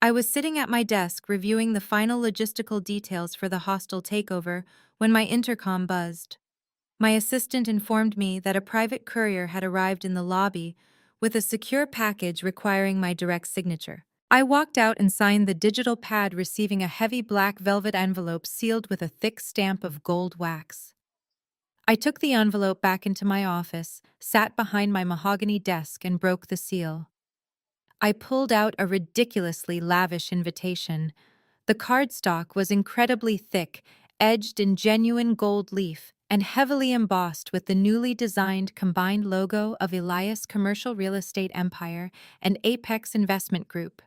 I was sitting at my desk reviewing the final logistical details for the hostile takeover when my intercom buzzed. My assistant informed me that a private courier had arrived in the lobby with a secure package requiring my direct signature. I walked out and signed the digital pad, receiving a heavy black velvet envelope sealed with a thick stamp of gold wax. I took the envelope back into my office, sat behind my mahogany desk, and broke the seal. I pulled out a ridiculously lavish invitation. The cardstock was incredibly thick, edged in genuine gold leaf, and heavily embossed with the newly designed combined logo of Elias Commercial Real Estate Empire and Apex Investment Group.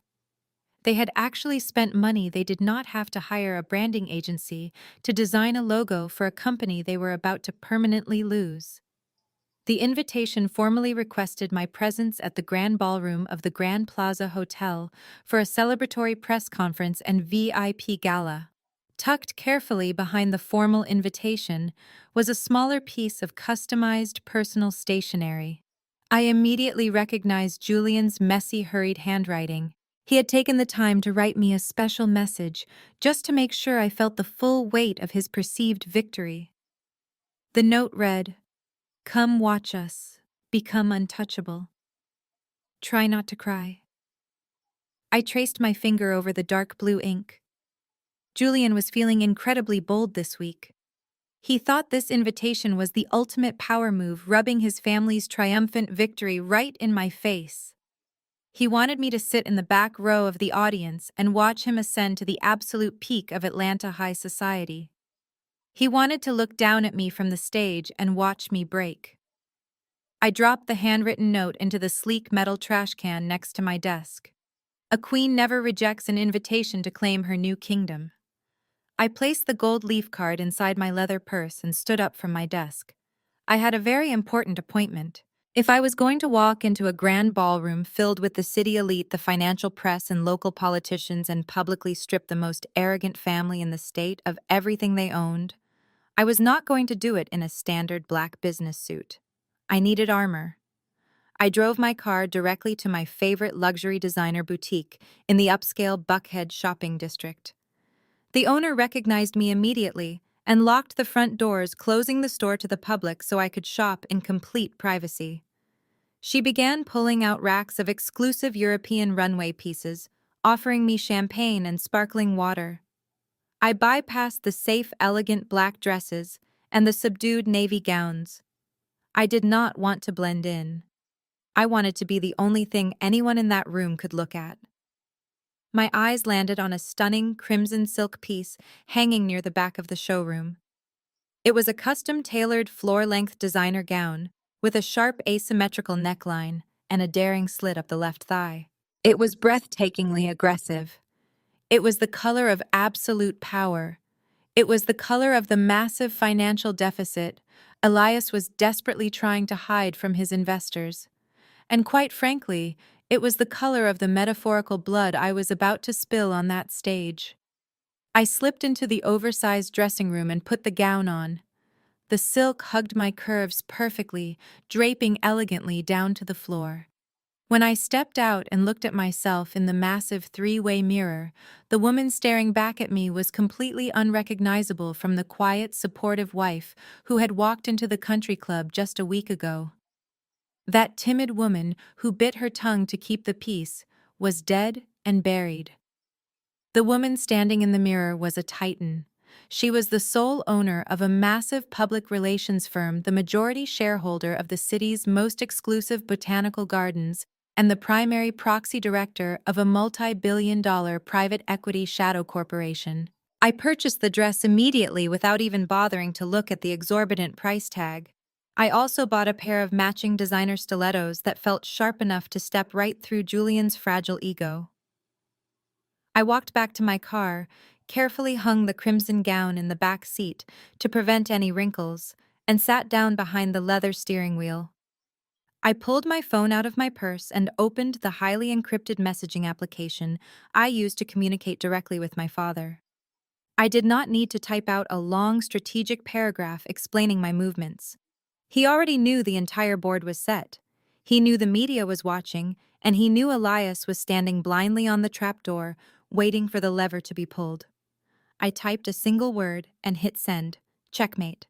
They had actually spent money they did not have to hire a branding agency to design a logo for a company they were about to permanently lose. The invitation formally requested my presence at the Grand Ballroom of the Grand Plaza Hotel for a celebratory press conference and VIP gala. Tucked carefully behind the formal invitation was a smaller piece of customized personal stationery. I immediately recognized Julian's messy, hurried handwriting. He had taken the time to write me a special message just to make sure I felt the full weight of his perceived victory. The note read, "Come watch us, become untouchable. Try not to cry." I traced my finger over the dark blue ink. Julian was feeling incredibly bold this week. He thought this invitation was the ultimate power move, rubbing his family's triumphant victory right in my face. He wanted me to sit in the back row of the audience and watch him ascend to the absolute peak of Atlanta high society. He wanted to look down at me from the stage and watch me break. I dropped the handwritten note into the sleek metal trash can next to my desk. A queen never rejects an invitation to claim her new kingdom. I placed the gold leaf card inside my leather purse and stood up from my desk. I had a very important appointment. If I was going to walk into a grand ballroom filled with the city elite, the financial press, and local politicians and publicly strip the most arrogant family in the state of everything they owned, I was not going to do it in a standard black business suit. I needed armor. I drove my car directly to my favorite luxury designer boutique in the upscale Buckhead shopping district. The owner recognized me immediately and locked the front doors, closing the store to the public so I could shop in complete privacy. She began pulling out racks of exclusive European runway pieces, offering me champagne and sparkling water. I bypassed the safe, elegant black dresses and the subdued navy gowns. I did not want to blend in. I wanted to be the only thing anyone in that room could look at. My eyes landed on a stunning crimson silk piece hanging near the back of the showroom. It was a custom-tailored floor-length designer gown with a sharp asymmetrical neckline and a daring slit up the left thigh. It was breathtakingly aggressive. It was the color of absolute power. It was the color of the massive financial deficit Elias was desperately trying to hide from his investors. And quite frankly, it was the color of the metaphorical blood I was about to spill on that stage. I slipped into the oversized dressing room and put the gown on. The silk hugged my curves perfectly, draping elegantly down to the floor. When I stepped out and looked at myself in the massive three-way mirror, the woman staring back at me was completely unrecognizable from the quiet, supportive wife who had walked into the country club just a week ago. That timid woman who bit her tongue to keep the peace was dead and buried. The woman standing in the mirror was a titan. She was the sole owner of a massive public relations firm, the majority shareholder of the city's most exclusive botanical gardens, and the primary proxy director of a multi-billion-dollar private equity shadow corporation. I purchased the dress immediately without even bothering to look at the exorbitant price tag. I also bought a pair of matching designer stilettos that felt sharp enough to step right through Julian's fragile ego. I walked back to my car, carefully hung the crimson gown in the back seat to prevent any wrinkles, and sat down behind the leather steering wheel. I pulled my phone out of my purse and opened the highly encrypted messaging application I used to communicate directly with my father. I did not need to type out a long strategic paragraph explaining my movements. He already knew the entire board was set. He knew the media was watching, and he knew Elias was standing blindly on the trapdoor, waiting for the lever to be pulled. I typed a single word and hit send. Checkmate.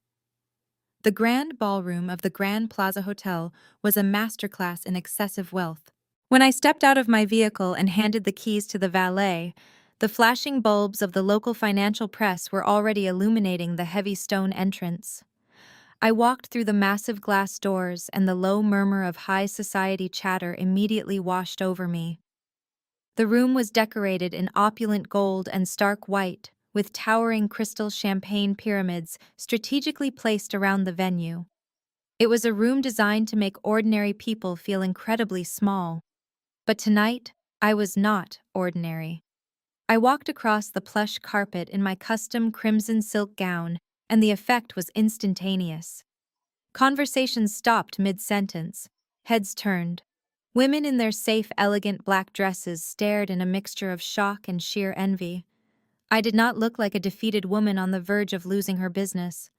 The grand ballroom of the Grand Plaza Hotel was a masterclass in excessive wealth. When I stepped out of my vehicle and handed the keys to the valet, the flashing bulbs of the local financial press were already illuminating the heavy stone entrance. I walked through the massive glass doors, and the low murmur of high society chatter immediately washed over me. The room was decorated in opulent gold and stark white, with towering crystal champagne pyramids strategically placed around the venue. It was a room designed to make ordinary people feel incredibly small. But tonight, I was not ordinary. I walked across the plush carpet in my custom crimson silk gown, and the effect was instantaneous. Conversations stopped mid-sentence. Heads turned. Women in their safe, elegant black dresses stared in a mixture of shock and sheer envy. I did not look like a defeated woman on the verge of losing her business.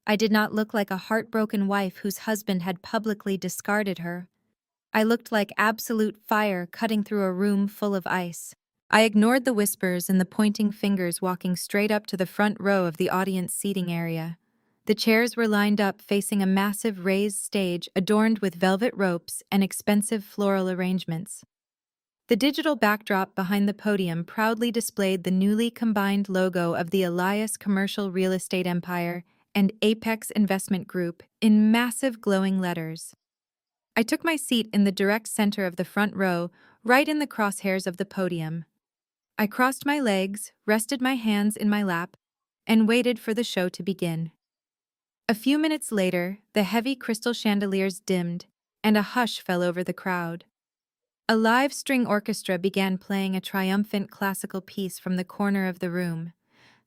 I did not look like a heartbroken wife whose husband had publicly discarded her. I looked like absolute fire cutting through a room full of ice. I ignored the whispers and the pointing fingers, walking straight up to the front row of the audience seating area. The chairs were lined up facing a massive raised stage adorned with velvet ropes and expensive floral arrangements. The digital backdrop behind the podium proudly displayed the newly combined logo of the Elias Commercial Real Estate Empire and Apex Investment Group in massive glowing letters. I took my seat in the direct center of the front row, right in the crosshairs of the podium. I crossed my legs, rested my hands in my lap, and waited for the show to begin. A few minutes later, the heavy crystal chandeliers dimmed, and a hush fell over the crowd. A live string orchestra began playing a triumphant classical piece from the corner of the room.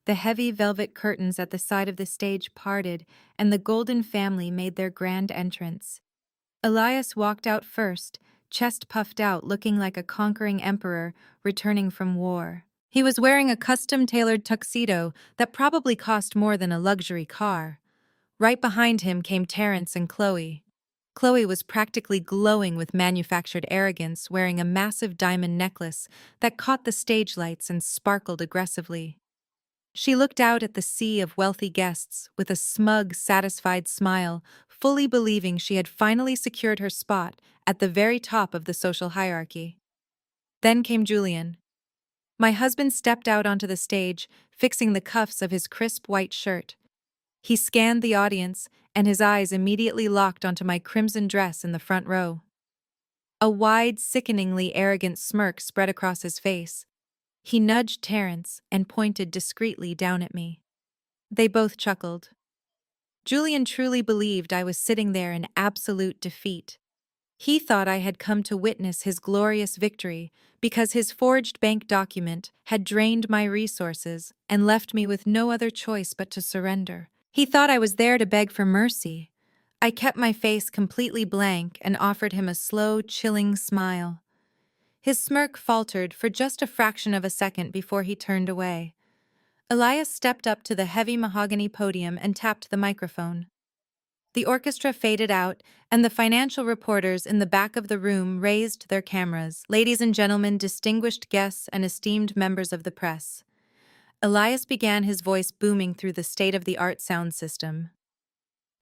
The heavy velvet curtains at the side of the stage parted, and the Golden family made their grand entrance. Elias walked out first, chest puffed out, looking like a conquering emperor returning from war. He was wearing a custom-tailored tuxedo that probably cost more than a luxury car. Right behind him came Terrence and Chloe. Chloe was practically glowing with manufactured arrogance, wearing a massive diamond necklace that caught the stage lights and sparkled aggressively. She looked out at the sea of wealthy guests with a smug, satisfied smile, fully believing she had finally secured her spot at the very top of the social hierarchy. Then came Julian. My husband stepped out onto the stage, fixing the cuffs of his crisp white shirt. He scanned the audience, and his eyes immediately locked onto my crimson dress in the front row. A wide, sickeningly arrogant smirk spread across his face. He nudged Terence and pointed discreetly down at me. They both chuckled. Julian truly believed I was sitting there in absolute defeat. He thought I had come to witness his glorious victory because his forged bank document had drained my resources and left me with no other choice but to surrender. He thought I was there to beg for mercy. I kept my face completely blank and offered him a slow, chilling smile. His smirk faltered for just a fraction of a second before he turned away. Elias stepped up to the heavy mahogany podium and tapped the microphone. The orchestra faded out, and the financial reporters in the back of the room raised their cameras. Ladies and gentlemen, distinguished guests, and esteemed members of the press. Elias began, his voice booming through the state-of-the-art sound system.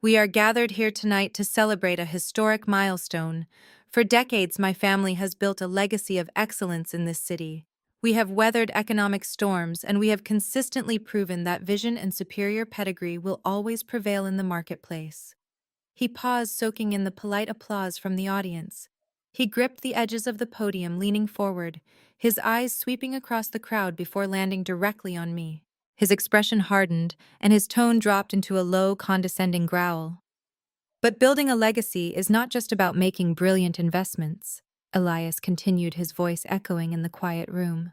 We are gathered here tonight to celebrate a historic milestone. For decades, my family has built a legacy of excellence in this city. We have weathered economic storms, and we have consistently proven that vision and superior pedigree will always prevail in the marketplace. He paused, soaking in the polite applause from the audience. He gripped the edges of the podium, leaning forward, his eyes sweeping across the crowd before landing directly on me. His expression hardened, and his tone dropped into a low, condescending growl. But building a legacy is not just about making brilliant investments, Elias continued, his voice echoing in the quiet room.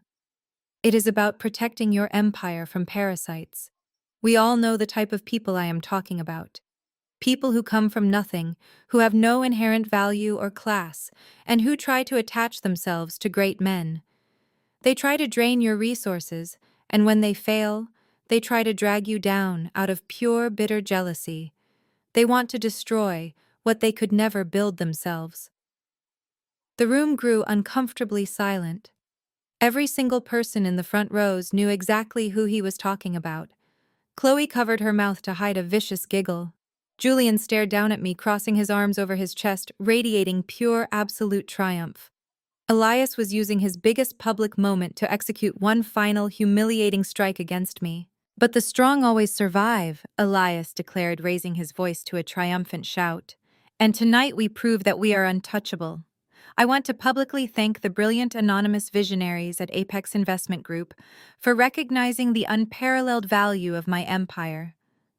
It is about protecting your empire from parasites. We all know the type of people I am talking about. People who come from nothing, who have no inherent value or class, and who try to attach themselves to great men. They try to drain your resources, and when they fail, they try to drag you down out of pure, bitter jealousy. They want to destroy what they could never build themselves. The room grew uncomfortably silent. Every single person in the front rows knew exactly who he was talking about. Chloe covered her mouth to hide a vicious giggle. Julian stared down at me, crossing his arms over his chest, radiating pure, absolute triumph. Elias was using his biggest public moment to execute one final, humiliating strike against me. But the strong always survive, Elias declared, raising his voice to a triumphant shout. And tonight we prove that we are untouchable. I want to publicly thank the brilliant anonymous visionaries at Apex Investment Group for recognizing the unparalleled value of my empire.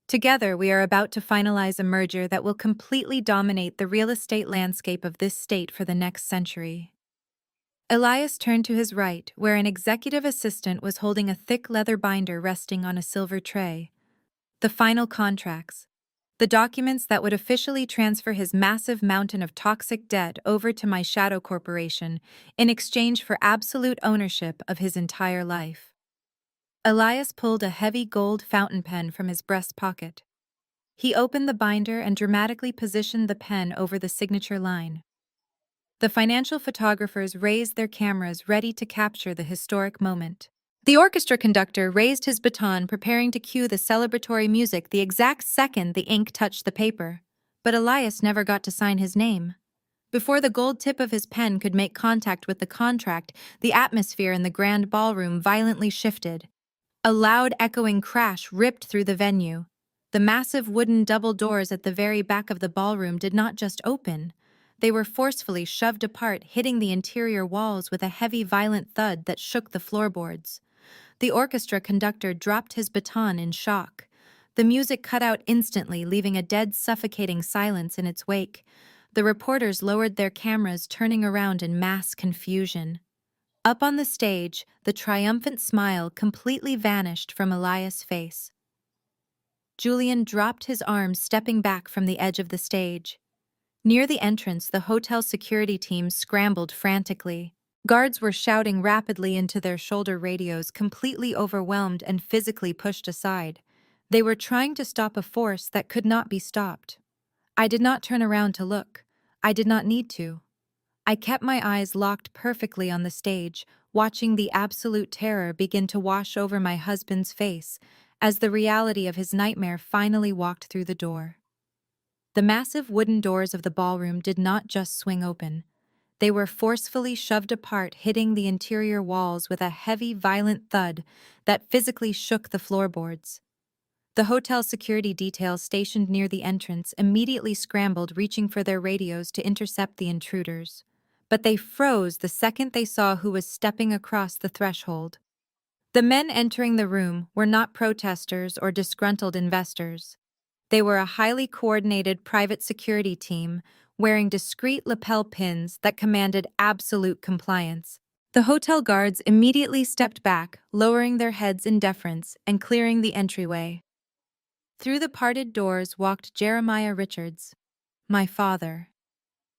Together, we are about to finalize a merger that will completely dominate the real estate landscape of this state for the next century. Elias turned to his right, where an executive assistant was holding a thick leather binder resting on a silver tray. The final contracts. The documents that would officially transfer his massive mountain of toxic debt over to my shadow corporation in exchange for absolute ownership of his entire life. Elias pulled a heavy gold fountain pen from his breast pocket. He opened the binder and dramatically positioned the pen over the signature line. The financial photographers raised their cameras, ready to capture the historic moment. The orchestra conductor raised his baton, preparing to cue the celebratory music the exact second the ink touched the paper. But Elias never got to sign his name. Before the gold tip of his pen could make contact with the contract, the atmosphere in the grand ballroom violently shifted. A loud, echoing crash ripped through the venue. The massive wooden double doors at the very back of the ballroom did not just open. They were forcefully shoved apart, hitting the interior walls with a heavy, violent thud that shook the floorboards. The orchestra conductor dropped his baton in shock. The music cut out instantly, leaving a dead, suffocating silence in its wake. The reporters lowered their cameras, turning around in mass confusion. Up on the stage, the triumphant smile completely vanished from Elias' face. Julian dropped his arms, stepping back from the edge of the stage. Near the entrance, the hotel security team scrambled frantically. Guards were shouting rapidly into their shoulder radios, completely overwhelmed and physically pushed aside. They were trying to stop a force that could not be stopped. I did not turn around to look. I did not need to. I kept my eyes locked perfectly on the stage, watching the absolute terror begin to wash over my husband's face as the reality of his nightmare finally walked through the door. The massive wooden doors of the ballroom did not just swing open. They were forcefully shoved apart, hitting the interior walls with a heavy, violent thud that physically shook the floorboards. The hotel security detail stationed near the entrance immediately scrambled, reaching for their radios to intercept the intruders. But they froze the second they saw who was stepping across the threshold. The men entering the room were not protesters or disgruntled investors. They were a highly coordinated private security team wearing discreet lapel pins that commanded absolute compliance. The hotel guards immediately stepped back, lowering their heads in deference and clearing the entryway. Through the parted doors walked Jeremiah Richards, my father.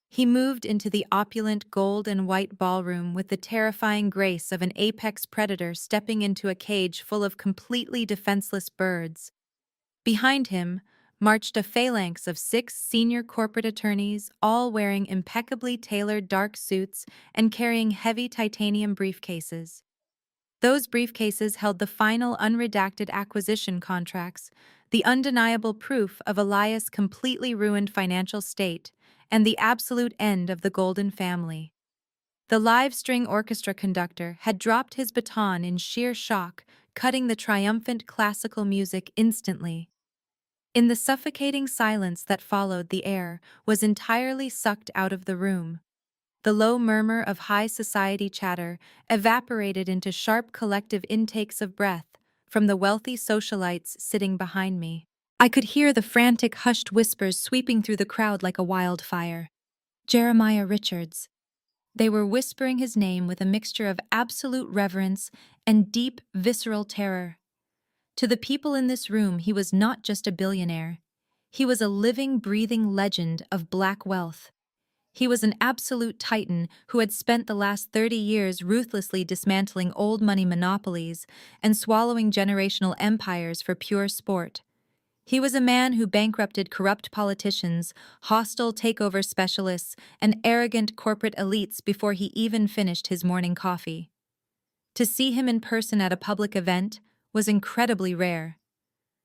He moved into the opulent gold and white ballroom with the terrifying grace of an apex predator stepping into a cage full of completely defenseless birds. Behind him marched a phalanx of 6 senior corporate attorneys, all wearing impeccably tailored dark suits and carrying heavy titanium briefcases. Those briefcases held the final unredacted acquisition contracts, the undeniable proof of Elias' completely ruined financial state, and the absolute end of the Golden family. The live string orchestra conductor had dropped his baton in sheer shock, cutting the triumphant classical music instantly. In the suffocating silence that followed, the air was entirely sucked out of the room. The low murmur of high society chatter evaporated into sharp collective intakes of breath from the wealthy socialites sitting behind me. I could hear the frantic hushed whispers sweeping through the crowd like a wildfire. Jeremiah Richards. They were whispering his name with a mixture of absolute reverence and deep, visceral terror. To the people in this room, he was not just a billionaire. He was a living, breathing legend of black wealth. He was an absolute titan who had spent the last 30 years ruthlessly dismantling old money monopolies and swallowing generational empires for pure sport. He was a man who bankrupted corrupt politicians, hostile takeover specialists, and arrogant corporate elites before he even finished his morning coffee. To see him in person at a public event was incredibly rare.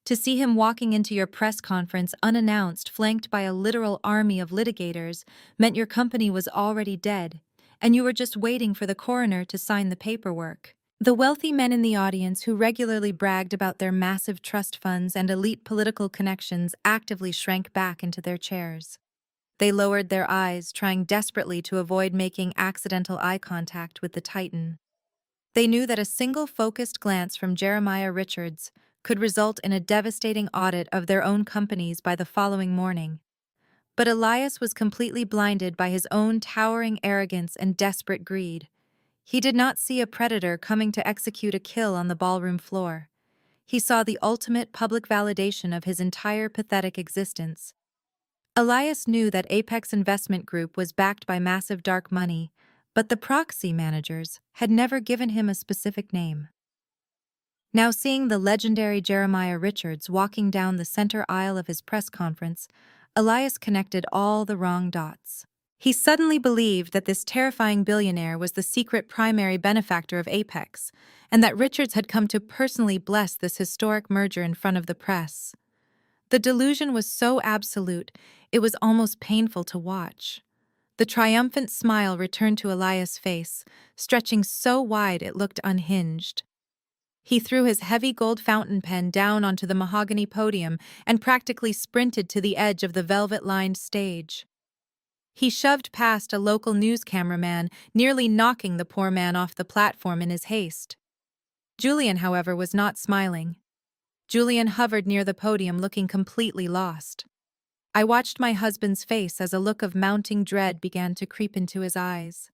To see him walking into your press conference unannounced, flanked by a literal army of litigators, meant your company was already dead, and you were just waiting for the coroner to sign the paperwork. The wealthy men in the audience who regularly bragged about their massive trust funds and elite political connections actively shrank back into their chairs. They lowered their eyes, trying desperately to avoid making accidental eye contact with the Titan. They knew that a single focused glance from Jeremiah Richards could result in a devastating audit of their own companies by the following morning. But Elias was completely blinded by his own towering arrogance and desperate greed. He did not see a predator coming to execute a kill on the ballroom floor. He saw the ultimate public validation of his entire pathetic existence. Elias knew that Apex Investment Group was backed by massive dark money, but the proxy managers had never given him a specific name. Now seeing the legendary Jeremiah Richards walking down the center aisle of his press conference, Elias connected all the wrong dots. He suddenly believed that this terrifying billionaire was the secret primary benefactor of Apex, and that Richards had come to personally bless this historic merger in front of the press. The delusion was so absolute, it was almost painful to watch. The triumphant smile returned to Elias' face, stretching so wide it looked unhinged. He threw his heavy gold fountain pen down onto the mahogany podium and practically sprinted to the edge of the velvet-lined stage. He shoved past a local news cameraman, nearly knocking the poor man off the platform in his haste. Julian, however, was not smiling. Julian hovered near the podium, looking completely lost. I watched my husband's face as a look of mounting dread began to creep into his eyes.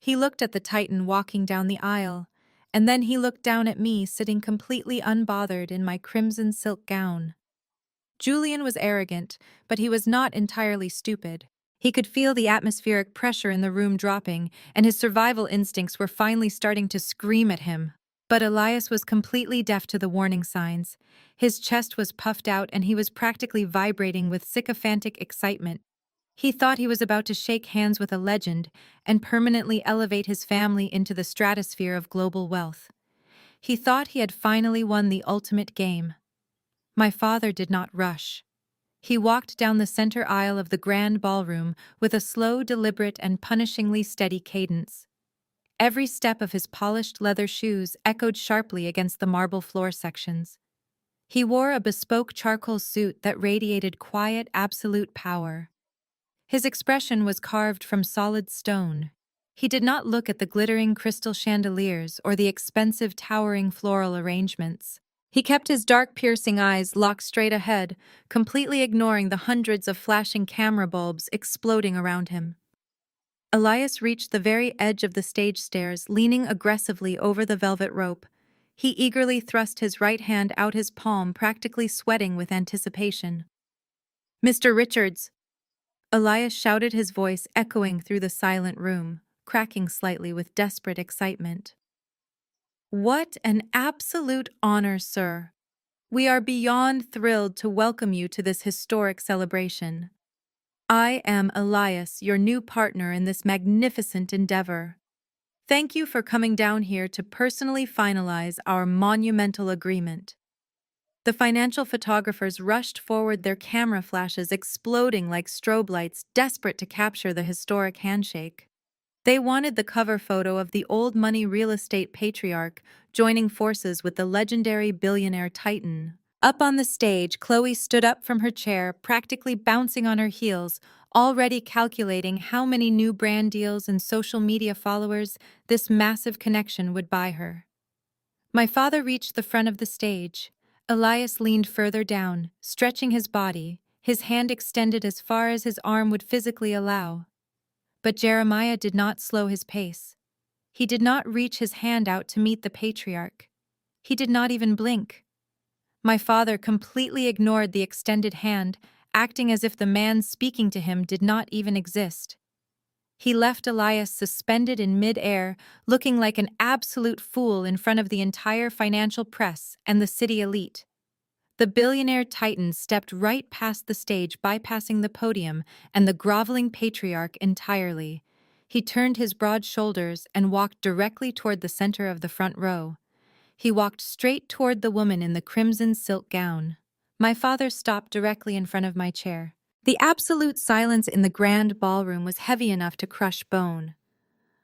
He looked at the Titan walking down the aisle, and then he looked down at me sitting completely unbothered in my crimson silk gown. Julian was arrogant, but he was not entirely stupid. He could feel the atmospheric pressure in the room dropping, and his survival instincts were finally starting to scream at him. But Elias was completely deaf to the warning signs. His chest was puffed out and he was practically vibrating with sycophantic excitement. He thought he was about to shake hands with a legend and permanently elevate his family into the stratosphere of global wealth. He thought he had finally won the ultimate game. My father did not rush. He walked down the center aisle of the grand ballroom with a slow, deliberate, and punishingly steady cadence. Every step of his polished leather shoes echoed sharply against the marble floor sections. He wore a bespoke charcoal suit that radiated quiet, absolute power. His expression was carved from solid stone. He did not look at the glittering crystal chandeliers or the expensive towering floral arrangements. He kept his dark, piercing eyes locked straight ahead, completely ignoring the hundreds of flashing camera bulbs exploding around him. Elias reached the very edge of the stage stairs, leaning aggressively over the velvet rope. He eagerly thrust his right hand out his palm, practically sweating with anticipation. "Mr. Richards!" Elias shouted, his voice echoing through the silent room, cracking slightly with desperate excitement. "What an absolute honor, sir! We are beyond thrilled to welcome you to this historic celebration. I am Elias, your new partner in this magnificent endeavor. Thank you for coming down here to personally finalize our monumental agreement." The financial photographers rushed forward, their camera flashes exploding like strobe lights, desperate to capture the historic handshake. They wanted the cover photo of the old money real estate patriarch joining forces with the legendary billionaire titan. Up on the stage, Chloe stood up from her chair, practically bouncing on her heels, already calculating how many new brand deals and social media followers this massive connection would buy her. My father reached the front of the stage. Elias leaned further down, stretching his body, his hand extended as far as his arm would physically allow. But Jeremiah did not slow his pace. He did not reach his hand out to meet the patriarch. He did not even blink. My father completely ignored the extended hand, acting as if the man speaking to him did not even exist. He left Elias suspended in mid-air, looking like an absolute fool in front of the entire financial press and the city elite. The billionaire titan stepped right past the stage, bypassing the podium and the groveling patriarch entirely. He turned his broad shoulders and walked directly toward the center of the front row. He walked straight toward the woman in the crimson silk gown. My father stopped directly in front of my chair. The absolute silence in the grand ballroom was heavy enough to crush bone.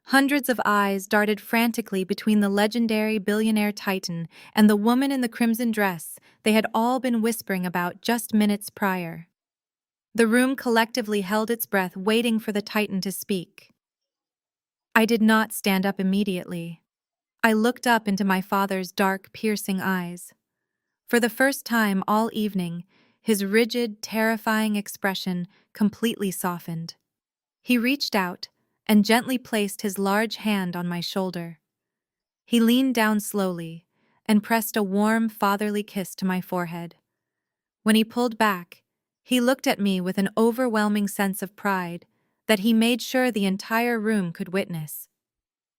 Hundreds of eyes darted frantically between the legendary billionaire titan and the woman in the crimson dress they had all been whispering about just minutes prior. The room collectively held its breath, waiting for the titan to speak. I did not stand up immediately. I looked up into my father's dark, piercing eyes. For the first time all evening, his rigid, terrifying expression completely softened. He reached out and gently placed his large hand on my shoulder. He leaned down slowly and pressed a warm, fatherly kiss to my forehead. When he pulled back, he looked at me with an overwhelming sense of pride that he made sure the entire room could witness.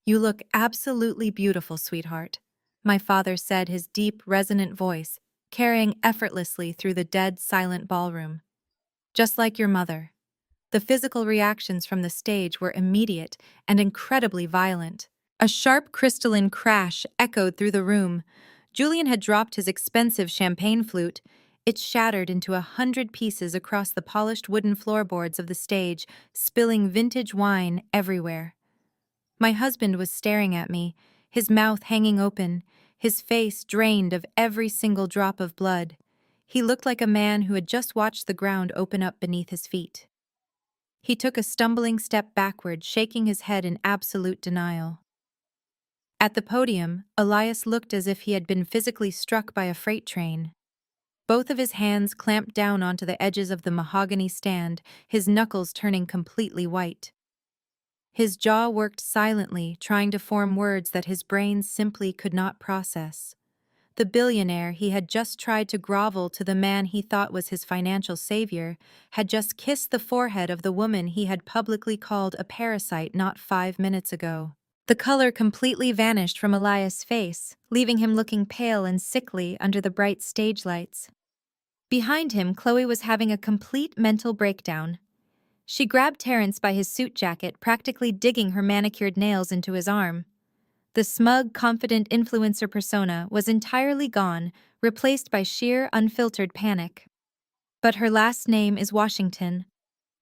"You look absolutely beautiful, sweetheart," my father said, his deep, resonant voice carrying effortlessly through the dead, silent ballroom. "Just like your mother." The physical reactions from the stage were immediate and incredibly violent. A sharp crystalline crash echoed through the room. Julian had dropped his expensive champagne flute. It shattered into 100 pieces across the polished wooden floorboards of the stage, spilling vintage wine everywhere. My husband was staring at me, his mouth hanging open, his face drained of every single drop of blood. He looked like a man who had just watched the ground open up beneath his feet. He took a stumbling step backward, shaking his head in absolute denial. At the podium, Elias looked as if he had been physically struck by a freight train. Both of his hands clamped down onto the edges of the mahogany stand, his knuckles turning completely white. His jaw worked silently, trying to form words that his brain simply could not process. The billionaire he had just tried to grovel to, the man he thought was his financial savior, had just kissed the forehead of the woman he had publicly called a parasite not 5 minutes ago. The color completely vanished from Elias' face, leaving him looking pale and sickly under the bright stage lights. Behind him, Chloe was having a complete mental breakdown. She grabbed Terrence by his suit jacket, practically digging her manicured nails into his arm. The smug, confident influencer persona was entirely gone, replaced by sheer, unfiltered panic. But her last name is Washington.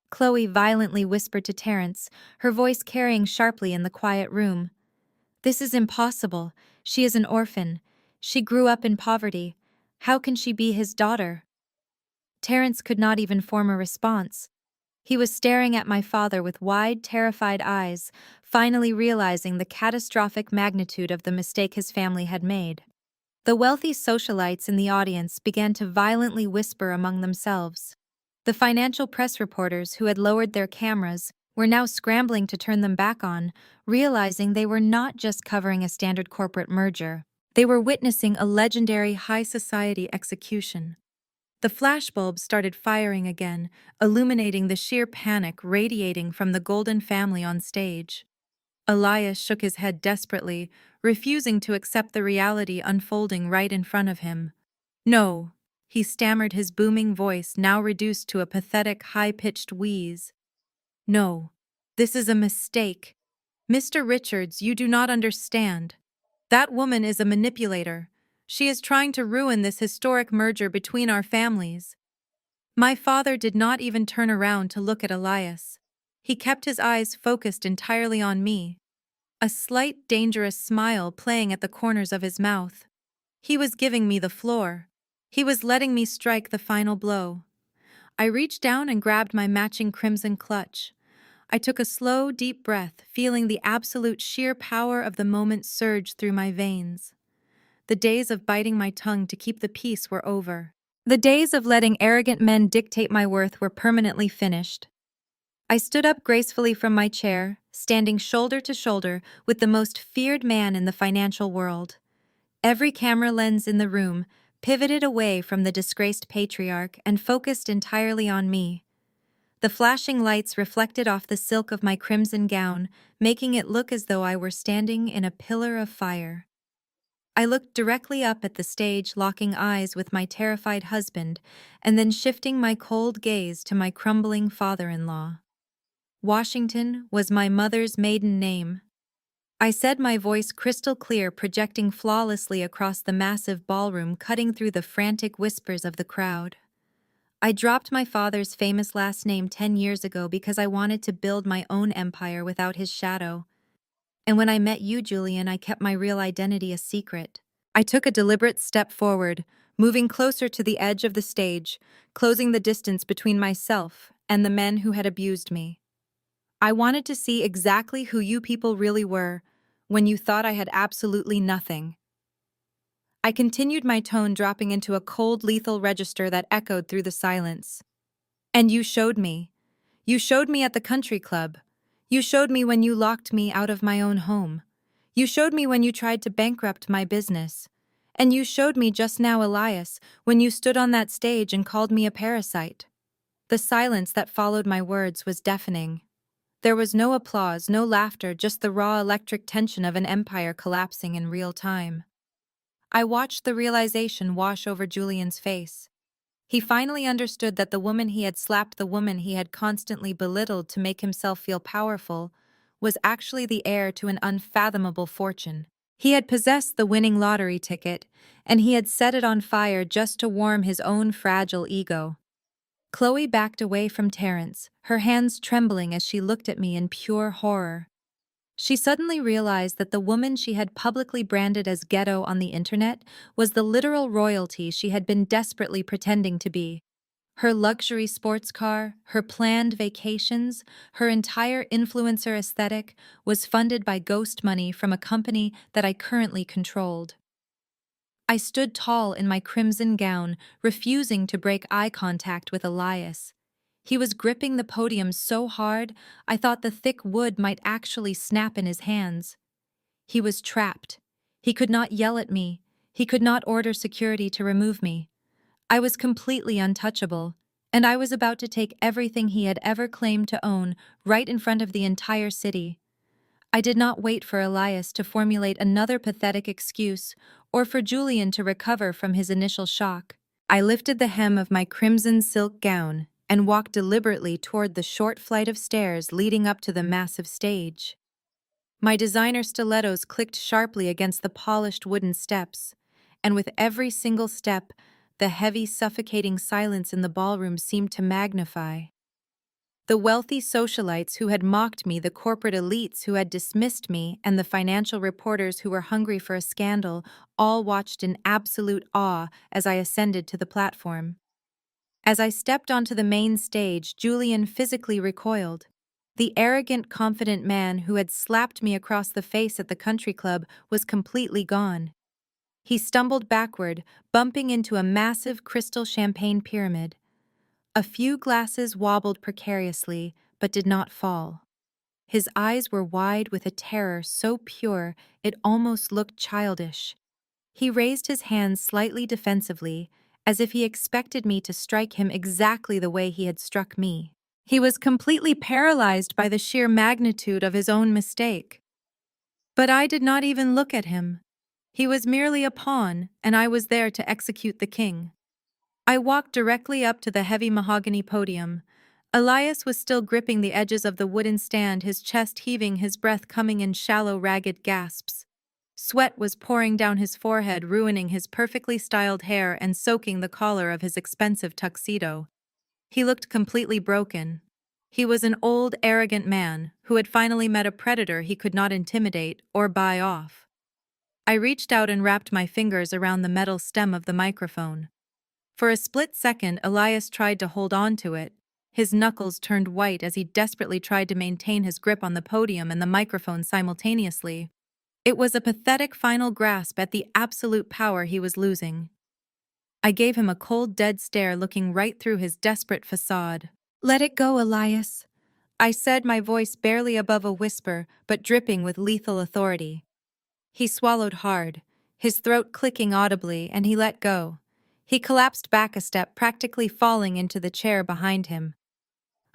Chloe violently whispered to Terence, her voice carrying sharply in the quiet room. This is impossible. She is an orphan. She grew up in poverty. How can she be his daughter? Terence could not even form a response. He was staring at my father with wide, terrified eyes, finally realizing the catastrophic magnitude of the mistake his family had made. The wealthy socialites in the audience began to violently whisper among themselves. The financial press reporters who had lowered their cameras were now scrambling to turn them back on, realizing they were not just covering a standard corporate merger. They were witnessing a legendary high society execution. The flashbulbs started firing again, illuminating the sheer panic radiating from the Golden family on stage. Elias shook his head desperately, refusing to accept the reality unfolding right in front of him. No, he stammered, his booming voice now reduced to a pathetic, high-pitched wheeze. No, this is a mistake. Mr. Richards, you do not understand. That woman is a manipulator. She is trying to ruin this historic merger between our families. My father did not even turn around to look at Elias. He kept his eyes focused entirely on me, a slight, dangerous smile playing at the corners of his mouth. He was giving me the floor. He was letting me strike the final blow. I reached down and grabbed my matching crimson clutch. I took a slow, deep breath, feeling the absolute sheer power of the moment surge through my veins. The days of biting my tongue to keep the peace were over. The days of letting arrogant men dictate my worth were permanently finished. I stood up gracefully from my chair, standing shoulder to shoulder with the most feared man in the financial world. Every camera lens in the room pivoted away from the disgraced patriarch and focused entirely on me. The flashing lights reflected off the silk of my crimson gown, making it look as though I were standing in a pillar of fire. I looked directly up at the stage, locking eyes with my terrified husband, and then shifting my cold gaze to my crumbling father-in-law. Washington was my mother's maiden name. I said, my voice crystal clear, projecting flawlessly across the massive ballroom, cutting through the frantic whispers of the crowd. I dropped my father's famous last name 10 years ago because I wanted to build my own empire without his shadow. And when I met you, Julian, I kept my real identity a secret. I took a deliberate step forward, moving closer to the edge of the stage, closing the distance between myself and the men who had abused me. I wanted to see exactly who you people really were, when you thought I had absolutely nothing. I continued, my tone dropping into a cold, lethal register that echoed through the silence. And you showed me. You showed me at the country club. You showed me when you locked me out of my own home. You showed me when you tried to bankrupt my business. And you showed me just now, Elias, when you stood on that stage and called me a parasite. The silence that followed my words was deafening. There was no applause, no laughter, just the raw electric tension of an empire collapsing in real time. I watched the realization wash over Julian's face. He finally understood that the woman he had slapped, the woman he had constantly belittled to make himself feel powerful, was actually the heir to an unfathomable fortune. He had possessed the winning lottery ticket, and he had set it on fire just to warm his own fragile ego. Chloe backed away from Terence, her hands trembling as she looked at me in pure horror. She suddenly realized that the woman she had publicly branded as ghetto on the internet was the literal royalty she had been desperately pretending to be. Her luxury sports car, her planned vacations, her entire influencer aesthetic was funded by ghost money from a company that I currently controlled. I stood tall in my crimson gown, refusing to break eye contact with Elias. He was gripping the podium so hard, I thought the thick wood might actually snap in his hands. He was trapped. He could not yell at me. He could not order security to remove me. I was completely untouchable, and I was about to take everything he had ever claimed to own right in front of the entire city. I did not wait for Elias to formulate another pathetic excuse or for Julian to recover from his initial shock. I lifted the hem of my crimson silk gown and walked deliberately toward the short flight of stairs leading up to the massive stage. My designer stilettos clicked sharply against the polished wooden steps, and with every single step, the heavy, suffocating silence in the ballroom seemed to magnify. The wealthy socialites who had mocked me, the corporate elites who had dismissed me, and the financial reporters who were hungry for a scandal all watched in absolute awe as I ascended to the platform. As I stepped onto the main stage, Julian physically recoiled. The arrogant, confident man who had slapped me across the face at the country club was completely gone. He stumbled backward, bumping into a massive crystal champagne pyramid. A few glasses wobbled precariously, but did not fall. His eyes were wide with a terror so pure it almost looked childish. He raised his hands slightly defensively, as if he expected me to strike him exactly the way he had struck me. He was completely paralyzed by the sheer magnitude of his own mistake. But I did not even look at him. He was merely a pawn, and I was there to execute the king. I walked directly up to the heavy mahogany podium. Elias was still gripping the edges of the wooden stand, his chest heaving, his breath coming in shallow, ragged gasps. Sweat was pouring down his forehead, ruining his perfectly styled hair and soaking the collar of his expensive tuxedo. He looked completely broken. He was an old, arrogant man who had finally met a predator he could not intimidate or buy off. I reached out and wrapped my fingers around the metal stem of the microphone. For a split second, Elias tried to hold on to it. His knuckles turned white as he desperately tried to maintain his grip on the podium and the microphone simultaneously. It was a pathetic final grasp at the absolute power he was losing. I gave him a cold, dead stare, looking right through his desperate facade. "Let it go, Elias," I said, my voice barely above a whisper, but dripping with lethal authority. He swallowed hard, his throat clicking audibly, and he let go. He collapsed back a step, practically falling into the chair behind him.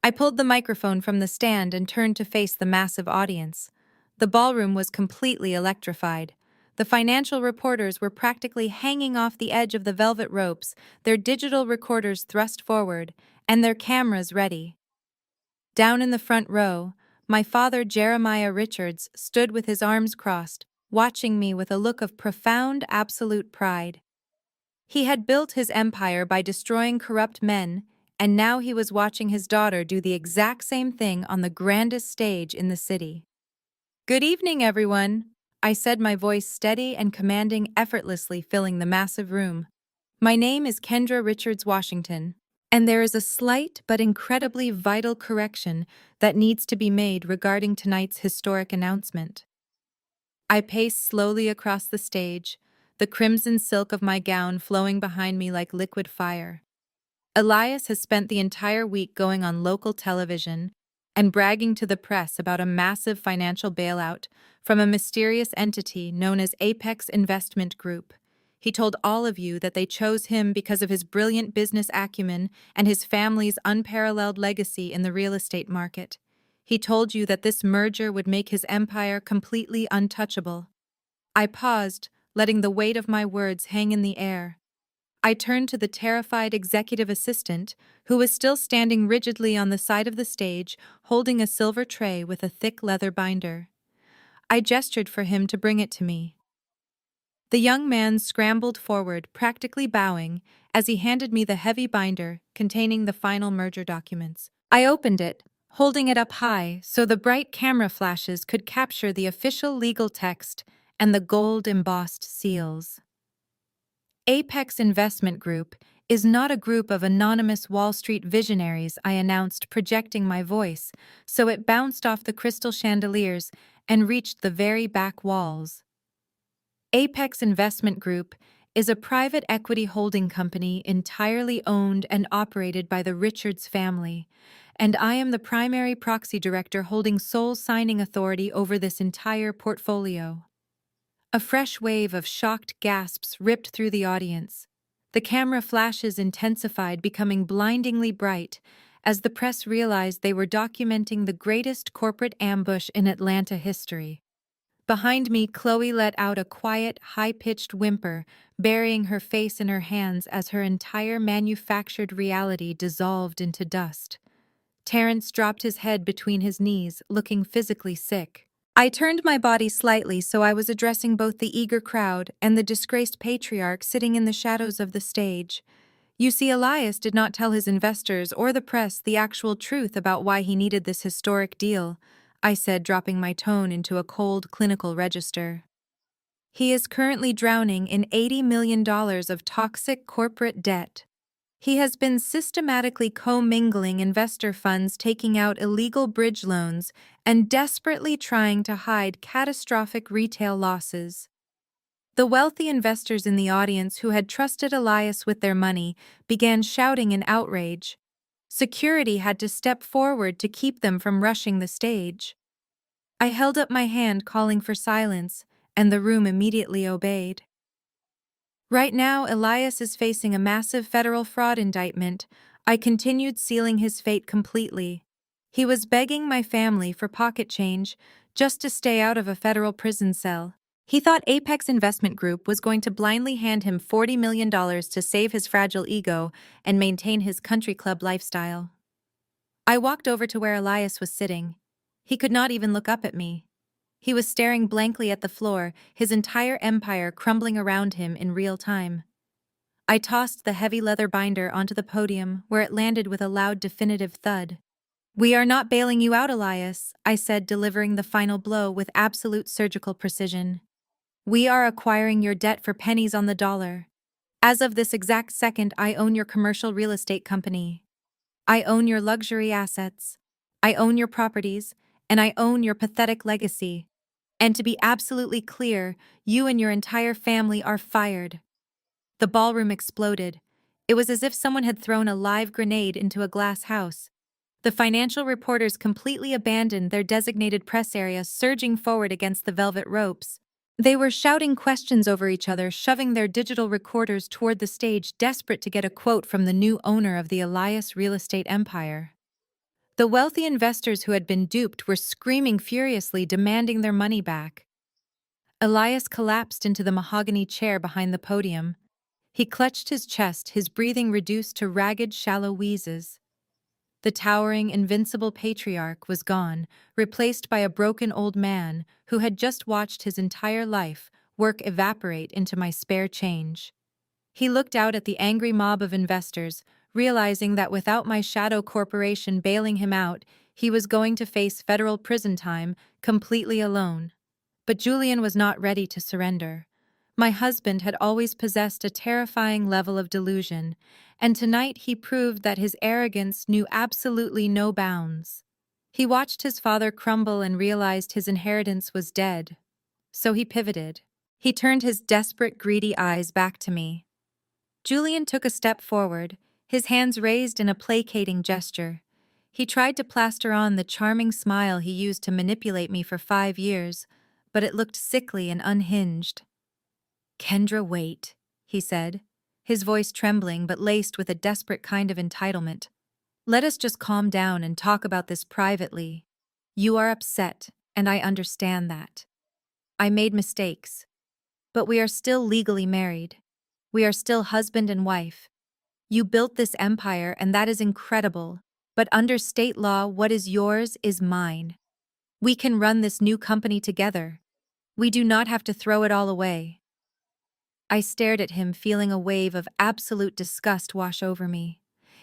I pulled the microphone from the stand and turned to face the massive audience. The ballroom was completely electrified. The financial reporters were practically hanging off the edge of the velvet ropes, their digital recorders thrust forward, and their cameras ready. Down in the front row, my father, Jeremiah Richards, stood with his arms crossed, watching me with a look of profound, absolute pride. He had built his empire by destroying corrupt men, and now he was watching his daughter do the exact same thing on the grandest stage in the city. "Good evening, everyone," I said, my voice steady and commanding, effortlessly filling the massive room. "My name is Kendra Richards Washington, and there is a slight but incredibly vital correction that needs to be made regarding tonight's historic announcement." I paced slowly across the stage, the crimson silk of my gown flowing behind me like liquid fire. Elias has spent the entire week going on local television and bragging to the press about a massive financial bailout from a mysterious entity known as Apex Investment Group. He told all of you that they chose him because of his brilliant business acumen and his family's unparalleled legacy in the real estate market. He told you that this merger would make his empire completely untouchable. I paused, letting the weight of my words hang in the air. I turned to the terrified executive assistant, who was still standing rigidly on the side of the stage, holding a silver tray with a thick leather binder. I gestured for him to bring it to me. The young man scrambled forward, practically bowing, as he handed me the heavy binder containing the final merger documents. I opened it, holding it up high so the bright camera flashes could capture the official legal text and the gold-embossed seals. Apex Investment Group is not a group of anonymous Wall Street visionaries, I announced, projecting my voice, so it bounced off the crystal chandeliers and reached the very back walls. Apex Investment Group is a private equity holding company entirely owned and operated by the Richards family, and I am the primary proxy director holding sole signing authority over this entire portfolio. A fresh wave of shocked gasps ripped through the audience. The camera flashes intensified, becoming blindingly bright, as the press realized they were documenting the greatest corporate ambush in Atlanta history. Behind me, Chloe let out a quiet, high-pitched whimper, burying her face in her hands as her entire manufactured reality dissolved into dust. Terrence dropped his head between his knees, looking physically sick. I turned my body slightly so I was addressing both the eager crowd and the disgraced patriarch sitting in the shadows of the stage. You see, Elias did not tell his investors or the press the actual truth about why he needed this historic deal, I said, dropping my tone into a cold, clinical register. He is currently drowning in $80 million of toxic corporate debt. He has been systematically commingling investor funds, taking out illegal bridge loans, and desperately trying to hide catastrophic retail losses. The wealthy investors in the audience who had trusted Elias with their money began shouting in outrage. Security had to step forward to keep them from rushing the stage. I held up my hand calling for silence, and the room immediately obeyed. Right now, Elias is facing a massive federal fraud indictment. I continued, sealing his fate completely. He was begging my family for pocket change just to stay out of a federal prison cell. He thought Apex Investment Group was going to blindly hand him $40 million to save his fragile ego and maintain his country club lifestyle. I walked over to where Elias was sitting. He could not even look up at me. He was staring blankly at the floor, his entire empire crumbling around him in real time. I tossed the heavy leather binder onto the podium, where it landed with a loud, definitive thud. "We are not bailing you out, Elias," I said, delivering the final blow with absolute surgical precision. "We are acquiring your debt for pennies on the dollar. As of this exact second, I own your commercial real estate company. I own your luxury assets. I own your properties, and I own your pathetic legacy. And to be absolutely clear, you and your entire family are fired." The ballroom exploded. It was as if someone had thrown a live grenade into a glass house. The financial reporters completely abandoned their designated press area, surging forward against the velvet ropes. They were shouting questions over each other, shoving their digital recorders toward the stage, desperate to get a quote from the new owner of the Elias real estate empire. The wealthy investors who had been duped were screaming furiously, demanding their money back. Elias collapsed into the mahogany chair behind the podium. He clutched his chest, his breathing reduced to ragged, shallow wheezes. The towering, invincible patriarch was gone, replaced by a broken old man who had just watched his entire life work evaporate into my spare change. He looked out at the angry mob of investors, realizing that without my shadow corporation bailing him out, he was going to face federal prison time completely alone. But Julian was not ready to surrender. My husband had always possessed a terrifying level of delusion, and tonight he proved that his arrogance knew absolutely no bounds. He watched his father crumble and realized his inheritance was dead. So he pivoted. He turned his desperate, greedy eyes back to me. Julian took a step forward, his hands raised in a placating gesture. He tried to plaster on the charming smile he used to manipulate me for 5 years, but it looked sickly and unhinged. "Kendra, wait," he said, his voice trembling but laced with a desperate kind of entitlement. "Let us just calm down and talk about this privately. You are upset, and I understand that. I made mistakes, but we are still legally married. We are still husband and wife. You built this empire, and that is incredible, but under state law, what is yours is mine. We can run this new company together. We do not have to throw it all away." I stared at him, feeling a wave of absolute disgust wash over me.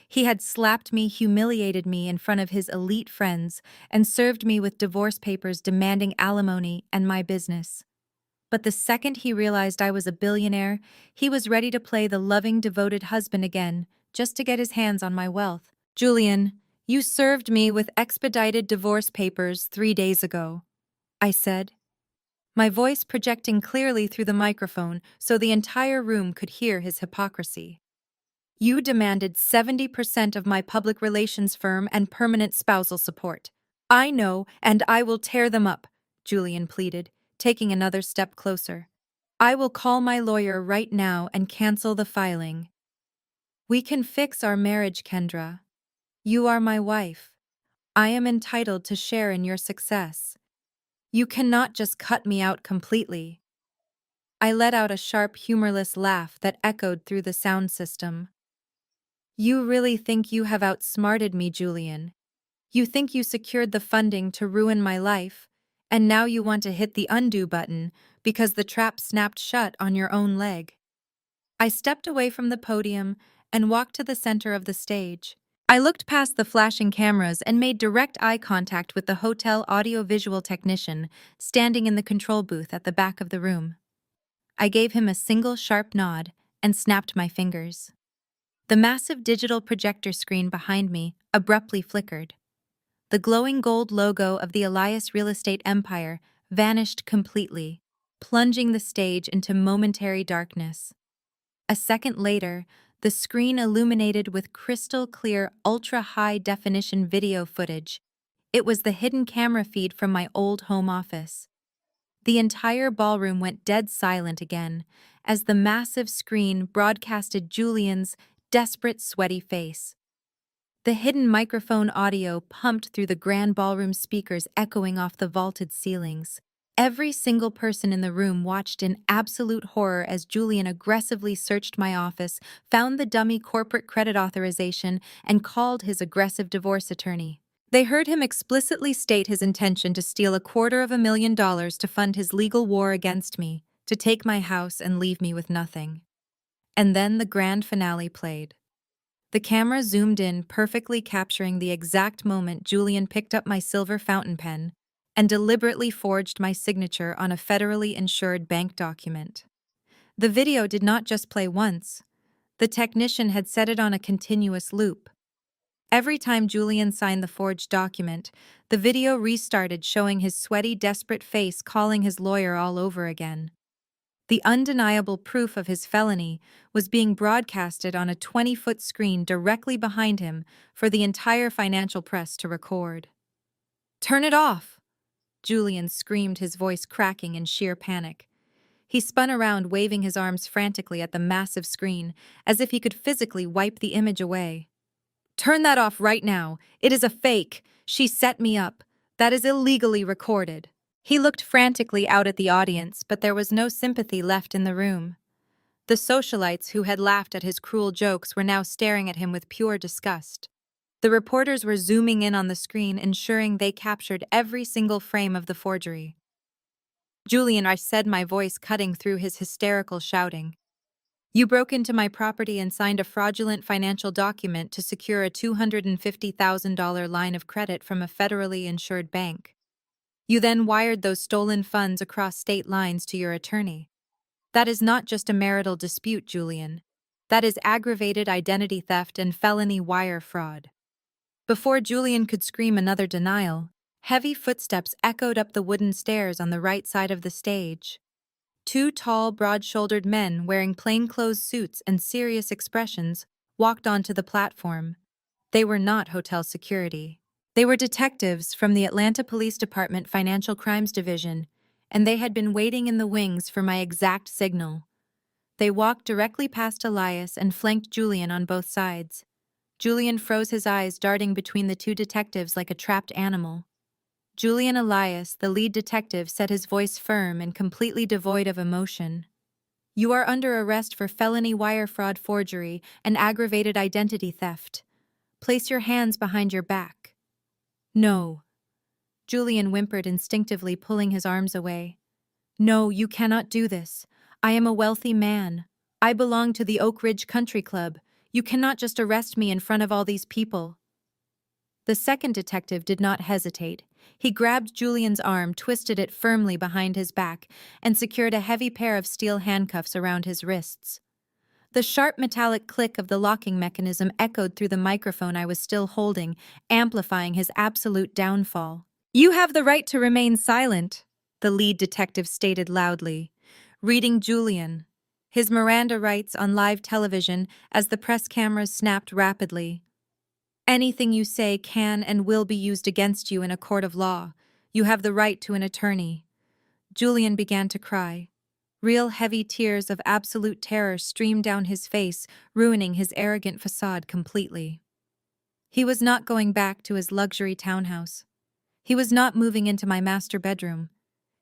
He had slapped me, humiliated me in front of his elite friends, and served me with divorce papers demanding alimony and my business. But the second he realized I was a billionaire, he was ready to play the loving, devoted husband again, just to get his hands on my wealth. "Julian, you served me with expedited divorce papers 3 days ago," I said, my voice projecting clearly through the microphone so the entire room could hear his hypocrisy. "You demanded 70% of my public relations firm and permanent spousal support. I know, and I will tear them up," Julian pleaded, taking another step closer. "I will call my lawyer right now and cancel the filing. We can fix our marriage, Kendra. You are my wife. I am entitled to share in your success. You cannot just cut me out completely." I let out a sharp, humorless laugh that echoed through the sound system. "You really think you have outsmarted me, Julian? You think you secured the funding to ruin my life, And now you want to hit the undo button because the trap snapped shut on your own leg. I stepped away from the podium and walked to the center of the stage. I looked past the flashing cameras and made direct eye contact with the hotel audiovisual technician standing in the control booth at the back of the room. I gave him a single sharp nod and snapped my fingers. The massive digital projector screen behind me abruptly flickered. The glowing gold logo of the Elias Real Estate Empire vanished completely, plunging the stage into momentary darkness. A second later, the screen illuminated with crystal clear, ultra-high definition video footage. It was the hidden camera feed from my old home office. The entire ballroom went dead silent again as the massive screen broadcasted Julian's desperate, sweaty face. The hidden microphone audio pumped through the grand ballroom speakers echoing off the vaulted ceilings. Every single person in the room watched in absolute horror as Julian aggressively searched my office, found the dummy corporate credit authorization, and called his aggressive divorce attorney. They heard him explicitly state his intention to steal $250,000 to fund his legal war against me, to take my house and leave me with nothing. And then the grand finale played. The camera zoomed in, perfectly capturing the exact moment Julian picked up my silver fountain pen and deliberately forged my signature on a federally insured bank document. The video did not just play once. The technician had set it on a continuous loop. Every time Julian signed the forged document, the video restarted, showing his sweaty, desperate face calling his lawyer all over again. The undeniable proof of his felony was being broadcasted on a 20-foot screen directly behind him for the entire financial press to record. "Turn it off!" Julian screamed, his voice cracking in sheer panic. He spun around, waving his arms frantically at the massive screen, as if he could physically wipe the image away. "Turn that off right now! It is a fake! She set me up! That is illegally recorded!" He looked frantically out at the audience, but there was no sympathy left in the room. The socialites who had laughed at his cruel jokes were now staring at him with pure disgust. The reporters were zooming in on the screen, ensuring they captured every single frame of the forgery. "Julian," I said, my voice cutting through his hysterical shouting. "You broke into my property and signed a fraudulent financial document to secure a $250,000 line of credit from a federally insured bank. You then wired those stolen funds across state lines to your attorney. That is not just a marital dispute, Julian. That is aggravated identity theft and felony wire fraud." Before Julian could scream another denial, heavy footsteps echoed up the wooden stairs on the right side of the stage. Two tall, broad-shouldered men wearing plainclothes suits and serious expressions walked onto the platform. They were not hotel security. They were detectives from the Atlanta Police Department Financial Crimes Division, and they had been waiting in the wings for my exact signal. They walked directly past Elias and flanked Julian on both sides. Julian froze, his eyes darting between the two detectives like a trapped animal. Julian Elias, the lead detective, said, his voice firm and completely devoid of emotion. "You are under arrest for felony wire fraud, forgery, and aggravated identity theft. Place your hands behind your back." "No." Julian whimpered, instinctively pulling his arms away. "No, you cannot do this. I am a wealthy man. I belong to the Oak Ridge Country Club. You cannot just arrest me in front of all these people." The second detective did not hesitate. He grabbed Julian's arm, twisted it firmly behind his back, and secured a heavy pair of steel handcuffs around his wrists. The sharp metallic click of the locking mechanism echoed through the microphone I was still holding, amplifying his absolute downfall. "You have the right to remain silent," the lead detective stated loudly, reading Julian, his Miranda rights on live television as the press cameras snapped rapidly. "Anything you say can and will be used against you in a court of law. You have the right to an attorney." Julian began to cry. Real heavy tears of absolute terror streamed down his face, ruining his arrogant facade completely. He was not going back to his luxury townhouse. He was not moving into my master bedroom.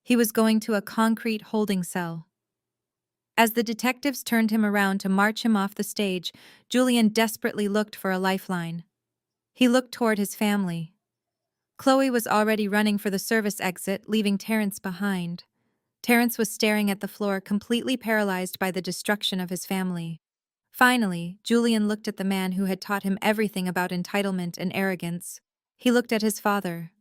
He was going to a concrete holding cell. As the detectives turned him around to march him off the stage, Julian desperately looked for a lifeline. He looked toward his family. Chloe was already running for the service exit, leaving Terrence behind. Terrence was staring at the floor, completely paralyzed by the destruction of his family. Finally, Julian looked at the man who had taught him everything about entitlement and arrogance. He looked at his father.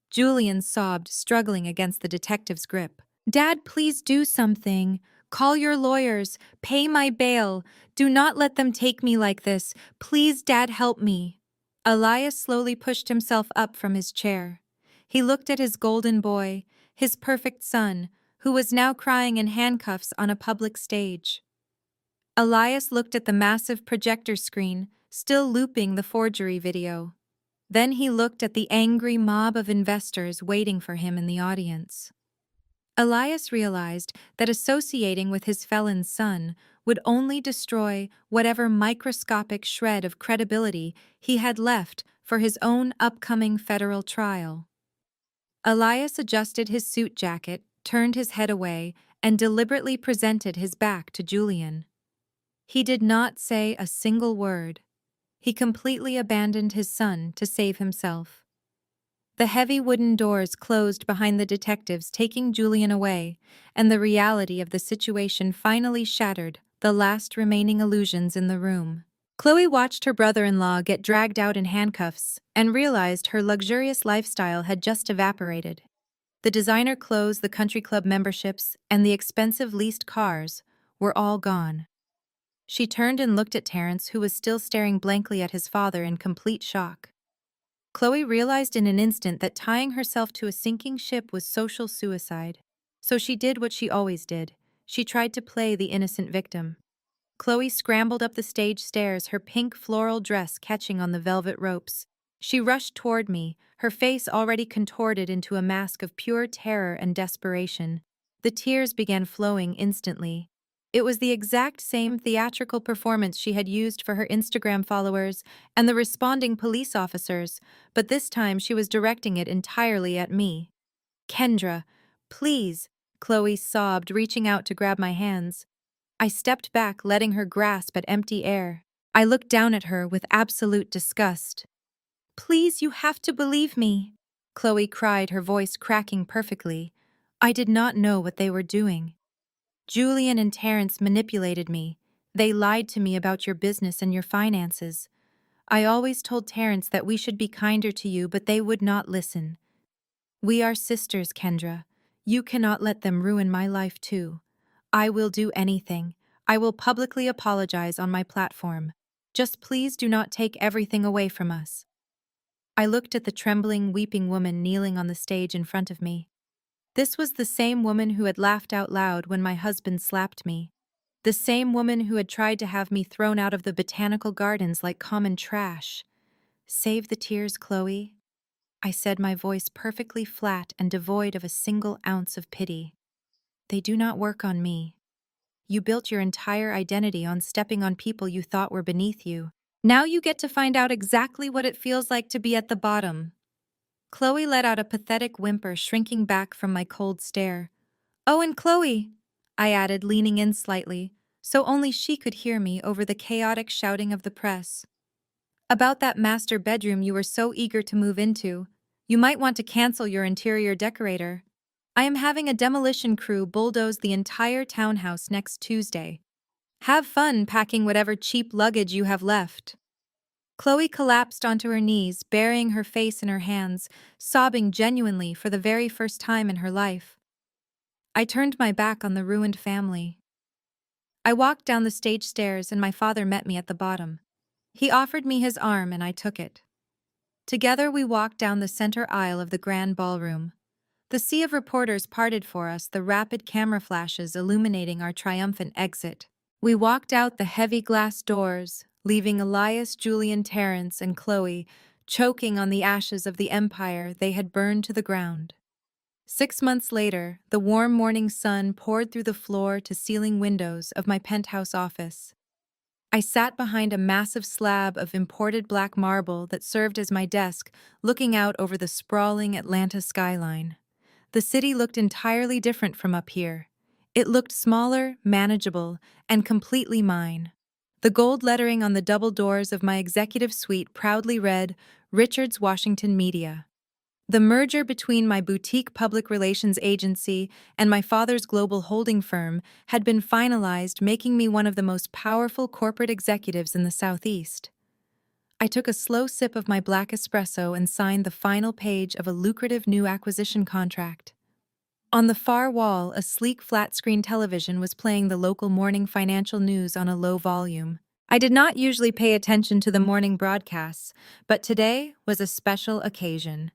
Julian sobbed, struggling against the detective's grip. "Dad, please do something. Call your lawyers. Pay my bail. Do not let them take me like this. Please, Dad, help me." Elias slowly pushed himself up from his chair. He looked at his golden boy, his perfect son, who was now crying in handcuffs on a public stage. Elias looked at the massive projector screen, still looping the forgery video. Then he looked at the angry mob of investors waiting for him in the audience. Elias realized that associating with his felon's son would only destroy whatever microscopic shred of credibility he had left for his own upcoming federal trial. Elias adjusted his suit jacket, turned his head away, and deliberately presented his back to Julian. He did not say a single word. He completely abandoned his son to save himself. The heavy wooden doors closed behind the detectives, taking Julian away, and the reality of the situation finally shattered the last remaining illusions in the room. Chloe watched her brother-in-law get dragged out in handcuffs and realized her luxurious lifestyle had just evaporated. The designer clothes, the country club memberships, and the expensive leased cars were all gone. She turned and looked at Terrence, who was still staring blankly at his father in complete shock. Chloe realized in an instant that tying herself to a sinking ship was social suicide. So she did what she always did. She tried to play the innocent victim. Chloe scrambled up the stage stairs, her pink floral dress catching on the velvet ropes. She rushed toward me, her face already contorted into a mask of pure terror and desperation. The tears began flowing instantly. It was the exact same theatrical performance she had used for her Instagram followers and the responding police officers, but this time she was directing it entirely at me. "Kendra, please," Chloe sobbed, reaching out to grab my hands. I stepped back, letting her grasp at empty air. I looked down at her with absolute disgust. "Please, you have to believe me," Chloe cried, her voice cracking perfectly. I did not know what they were doing. "Julian and Terrence manipulated me. They lied to me about your business and your finances. I always told Terrence that we should be kinder to you, but they would not listen. We are sisters, Kendra. You cannot let them ruin my life too. I will do anything. I will publicly apologize on my platform. Just please do not take everything away from us." I looked at the trembling, weeping woman kneeling on the stage in front of me. This was the same woman who had laughed out loud when my husband slapped me. The same woman who had tried to have me thrown out of the botanical gardens like common trash. "Save the tears, Chloe," I said, my voice perfectly flat and devoid of a single ounce of pity. "They do not work on me. You built your entire identity on stepping on people you thought were beneath you. Now you get to find out exactly what it feels like to be at the bottom." Chloe let out a pathetic whimper, shrinking back from my cold stare. "Oh, and Chloe," I added, leaning in slightly, so only she could hear me over the chaotic shouting of the press. "About that master bedroom you were so eager to move into, you might want to cancel your interior decorator. I am having a demolition crew bulldoze the entire townhouse next Tuesday. Have fun packing whatever cheap luggage you have left." Chloe collapsed onto her knees, burying her face in her hands, sobbing genuinely for the very first time in her life. I turned my back on the ruined family. I walked down the stage stairs and my father met me at the bottom. He offered me his arm and I took it. Together we walked down the center aisle of the grand ballroom. The sea of reporters parted for us, the rapid camera flashes illuminating our triumphant exit. We walked out the heavy glass doors, leaving Elias, Julian, Terrence, and Chloe choking on the ashes of the empire they had burned to the ground. 6 months later, the warm morning sun poured through the floor-to-ceiling windows of my penthouse office. I sat behind a massive slab of imported black marble that served as my desk, looking out over the sprawling Atlanta skyline. The city looked entirely different from up here. It looked smaller, manageable, and completely mine. The gold lettering on the double doors of my executive suite proudly read, "Richards Washington Media." The merger between my boutique public relations agency and my father's global holding firm had been finalized, making me one of the most powerful corporate executives in the Southeast. I took a slow sip of my black espresso and signed the final page of a lucrative new acquisition contract. On the far wall, a sleek flat-screen television was playing the local morning financial news on a low volume. I did not usually pay attention to the morning broadcasts, but today was a special occasion.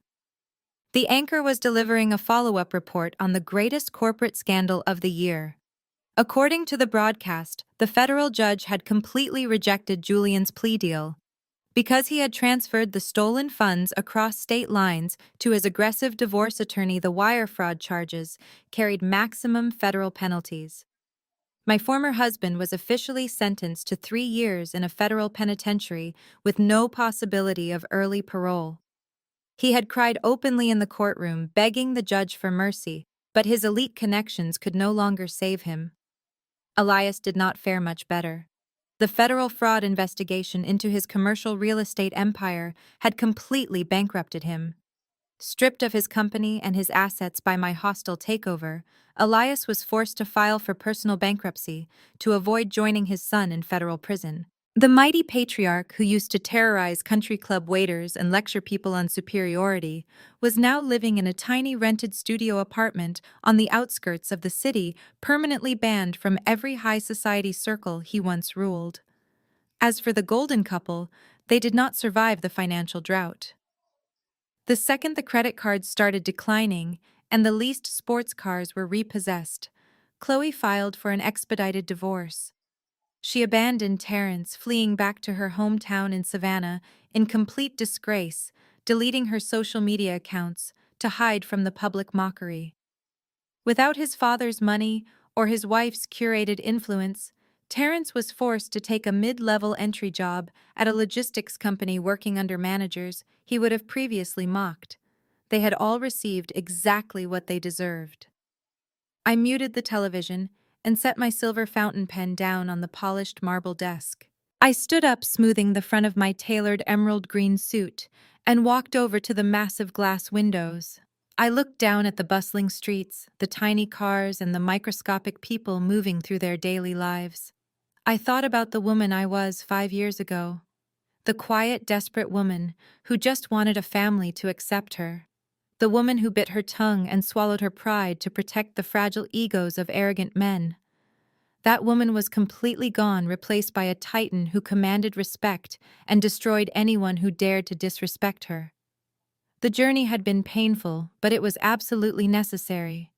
The anchor was delivering a follow-up report on the greatest corporate scandal of the year. According to the broadcast, the federal judge had completely rejected Julian's plea deal because he had transferred the stolen funds across state lines to his aggressive divorce attorney. The wire fraud charges carried maximum federal penalties. My former husband was officially sentenced to 3 years in a federal penitentiary with no possibility of early parole. He had cried openly in the courtroom, begging the judge for mercy, but his elite connections could no longer save him. Elias did not fare much better. The federal fraud investigation into his commercial real estate empire had completely bankrupted him. Stripped of his company and his assets by my hostile takeover, Elias was forced to file for personal bankruptcy to avoid joining his son in federal prison. The mighty patriarch who used to terrorize country club waiters and lecture people on superiority was now living in a tiny rented studio apartment on the outskirts of the city, permanently banned from every high society circle he once ruled. As for the golden couple, they did not survive the financial drought. The second the credit cards started declining and the leased sports cars were repossessed, Chloe filed for an expedited divorce. She abandoned Terrence, fleeing back to her hometown in Savannah in complete disgrace, deleting her social media accounts to hide from the public mockery. Without his father's money or his wife's curated influence, Terrence was forced to take a mid-level entry job at a logistics company working under managers he would have previously mocked. They had all received exactly what they deserved. I muted the television and set my silver fountain pen down on the polished marble desk. I stood up, smoothing the front of my tailored emerald green suit, and walked over to the massive glass windows. I looked down at the bustling streets, the tiny cars, and the microscopic people moving through their daily lives. I thought about the woman I was 5 years ago. The quiet, desperate woman who just wanted a family to accept her. The woman who bit her tongue and swallowed her pride to protect the fragile egos of arrogant men. That woman was completely gone, replaced by a titan who commanded respect and destroyed anyone who dared to disrespect her. The journey had been painful, but it was absolutely necessary.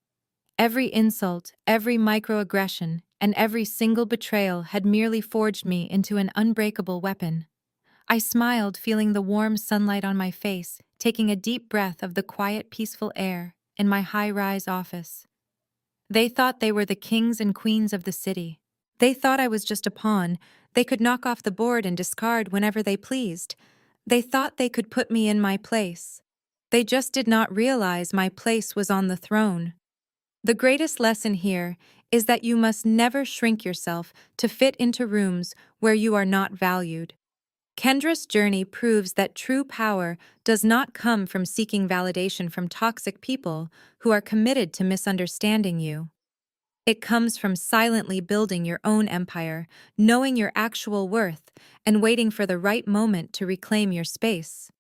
Every insult, every microaggression, and every single betrayal had merely forged me into an unbreakable weapon. I smiled, feeling the warm sunlight on my face, taking a deep breath of the quiet, peaceful air in my high-rise office. They thought they were the kings and queens of the city. They thought I was just a pawn they could knock off the board and discard whenever they pleased. They thought they could put me in my place. They just did not realize my place was on the throne. The greatest lesson here is that you must never shrink yourself to fit into rooms where you are not valued. Kendra's journey proves that true power does not come from seeking validation from toxic people who are committed to misunderstanding you. It comes from silently building your own empire, knowing your actual worth, and waiting for the right moment to reclaim your space.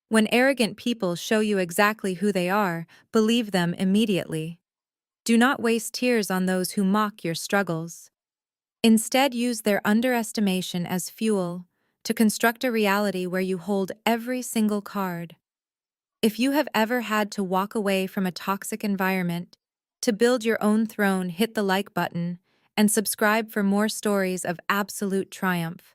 When arrogant people show you exactly who they are, believe them immediately. Do not waste tears on those who mock your struggles. Instead, use their underestimation as fuel to construct a reality where you hold every single card. If you have ever had to walk away from a toxic environment to build your own throne, hit the like button and subscribe for more stories of absolute triumph.